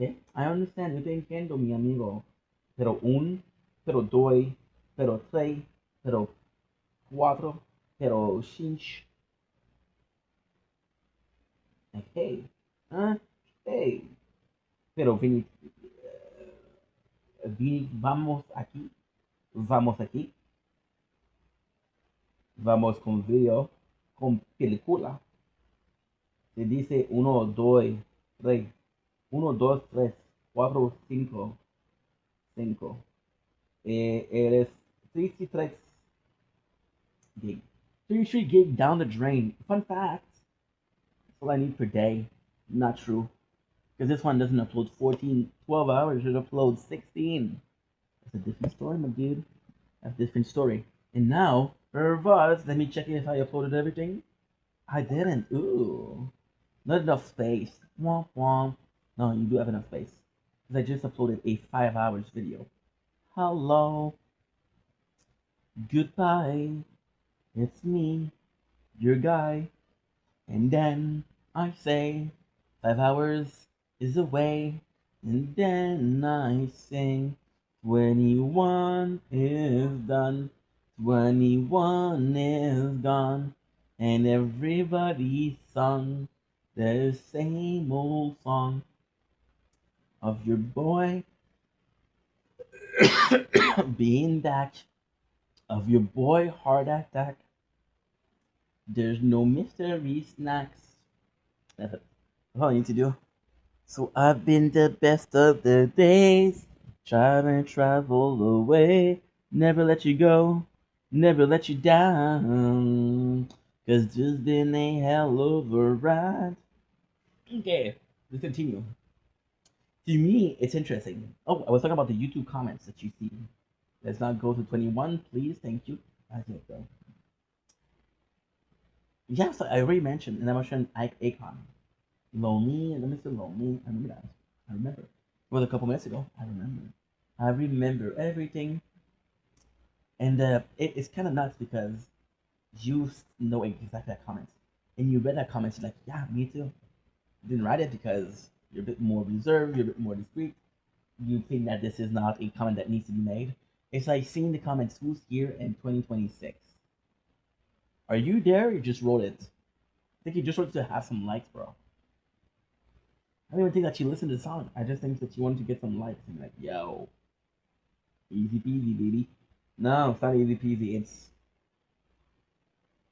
Okay? I understand. Yo te entiendo, mi amigo. Pero pero dos, pero tres, pero cuatro, pero cinco. Okay. Okay. Pero vamos aquí. Vamos aquí. Vamos con video. Con película. Se dice 1, 2, 3. 1, 2, 3, 4, 5. 5. Eres 33 gig. 33 gig down the drain. Fun fact. That's all I need per day. Not true. Because this one doesn't upload 12 hours. It uploads 16. That's a different story, my dude. That's a different story. And now, reverse. Let me check if I uploaded everything. I didn't. Ooh. Not enough space. Womp womp. No, you do have enough space. Because I just uploaded a 5 hours video. Hello, goodbye, it's me, your guy. And then I say, 5 hours is away. And then I sing, 21 is done, 21 is gone. And everybody sung the same old song of your boy being back, of your boy heart attack. There's no mystery snacks. That's all I need to do. So I've been the best of the days, trying to travel away, never let you go, never let you down, 'cause this been a hell of a ride. Okay, let's continue. To me, it's interesting. Oh, I was talking about the YouTube comments that you see. Let's not go to 21, please. Thank you. I think so. Yeah, so I already mentioned, and I mentioned Ike Akon. Lonely, and Mr. Lonely. I remember that. I remember. It was a couple minutes ago. I remember. I remember everything. And it's kind of nuts because you know exactly that comment. And you read that comment, you're like, yeah, me too. You didn't write it because you're a bit more reserved, you're a bit more discreet. You think that this is not a comment that needs to be made. It's like seeing the comments, who's here in 2026? Are you there or you just wrote it? I think you just wanted to have some likes, bro. I don't even think that you listened to the song. I just think that you wanted to get some likes and be like, yo, easy peasy, baby. No, it's not easy peasy.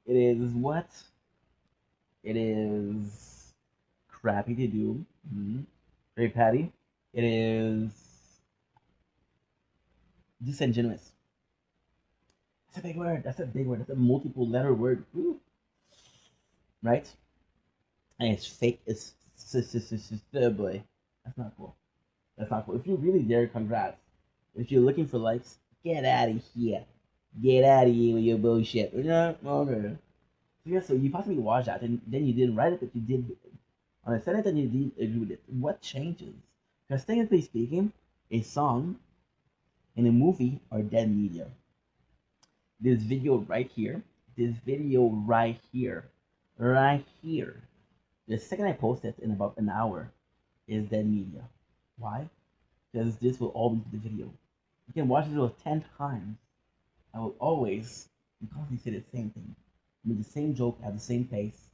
It is what? It is crappy to do. Mm-hmm. Very patty. It is disingenuous. That's a big word. That's a big word. That's a multiple letter word. Woo. Right? And it's fake. It's boy. That's not cool. That's not cool. If you're really there, congrats. If you're looking for likes, get out of here. Get out of here with your bullshit. No, okay. So yeah, so you possibly watched that, and then you didn't write it, but you did understand it, and you did agree with it. What changes? Because technically speaking, a song and a movie are dead media. This video right here, the second I post it in about an hour, is dead media. Why? Because this will always be the video. You can watch it 10 times. I will always constantly say the same thing. Make the same joke at the same pace.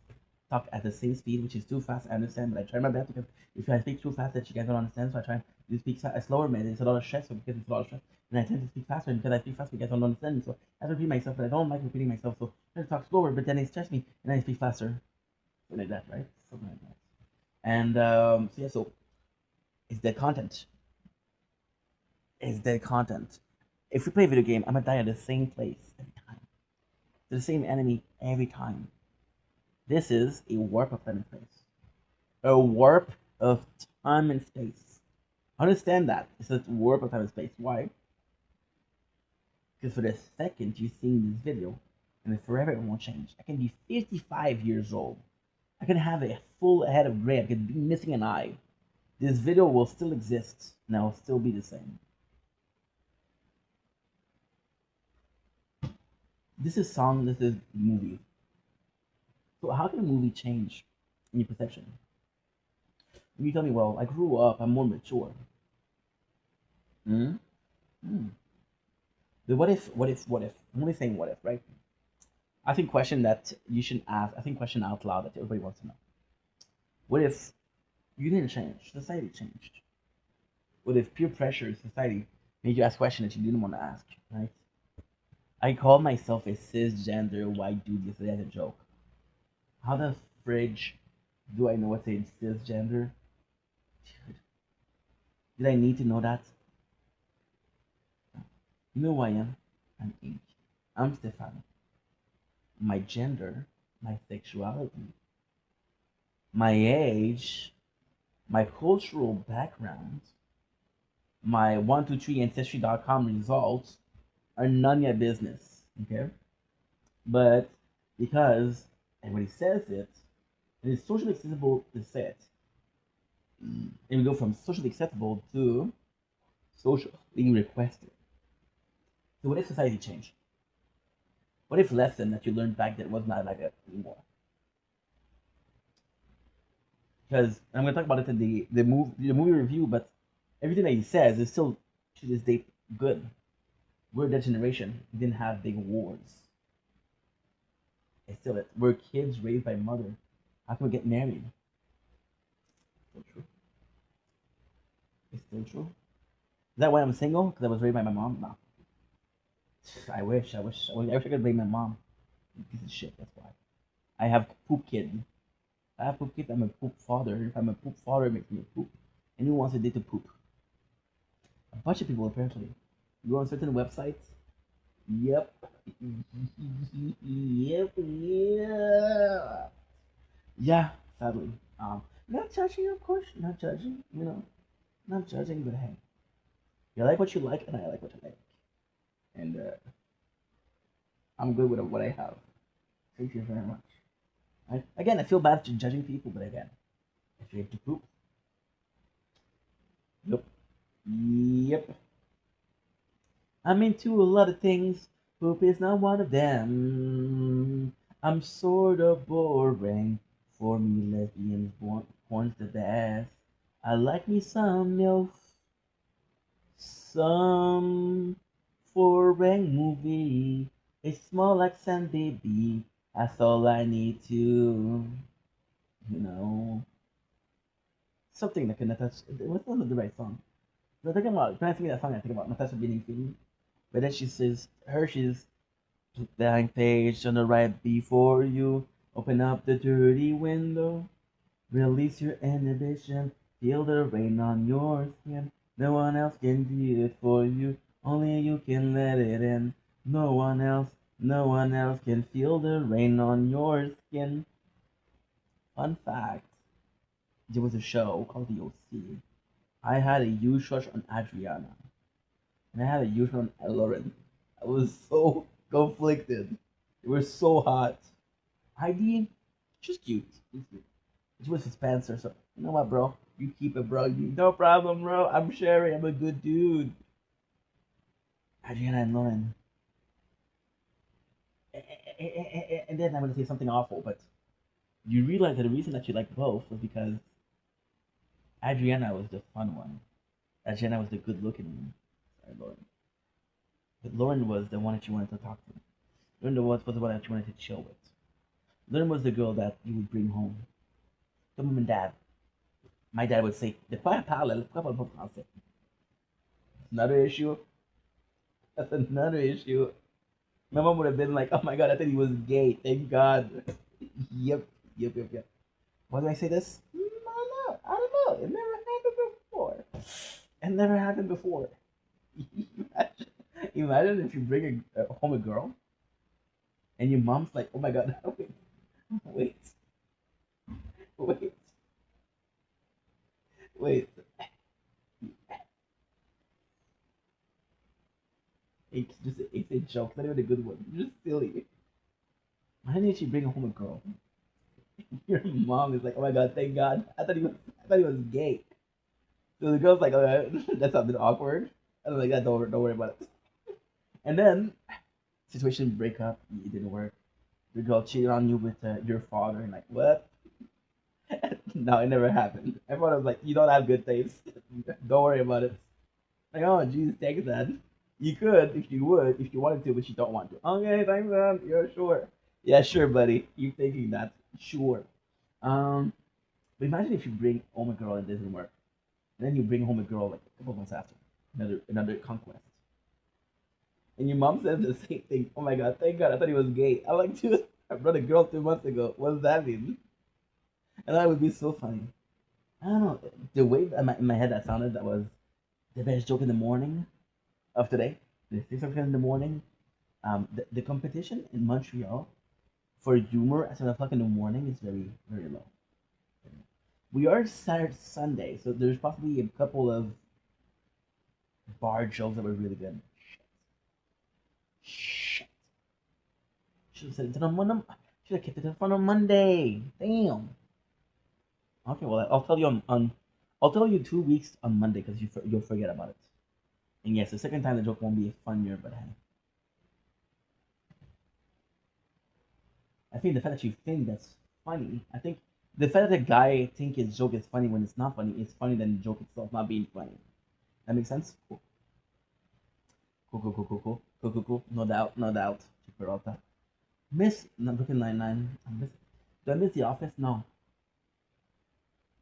Talk at the same speed, which is too fast, I understand, but I try my best because if I speak too fast that you guys don't understand, so I try to speak slower, man. It's a lot of stress, so because it's a lot of stress. And I tend to speak faster, and because I speak fast, you guys don't understand, so I have to repeat myself, but I don't like repeating myself, so I try to talk slower, but then it stresses me, and I speak faster. Something like that, right? Something like that. And so yeah, so it's dead content. It's dead content. If we play a video game, I'm gonna die at the same place every time. The same enemy every time. This is a warp of time and space. A warp of time and space. Understand that. It's a warp of time and space. Why? Because for the second you're seeing this video, and forever it won't change. I can be 55 years old. I can have a full head of gray. I could be missing an eye. This video will still exist, and I will still be the same. This is song, this is movie. So how can a movie change in your perception? You tell me, well, I grew up, I'm more mature. Hmm? Hmm. But what if? I'm only saying what if, right? I think question that you should ask, I think question out loud that everybody wants to know. What if you didn't change? Society changed. What if peer pressure in society made you ask questions that you didn't want to ask, right? I call myself a cisgender white dude yesterday as a joke. How the fridge do I know what's a cisgender? Dude, did I need to know that? You know who I am? I'm Ink. I'm Stefan. My gender, my sexuality, my age, my cultural background, my 123 ancestry.com results are none of your business. Okay? But because everybody says it, and it's socially acceptable to say it, And we go from socially acceptable to socially requested. So what if society changed? What if lesson that you learned back then was not like that anymore? Because I'm gonna talk about it in the movie review, but everything that he says is still to this day good. We're that generation. We didn't have big wars. It's still it. We're kids raised by mother. How can we get married? Still true. It's still true. Is that why I'm single? Because I was raised by my mom? No. I wish I could blame my mom. Piece of shit. That's why. I have poop kid. I have poop kid. I'm a poop father. If I'm a poop father, it makes me a poop. And who wants a day to poop? A bunch of people apparently. You go on certain websites. Yep. Yep. Yeah. Yeah. Sadly. Not judging, of course. Not judging. Not judging, but hey, you like what you like, and I like what I like, and I'm good with what I have. Thank you very much. Again, I feel bad for judging people, but again, if you have to poop, yep, yep. I'm into a lot of things. Poop is not one of them. I'm sort of boring. For me, lesbians, porn's the best. I like me some MILF, some foreign movie. A small accent, baby. That's all I need to, you know, something that can attach. What's not the right song? So I'm thinking about when I think of that song, I think about Natasha being feeling. But then she says, she's blank page on the right before you. Open up the dirty window. Release your inhibition. Feel the rain on your skin. No one else can do it for you. Only you can let it in. No one else can feel the rain on your skin. Fun fact, there was a show called The OC. I had a huge crush on Adriana. And I had a huge crush on Lauren. I was so conflicted. They were so hot. Heidi, she's cute. She's cute. She was with Spencer, so you know what, bro? You keep it, bro. No problem, bro. I'm Sherry. I'm a good dude. Adriana and Lauren. And then I'm gonna say something awful, but you realize that the reason that you like both was because Adriana was the fun one. Adriana was the good looking one. Sorry, Lauren. But Lauren was the one that you wanted to talk to. Lauren was the one that you wanted to chill with. Lauren was the girl that you would bring home. The mom and dad. My dad would say, "De quoi elle parle? Pourquoi elle parle pas français?" Another issue. That's another issue. My mom would have been like, "Oh my god, I thought he was gay. Thank God." Yep, yep. Why do I say this? I don't know. It never happened before. It never happened before. Imagine if you bring home a girl, and your mom's like, "Oh my god, wait, wait, wait." It's a joke. Not even a good one. Just silly. Imagine if you bring home a girl. Your mom is like, "Oh my god, thank God. I thought he was gay." So the girl's like, "Oh, that's a bit awkward." And I'm like, "Yeah, don't worry about it." And then situation break up. It didn't work. The girl cheated on you with your father, and like, what? No, it never happened. Everyone was like, "You don't have good taste. Don't worry about it." Like, oh, jeez, thanks, Dad. You could if you wanted to, but you don't want to. Okay, thanks, Dad. You're sure. Yeah, sure, buddy. You're thinking that. Sure. Um, but imagine if you bring home a girl and it doesn't work. And then you bring home a girl like a couple months after. Another conquest. And your mom says the same thing. Oh my god, thank God, I thought he was gay. I'm like, dude, I brought a girl 2 months ago. What does that mean? And that would be so funny. I don't know. The way in my head that sounded, that was the best joke in the morning of today. The 6 o'clock in the morning. The competition in Montreal for humor at 7 o'clock in the morning is very, very low. We are Saturday, Sunday, so there's possibly a couple of bar jokes that were really good. Shit. Should have said it on Monday. Should have kept it on Monday. Damn. Okay, well I'll tell you on I'll tell you 2 weeks on Monday because you'll forget about it. And yes, the second time the joke won't be funnier, but hey. I think the fact that you think that's funny, I think the fact that the guy think his joke is funny when it's not funny is funny than the joke itself not being funny. That makes sense? Cool. Cool. No doubt, no doubt. Check Peralta. Miss Brooklyn Nine-Nine. Do I miss The Office? No.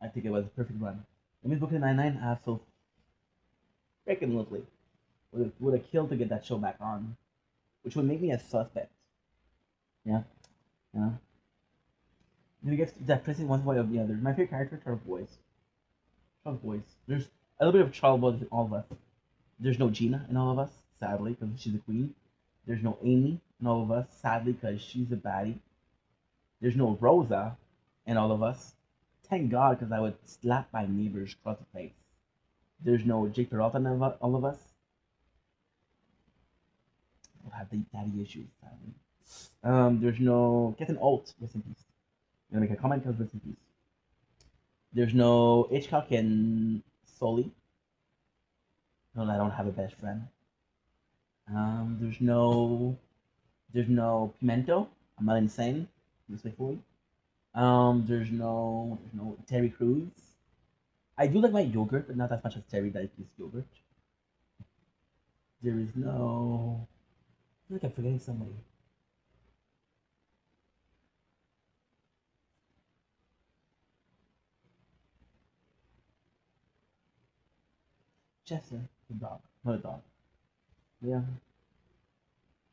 I think it was a perfect run. I miss Brooklyn Nine-Nine. So freaking lovely. Would have killed to get that show back on, which would make me a suspect. Yeah, yeah. You get that pressing one way or the other. My favorite character, Charles Boys. Charles Boys. There's a little bit of Charles Boys in all of us. There's no Gina in all of us, sadly, because she's a queen. There's no Amy in all of us, sadly, because she's a baddie. There's no Rosa in all of us. Thank God, because I would slap my neighbors across the face. There's no Jake Peralta in all of us. We'll have the daddy issues, sadly. There's no Captain Alt, rest in peace. I'm gonna make a comment because rest in peace. There's no Hitchcock and Sully. No, I don't have a best friend. There's no Pimento. I'm not insane. Respectfully. There's no Terry Crews. I do like my yogurt, but not as much as Terry likes his yogurt. There is no. I feel like I'm forgetting somebody. Chester, the dog, not a dog. Yeah.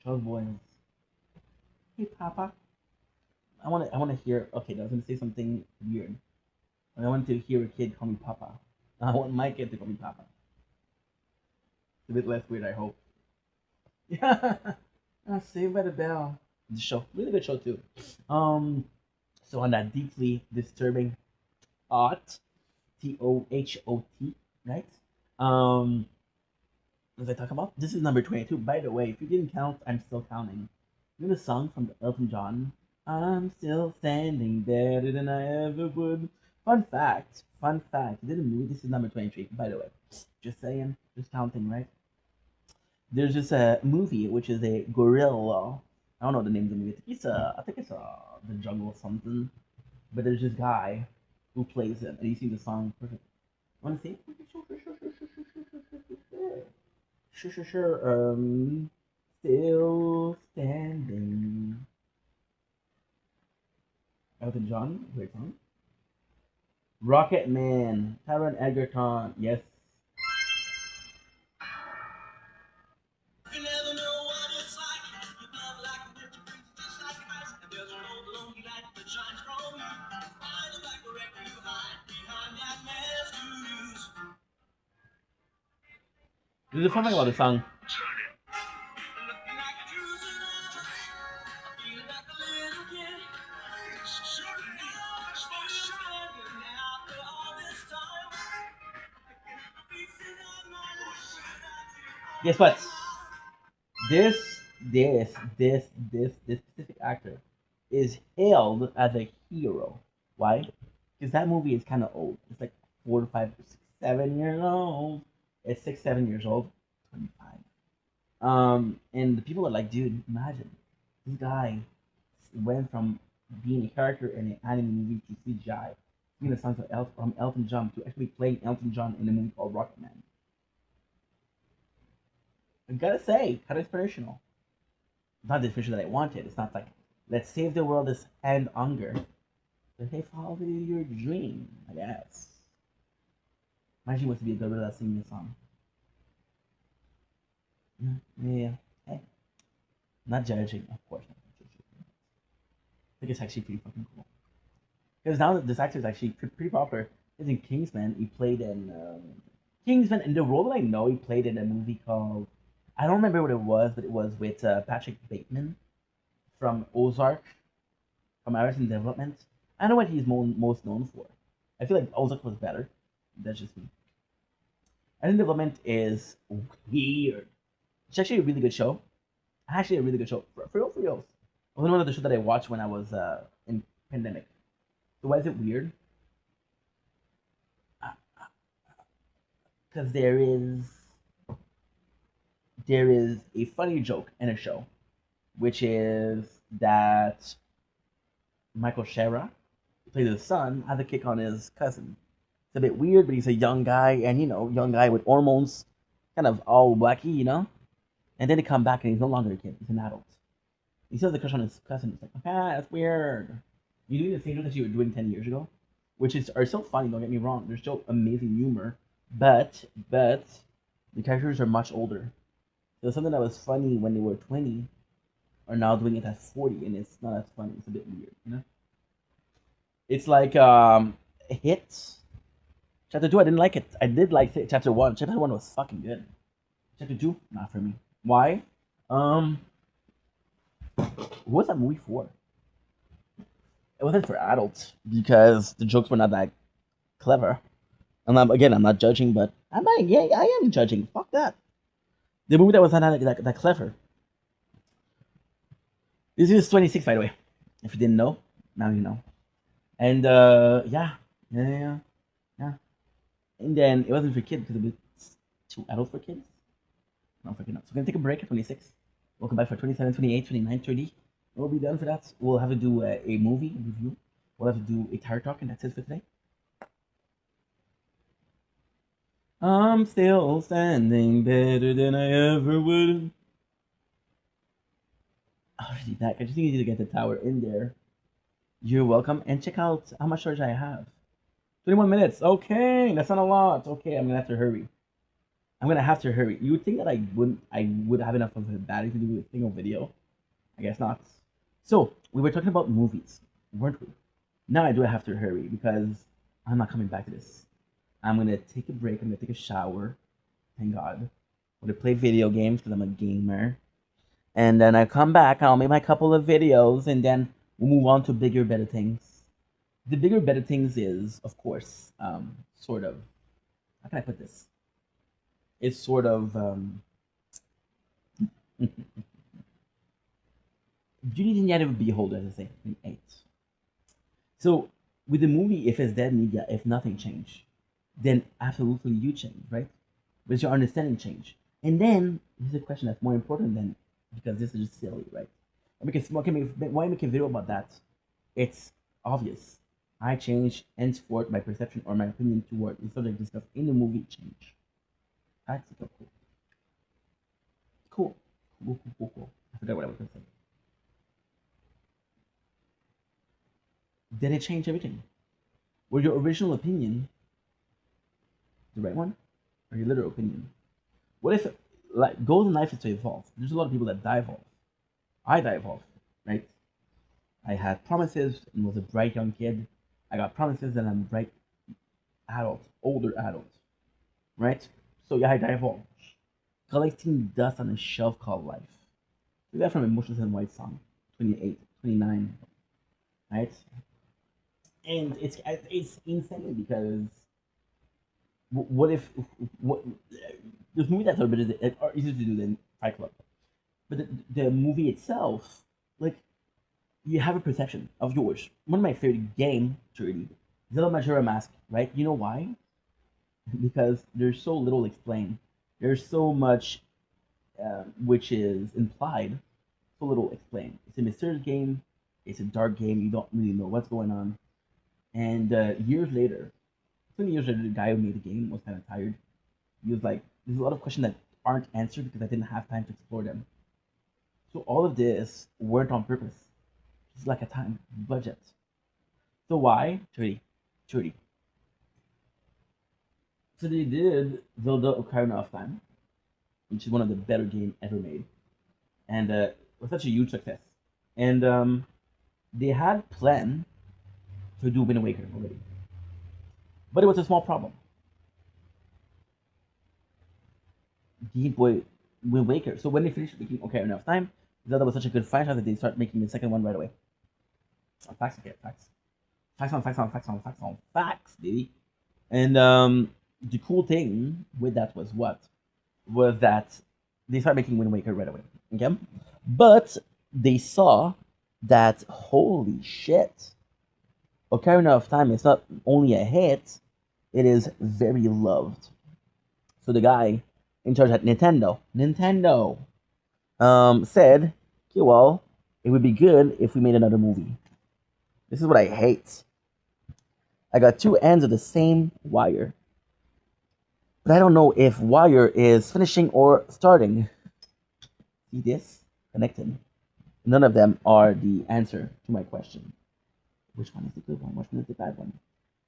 Charles Boys. Hey, Papa. I wanna hear. Okay, I was gonna say something weird. I want to hear a kid call me Papa. I want my kid to call me Papa. It's a bit less weird, I hope. Yeah. Saved by the Bell. The show, really good show too. So on that deeply disturbing thought, TOHOT, right? As I talk about, this is number 22. By the way, if you didn't count, I'm still counting. You know the song from Elton John? I'm still standing better than I ever would. Fun fact. He did a movie. This is number 23, by the way. Just saying. Just counting, right? There's this movie, which is a gorilla. I don't know the name of the movie. I think it's The Jungle or something. But there's this guy who plays him, and he sings the song perfect. Want to see? Sure. Still standing. Elton John, great song. Rocket Man, Taron Egerton, yes. You never know what it's like. You love like a winter breeze, just like ice. And there's an old lonely light that shines from you. Find the back wherever you hide behind that mask you use. There's a fun thing about the song. Guess what? This specific actor is hailed as a hero. Why? Because that movie is kind of old. It's like 4 to 5, 6, 7 years old. It's 6, 7 years old. 25. And the people are like, dude, imagine this guy went from being a character in an anime movie to CGI, singing a song from Elton John to actually playing Elton John in a movie called Rocket Man. I gotta say, kind of inspirational. Not the inspiration that I wanted. It's not like, let's save the world this hand hunger. But hey, follow your dream, I guess. Imagine what to be a gorilla singing a song. Yeah. Hey. Not judging, of course. Not judging. I think it's actually pretty fucking cool. Because now this actor is actually pretty popular. He's in Kingsman. He played in Kingsman, and the role that I know he played in a movie called, I don't remember what it was, but it was with Patrick Bateman from Ozark, from Arrested Development. I know what he's most known for. I feel like Ozark was better. That's just me. Arrested Development is weird. It's actually a really good show. Actually, a really good show. For real. It was one of the shows that I watched when I was in pandemic. So why is it weird? because there is a funny joke in a show, which is that Michael Shara, who plays his son, has a kick on his cousin. It's a bit weird, but he's a young guy, and young guy with hormones, kind of all wacky, And then they come back, and he's no longer a kid; he's an adult. He still has a crush on his cousin. It's like, that's weird. You doing the same joke that you were doing 10 years ago, which are still funny. Don't get me wrong; there's still amazing humor, but the characters are much older. So something that was funny when they were 20 are now doing it at 40, and it's not as funny. It's a bit weird. It's like Hits. Chapter 2, I didn't like it. I did like Chapter 1. Chapter 1 was fucking good. Chapter 2, not for me. Why? What's that movie for? It wasn't for adults because the jokes were not that clever. And I'm not judging, but I am judging. Fuck that. The movie that was not that clever. This is 26, by the way. If you didn't know, now you know. And yeah. And then it wasn't for kids because it was too adult for kids. No, freaking not. So we're gonna take a break at 26. Welcome back for 27, 28, 29, 30. We'll be done for that. We'll have to do a movie review. We'll have to do a tire talk, and that's it for today. I'm still standing better than I ever would. Already back. I just need you to get the tower in there. You're welcome. And check out how much storage I have. 21 minutes. Okay, that's not a lot. Okay, I'm gonna have to hurry. You would think that I would have enough of a battery to do a single video. I guess not. So we were talking about movies, weren't we? Now I do have to hurry because I'm not coming back to this. I'm gonna take a break. I'm gonna take a shower. Thank God. I'm gonna play video games because I'm a gamer. And then I come back. I'll make my couple of videos, and then we'll move on to bigger, better things. The bigger, better things is, of course, sort of. How can I put this? It's sort of. Beauty in the Eye of a Beholder, as I say, in 8. So, with the movie, if it's dead media, if nothing changed, then absolutely you change, right? But your understanding change. And then, here's a question that's more important than, because this is just silly, right? Why make a video about that? It's obvious. I change henceforth my perception or my opinion toward the subject discussed in the movie change. That's cool. Cool. I forgot what I was going to say. Did it change everything? Was your original opinion the right one? Or your literal opinion? What if, like, goals in life is to evolve? There's a lot of people that die evolve. I die evolve, right? I had promises and was a bright young kid. I got promises and I'm a bright adult, older adult, right? So yeah, I die evolve. Collecting dust on a shelf called life. Do that from Emotions and White Song, 28, 29, right? And it's insane because what if this movie that's a bit easier to do than Fight Club, but the movie itself, like, you have a perception of yours. One of my favorite game, Trudy, Zelda Majora Mask, right? You know why? Because there's so little explained. There's so much which is implied, so little explained. It's a mysterious game. It's a dark game. You don't really know what's going on. And years later, 20 years later, the guy who made the game was kind of tired. He was like, there's a lot of questions that aren't answered because I didn't have time to explore them. So all of this weren't on purpose. It's like a time budget. So why? Trudy. So they did Zelda Ocarina of Time, which is one of the better games ever made. And it was such a huge success. And they had planned to do Wind Waker already. But it was a small problem. Game Boy Wind Waker. So when they finished making Ocarina of Time, Zelda was such a good franchise that they started making the second one right away. Facts, baby. And the cool thing with that was what? Was that they started making Wind Waker right away. Okay? But they saw that, holy shit, Ocarina of Time is not only a hit, it is very loved. So the guy in charge at Nintendo, said, okay, well, it would be good if we made another movie. This is what I hate. I got two ends of the same wire. But I don't know if wire is finishing or starting. See this? Connected. None of them are the answer to my question. Which one is the good one? Which one is the bad one?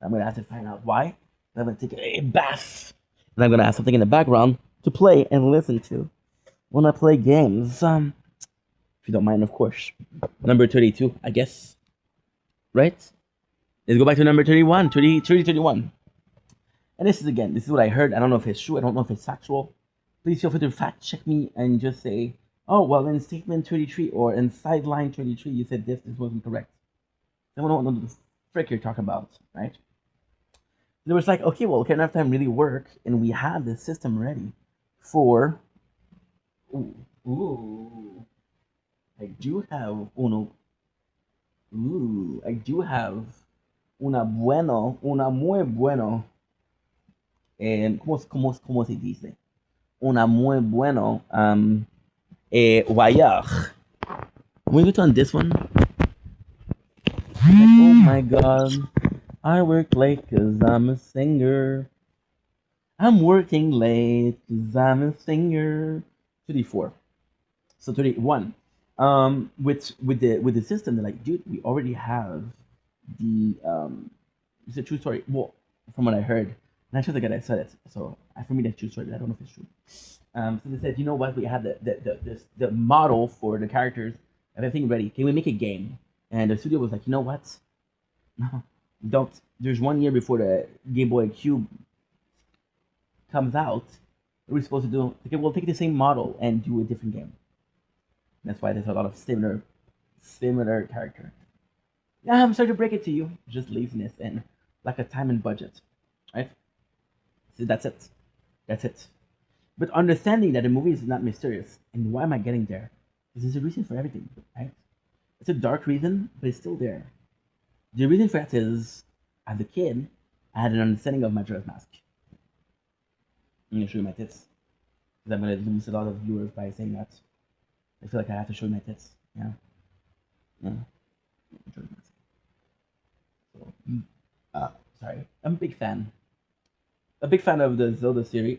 I'm going to have to find out why. I'm going to take a bath. And I'm going to have something in the background to play and listen to when I play games. If you don't mind, of course. Number 32, I guess. Right? Let's go back to number 31. 31. And this is what I heard. I don't know if it's true. I don't know if it's factual. Please feel free to fact check me and just say, oh, well, in statement 33 or in sideline 33, you said this wasn't correct. Then we don't know what the frick you're talking about, right? It was like, okay, well, can enough time really work? And we had this system ready for. Ooh. I do have uno. Ooh, I do have una muy bueno. ¿Cómo se dice? Una muy bueno voyage. When we on this one, like, oh my god, I work late cause I'm a singer. I'm working late cause I'm a singer. 34. So 31. With the system, they're like, dude, we already have the it's a true story. Well, from what I heard, and actually the guy that said it. So for me, that's true story. But I don't know if it's true. So they said, you know what? We have the model for the characters, everything ready. Can we make a game? And the studio was like, you know what? No, don't. There's 1 year before the Game Boy Cube comes out. What are we supposed to do? Okay, we'll take the same model and do a different game. That's why there's a lot of similar character. Yeah, I'm sorry to break it to you. Just laziness and lack of time and budget, right? So that's it. That's it. But understanding that the movie is not mysterious, and why am I getting there? There's a reason for everything, right? It's a dark reason, but it's still there. The reason for that is, as a kid, I had an understanding of Majora's Mask. I'm gonna show you my tits, because I'm gonna lose a lot of viewers by saying that. I feel like I have to show you my tits. Yeah. Majora's Mask. So, sorry, I'm a big fan. A big fan of the Zelda series,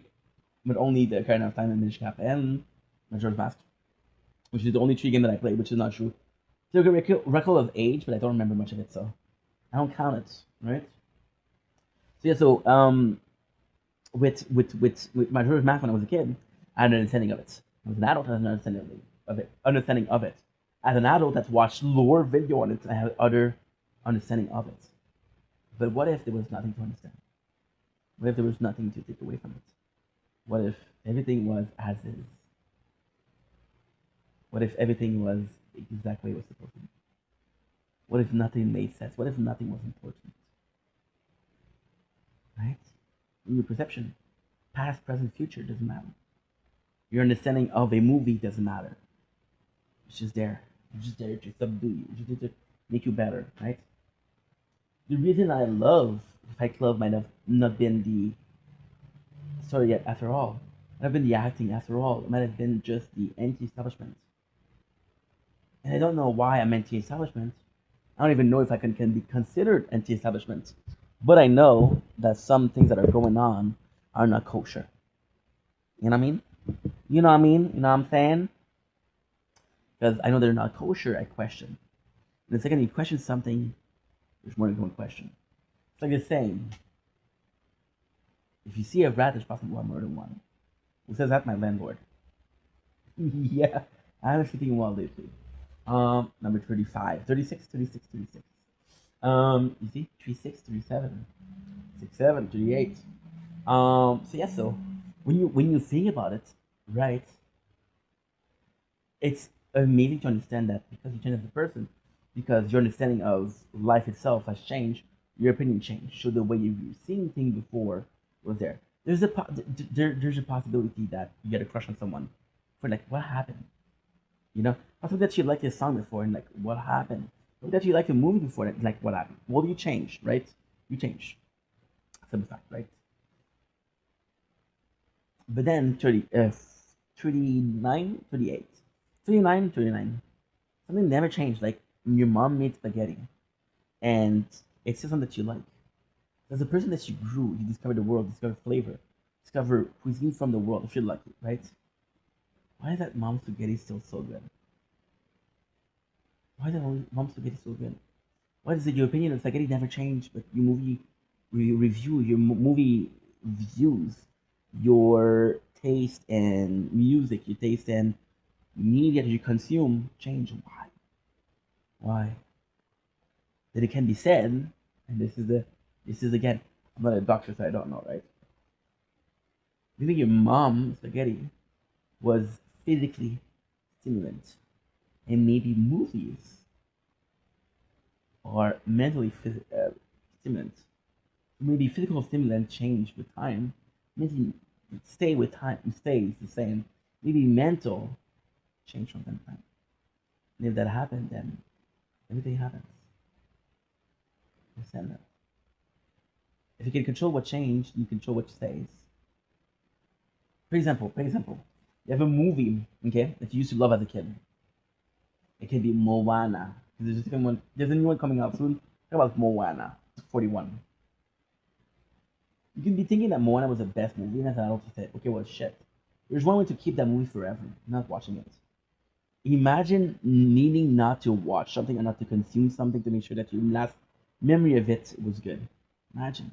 but only the Ocarina of Time and Minish Cap and Majora's Mask, which is the only 3 game that I played, which is not true. There's a record of age, but I don't remember much of it, so I don't count it, right? So yeah, so with Majora's Mask when I was a kid, I had an understanding of it. As an adult, I had an understanding of it. As an adult that's watched lore video on it, I have other understanding of it. But what if there was nothing to understand? What if there was nothing to take away from it? What if everything was as is? What if everything was exactly what it was supposed to be? What if nothing made sense? What if nothing was important? Right? In your perception, past, present, future doesn't matter. Your understanding of a movie doesn't matter. It's just there. It's just there to subdue you. It's just there to make you better, right? The reason I love Fight Club might have not been the story yet after all. It might have been the acting after all. It might have been just the anti-establishment. And I don't know why I'm anti-establishment. I don't even know if I can be considered anti-establishment. But I know that some things that are going on are not kosher. You know what I mean? You know what I mean? You know what I'm saying? Because I know they're not kosher, I question. And the second you question something, there's more than one question. It's like the saying, if you see a rat, there's possibly more than one. Who says that? My landlord. Yeah, I was thinking well lately. Number 35, 36, 36, 36. You see, 36, 37, 67, 38. So yeah, so when you think about it, right, it's amazing to understand that because you change as a person, because your understanding of life itself has changed, your opinion changed. So the way you've seen things before was there. There's a possibility that you get a crush on someone for like what happened, you know, possibly that you liked this song before and like what happened, or that you liked a movie before and like what happened. Well, you change, right? You change. That's a fact, right? But then 39, 38, 39, 39. Something never changed. Like your mom made spaghetti, and it's just something that you like. As a person that you grew, you discovered the world, discover flavor, discover cuisine from the world. If you're lucky, right? Why is that mom's spaghetti still so good? Why is that mom's spaghetti so good? What is it? Your opinion of spaghetti never changed, but your movie review, your movie views, your taste and music, your taste and media that you consume change. Why? Why? That it can be said, and this is again, I'm not a doctor, so I don't know, right? Maybe your mom spaghetti was physically stimulant, and maybe movies are mentally stimulant. Maybe physical stimulant change with time. Maybe stay with time, stays the same. Maybe mental change from time to time. And if that happens, then everything happens. Understand that? If you can control what changed, you control what stays. For example, you have a movie, okay, that you used to love as a kid. It can be Moana. There's a new one coming out soon. Talk about Moana 41. You can be thinking that Moana was the best movie, and as an adult, you say, okay, well, shit. There's one way to keep that movie forever, not watching it. Imagine needing not to watch something or not to consume something to make sure that your last memory of it was good. Imagine.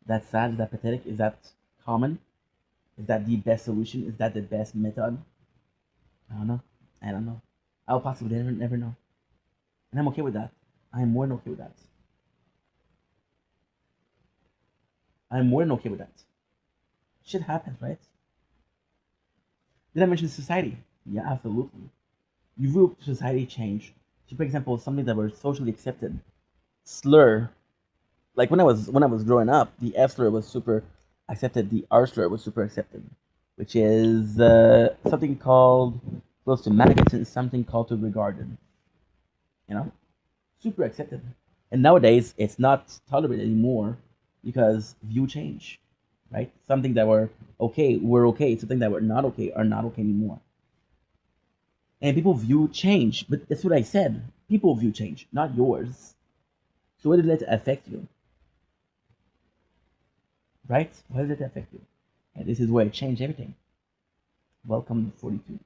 That sad? Is that pathetic? Is that common? Is that the best solution? Is that the best method? I don't know. I don't know. I'll possibly never know. And I'm okay with that. I'm more than okay with that. I'm more than okay with that. Shit happens, right? Did I mention society? Yeah, absolutely. You will society change. So, for example, something that was socially accepted, slur. Like when I was growing up, the F slur was super accepted. The R slur was super accepted, which is something called close to maggots and something called to regarded. You know, super accepted. And nowadays, it's not tolerated anymore because view change, right? Something that were okay. Something that were not okay are not okay anymore. And people view change, but that's what I said. People view change, not yours. So why did it affect you, right? Why did it affect you? And this is where it changed everything. Welcome to 42.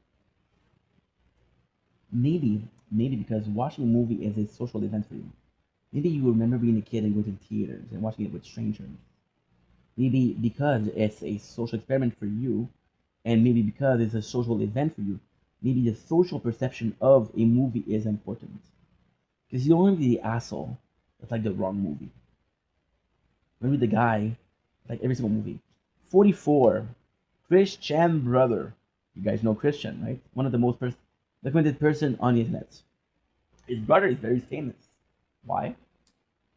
Maybe because watching a movie is a social event for you. Maybe you remember being a kid and going to theaters and watching it with strangers. Maybe because it's a social experiment for you, and maybe because it's a social event for you, maybe the social perception of a movie is important. Because you don't want to be the asshole that's like the wrong movie. You want to be the guy, like every single movie. 44, Christian brother. You guys know Christian, right? One of the most documented person on the internet. His brother is very famous. Why?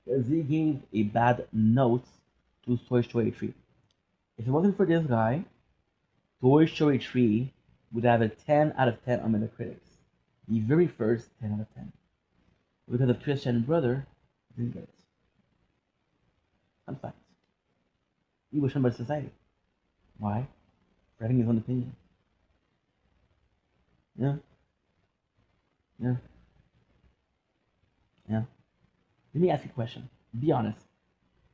Because he gave a bad note to Toy Story 3. If it wasn't for this guy, Toy Story 3 would have a 10 out of 10 on Metacritic. The very first 10 out of 10. Because of Christian brother, didn't get it. Fun fact. He was shunned by society. Why? For having his own opinion. Yeah, yeah, yeah. Let me ask you a question. Be honest.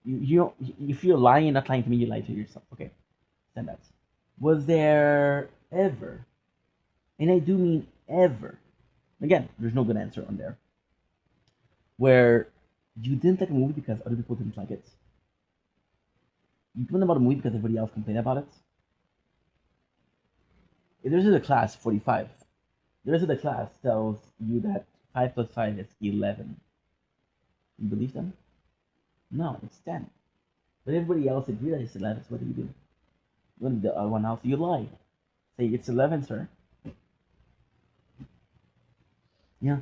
If you're lying and not lying to me, you lie to yourself. Okay, stand that. Was there ever, and I do mean ever, again, there's no good answer on there, where you didn't like a movie because other people didn't like it? You complained about a movie because everybody else complained about it? If there's a class 45, the rest of the class tells you that 5 plus 5 is 11. You believe them? No, it's 10. But everybody else agrees that it's 11, so what do you do? You want to be the other one else? You lie. Say, it's 11, sir. Yeah.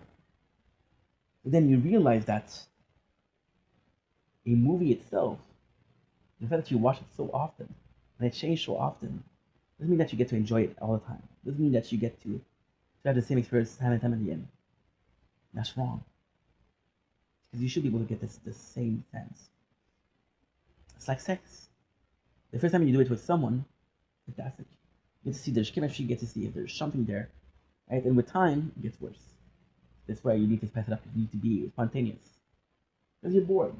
But then you realize that a movie itself, the fact that you watch it so often, and it changes so often, doesn't mean that you get to enjoy it all the time. Doesn't mean that you get to have the same experience time and time again. That's wrong. Because you should be able to get the same sense. It's like sex. The first time you do it with someone, Fantastic. You get to see there's chemistry, you get to see if there's something there. Right? And with time, it gets worse. That's why you need to spice it up. You need to be spontaneous. Because you're bored.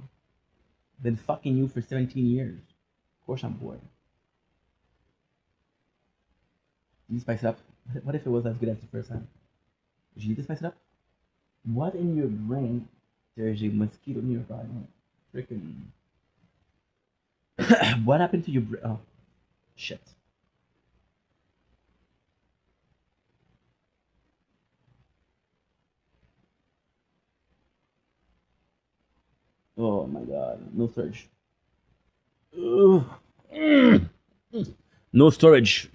Been fucking you for 17 years. Of course I'm bored. You spice it up. What if it was as good as the first time? Would you need to spice it up? What in your brain? There's a mosquito nearby. Freaking. What happened to your brain? Oh, shit. Oh my god. No storage. Ugh. No storage.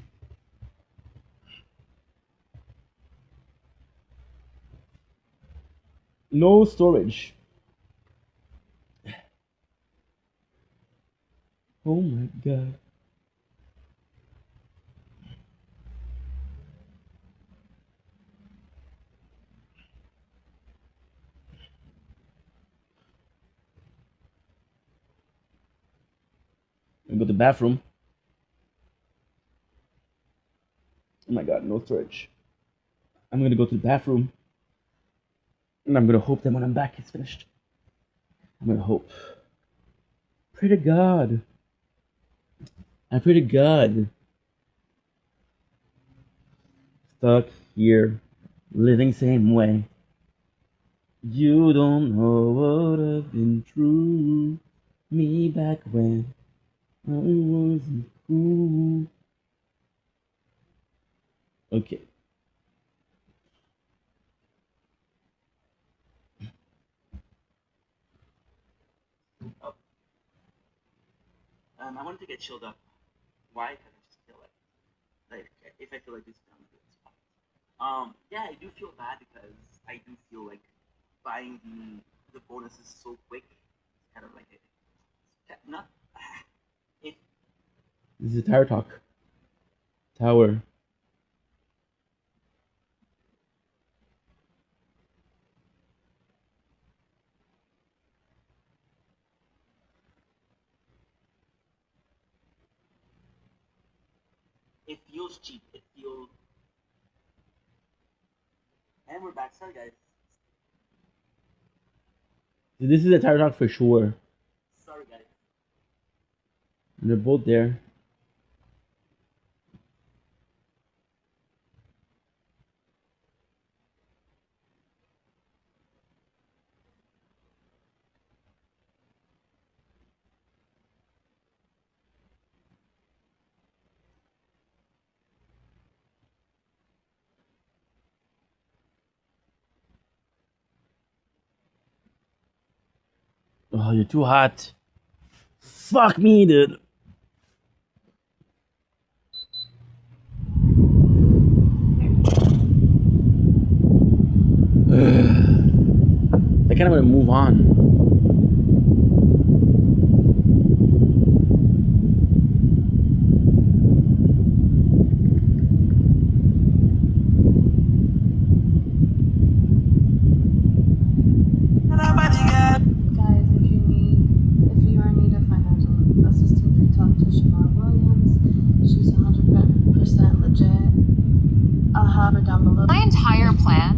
No storage. Oh my god. I go to the bathroom. Oh my god, no storage. I'm gonna go to the bathroom. And I'm gonna hope that when I'm back it's finished. I'm gonna hope. Pray to God. I pray to God. Stuck here, living same way. You don't know what I've been through. Me back when I wasn't cool. Okay. Oh. I wanted to get chilled up. Why? Because I just feel like if I feel like this sounds good spot. Yeah, I do feel bad because I do feel like buying the bonuses so quick. It's kind of like not it. This is a tower talk. Tower. It feels cheap. It feels. And we're back. Sorry, guys. This is a tower talk for sure. Sorry, guys. They're both there. Oh, you're too hot. Fuck me, dude. I kind of want to move on. Guys, if you are in need of financial assistance, you talk to Shamar Williams. She's 100% legit. I'll have her down below. My entire plan.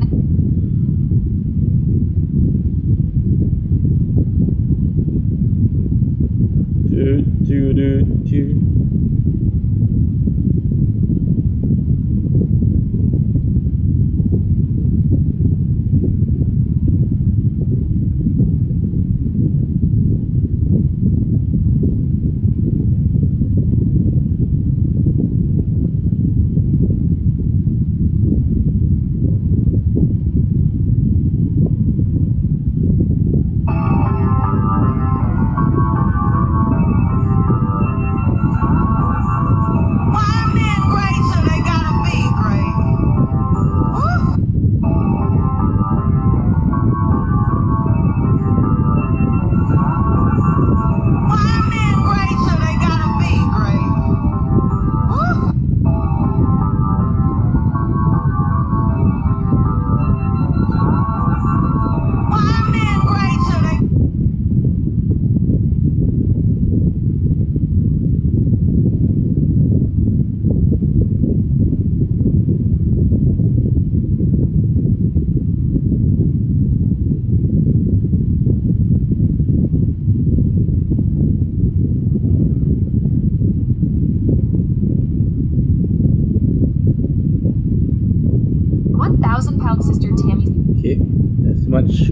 much.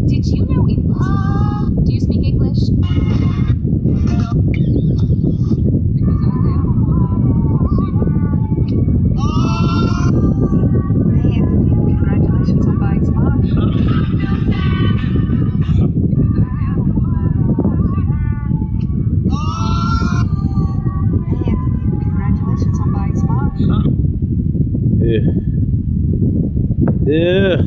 Did you know do you speak English? Hey, congratulations on buying Smosh. Hey, congratulations on buying Smosh. Ugh.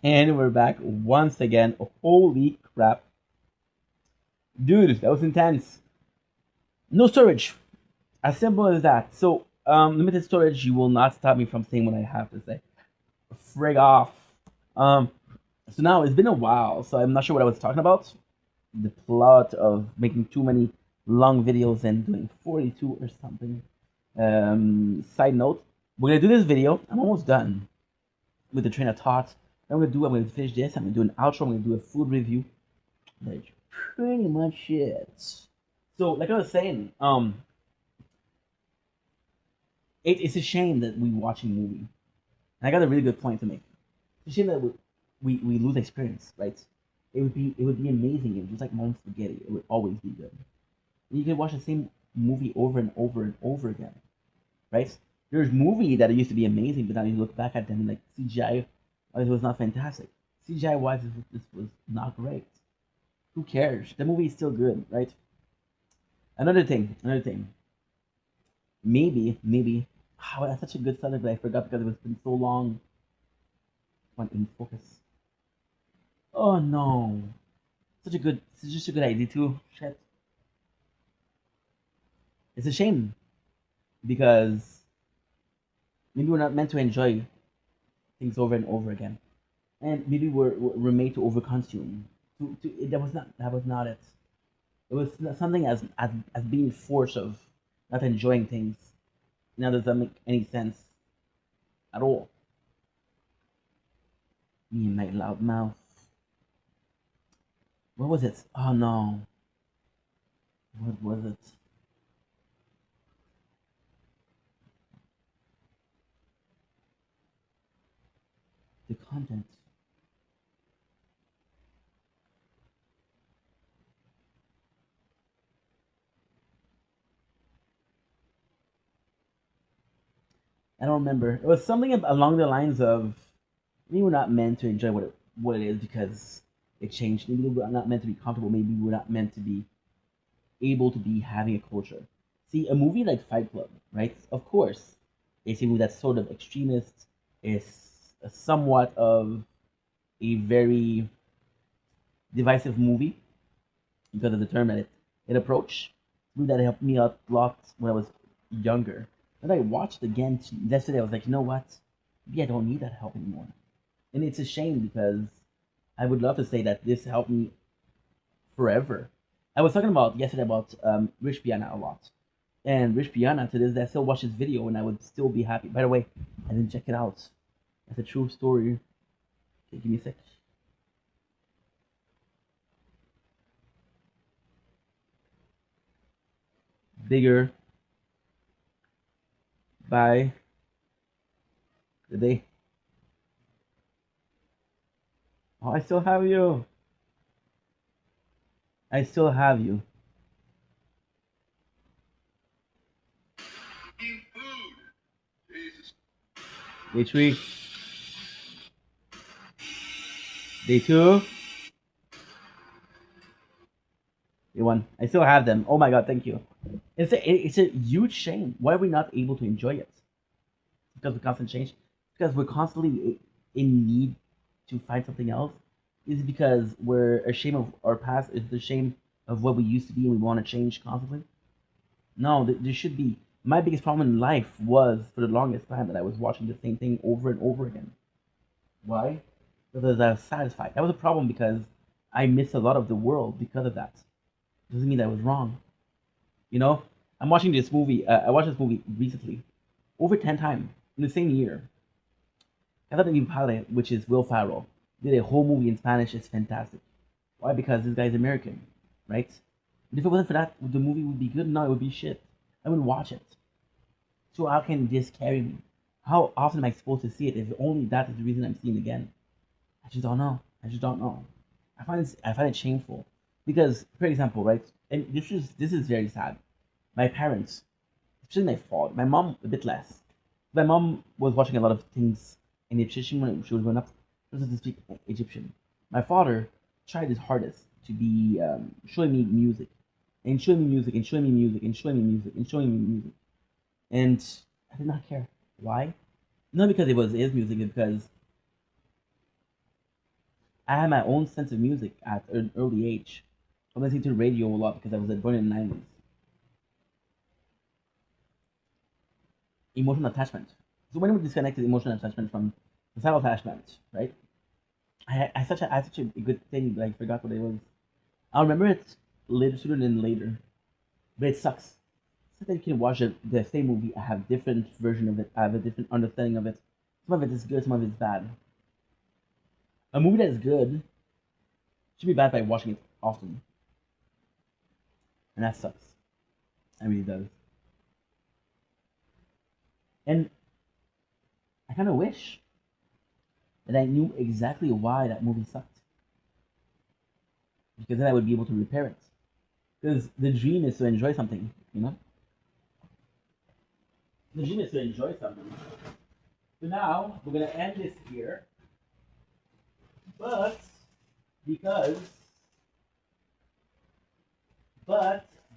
And we're back once again. Holy crap. Dude, that was intense. No storage. As simple as that. So, limited storage, you will not stop me from saying what I have to say. Frig off. Um, so now it's been a while, so I'm not sure what I was talking about. The plot of making too many long videos and doing 42 or something. Side note, we're gonna do this video. I'm almost done with the train of thought. I'm gonna finish this. I'm gonna do an outro. I'm gonna do a food review. That's pretty much it. So, like I was saying, it's a shame that we watch a movie. And I got a really good point to make. It's a shame that we lose experience, right? It would be amazing if it was like mom spaghetti. It would always be good. You could watch the same movie over and over and over again, right? There's movie that used to be amazing, but now you look back at them like CGI, it was not fantastic. CGI wise, this was not great. Who cares? The movie is still good, right? Another thing. Maybe. Oh, that's such a good subject, but I forgot because it's been so long. Come on, in focus. Oh no. Such just a good idea too. Shit. It's a shame because maybe we're not meant to enjoy things over and over again. and maybe we're made to overconsume. That was not it. It was something as being forced of not enjoying things. Now does that make any sense at all? Me and my loud mouth. What was it? Oh no. What was it? The content. I don't remember. It was something along the lines of maybe we're not meant to enjoy what it is because it changed. Maybe we're not meant to be comfortable. Maybe we're not meant to be able to be having a culture. See, a movie like Fight Club, right? Of course, it's a movie that's sort of extremist. It's somewhat of a very divisive movie because of the term that it approached. Movie that helped me out a lot when I was younger. And I watched again yesterday. I was like, you know what? Maybe I don't need that help anymore. And it's a shame because I would love to say that this helped me forever. I was talking about yesterday about Rich Piana a lot. And Rich Piana, to this day, I still watch his video and I would still be happy. By the way, I didn't check it out. That's a true story. Okay, give me a sec. Bigger by the day. Oh, I still have you. I still have you. Day 3. Day 2. Day 1. I still have them. Oh my god, thank you. It's a huge shame. Why are we not able to enjoy it? Because we constantly change? Because we're constantly in need to find something else? Is it because we're ashamed of our past? Is it shame of what we used to be and we want to change constantly? No, there should be. My biggest problem in life was for the longest time that I was watching the same thing over and over again. Why? Because I was satisfied. That was a problem because I missed a lot of the world because of that. Doesn't mean that I was wrong. You know, I'm watching this movie. I watched this movie recently, over 10 times in the same year. Casa de Mi Padre, which is Will Ferrell, did a whole movie in Spanish. It's fantastic. Why? Because this guy's American, right? And if it wasn't for that, the movie would be good. No, it would be shit. I wouldn't watch it. So how can this carry me? How often am I supposed to see it if only that is the reason I'm seeing it again? I just don't know. I just don't know. I find it shameful because, for example, right, and this is very sad. My parents, especially my father, my mom a bit less. My mom was watching a lot of things in Egyptian when she was growing up. She doesn't speak Egyptian. My father tried his hardest to be showing me music, and showing me music, and showing me music, and showing me music, and showing me music, and I did not care. Why? Not because it was his music, but because I had my own sense of music at an early age. I was listening to radio a lot because I was born in the 90s. Emotional attachment. So when we disconnected emotional attachment from societal attachment, right? I had such a good thing that I forgot what it was. I'll remember it later, sooner than later. But it sucks. So that you can watch the same movie. I have different version of it. I have a different understanding of it. Some of it is good, some of it is bad. A movie that is good should be bad by watching it often. And that sucks. It really does. And I kind of wish that I knew exactly why that movie sucked. Because then I would be able to repair it. Because the dream is to enjoy something, you know? The dream is to enjoy something. So now, we're going to end this here. But, because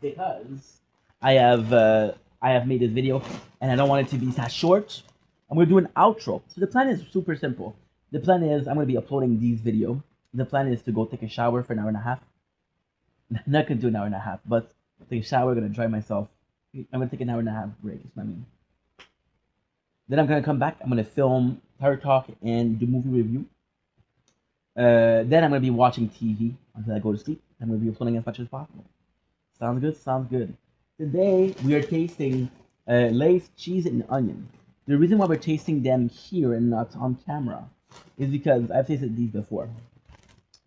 because I have made this video and I don't want it to be that short, I'm gonna do an outro. So the plan is super simple. The plan is I'm gonna be uploading these videos. The plan is to go take a shower for an hour and a half. I'm not gonna do an hour and a half, but I'll take a shower, gonna dry myself. I'm gonna take an hour and a half break, is what I mean. Then I'm gonna come back, I'm gonna film Terror Talk and do movie review. Then I'm gonna be watching TV until I go to sleep. I'm gonna be uploading as much as possible. Sounds good. Sounds good. Today we are tasting Lay's cheese and onion. The reason why we're tasting them here and not on camera is because I've tasted these before,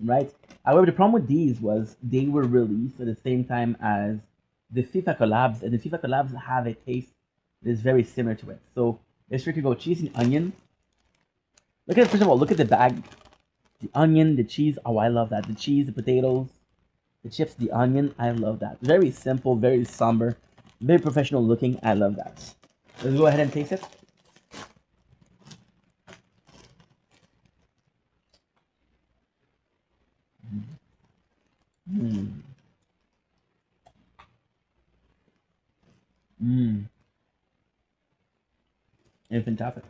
right? However, the problem with these was they were released at the same time as the FIFA collabs, and the FIFA collabs have a taste that is very similar to it. So let's try to go cheese and onion. Look at it, first of all, look at the bag. The onion, the cheese. Oh, I love that. The cheese, the potatoes, the chips, the onion. I love that. Very simple, very somber, very professional looking. I love that. Let's go ahead and taste it. Mmm. Mmm. It's fantastic.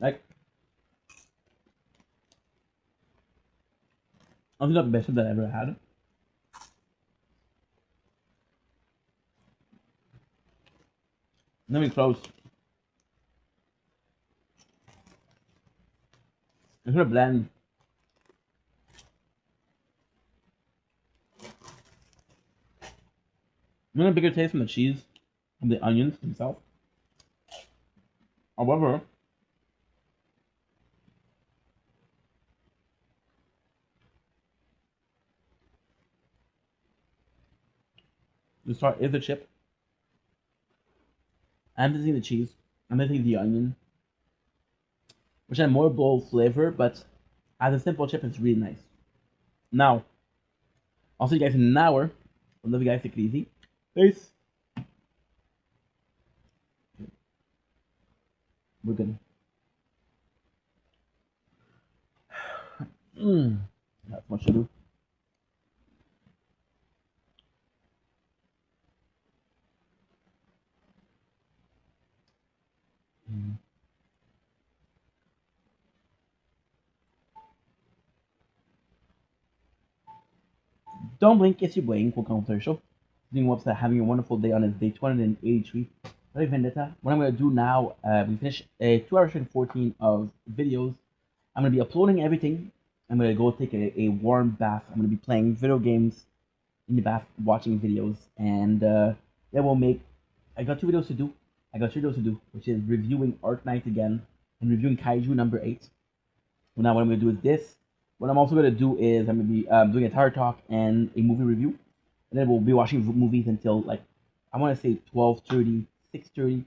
Like, I think that's the best that I ever had. Let me close. It's gonna blend. I'm gonna bigger taste from the cheese and the onions themselves. However, the start is the chip. I'm missing the cheese. I'm missing the onion, which has more bold flavor, but as a simple chip, it's really nice. Now, I'll see you guys in an hour. I love you guys. Take it easy. Peace. We're good. That's much to do. Don't blink, it's your boy, Quick Commercial. Doing website, having a wonderful day on his day 283. Project Vendetta. What I'm going to do now, we finished a 2 hours and 14 of videos. I'm going to be uploading everything. I'm going to go take a warm bath. I'm going to be playing video games in the bath, watching videos. And then we'll make. I got 2 videos to do. I got 3 videos to do, which is reviewing Arc Knight again and reviewing Kaiju number 8. Well, now what I'm going to do is this. What I'm also going to do is I'm going to be doing a Tower Talk and a movie review. And then we'll be watching movies until, like, I want to say 12:30, 6:30,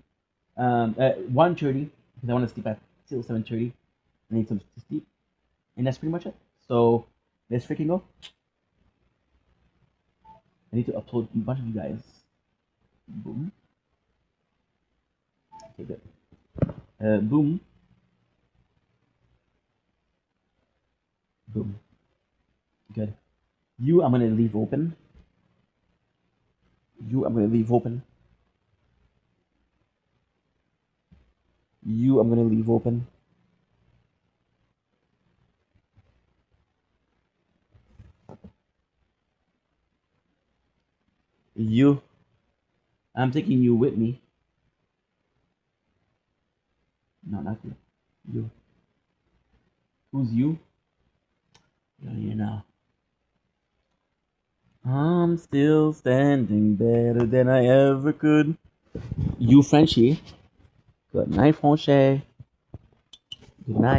1:30, because I want to sleep at till 7:30. I need some to sleep. And that's pretty much it. So, let's freaking go. I need to upload a bunch of you guys. Boom. Okay, good. Boom. Boom. Good. You, I'm going to leave open. You, I'm going to leave open. You, I'm going to leave open. You, I'm taking you with me. No, not you. You. Who's you? You're here now. I'm still standing better than I ever could. You, Frenchie. Good night, Frenchie. Good night.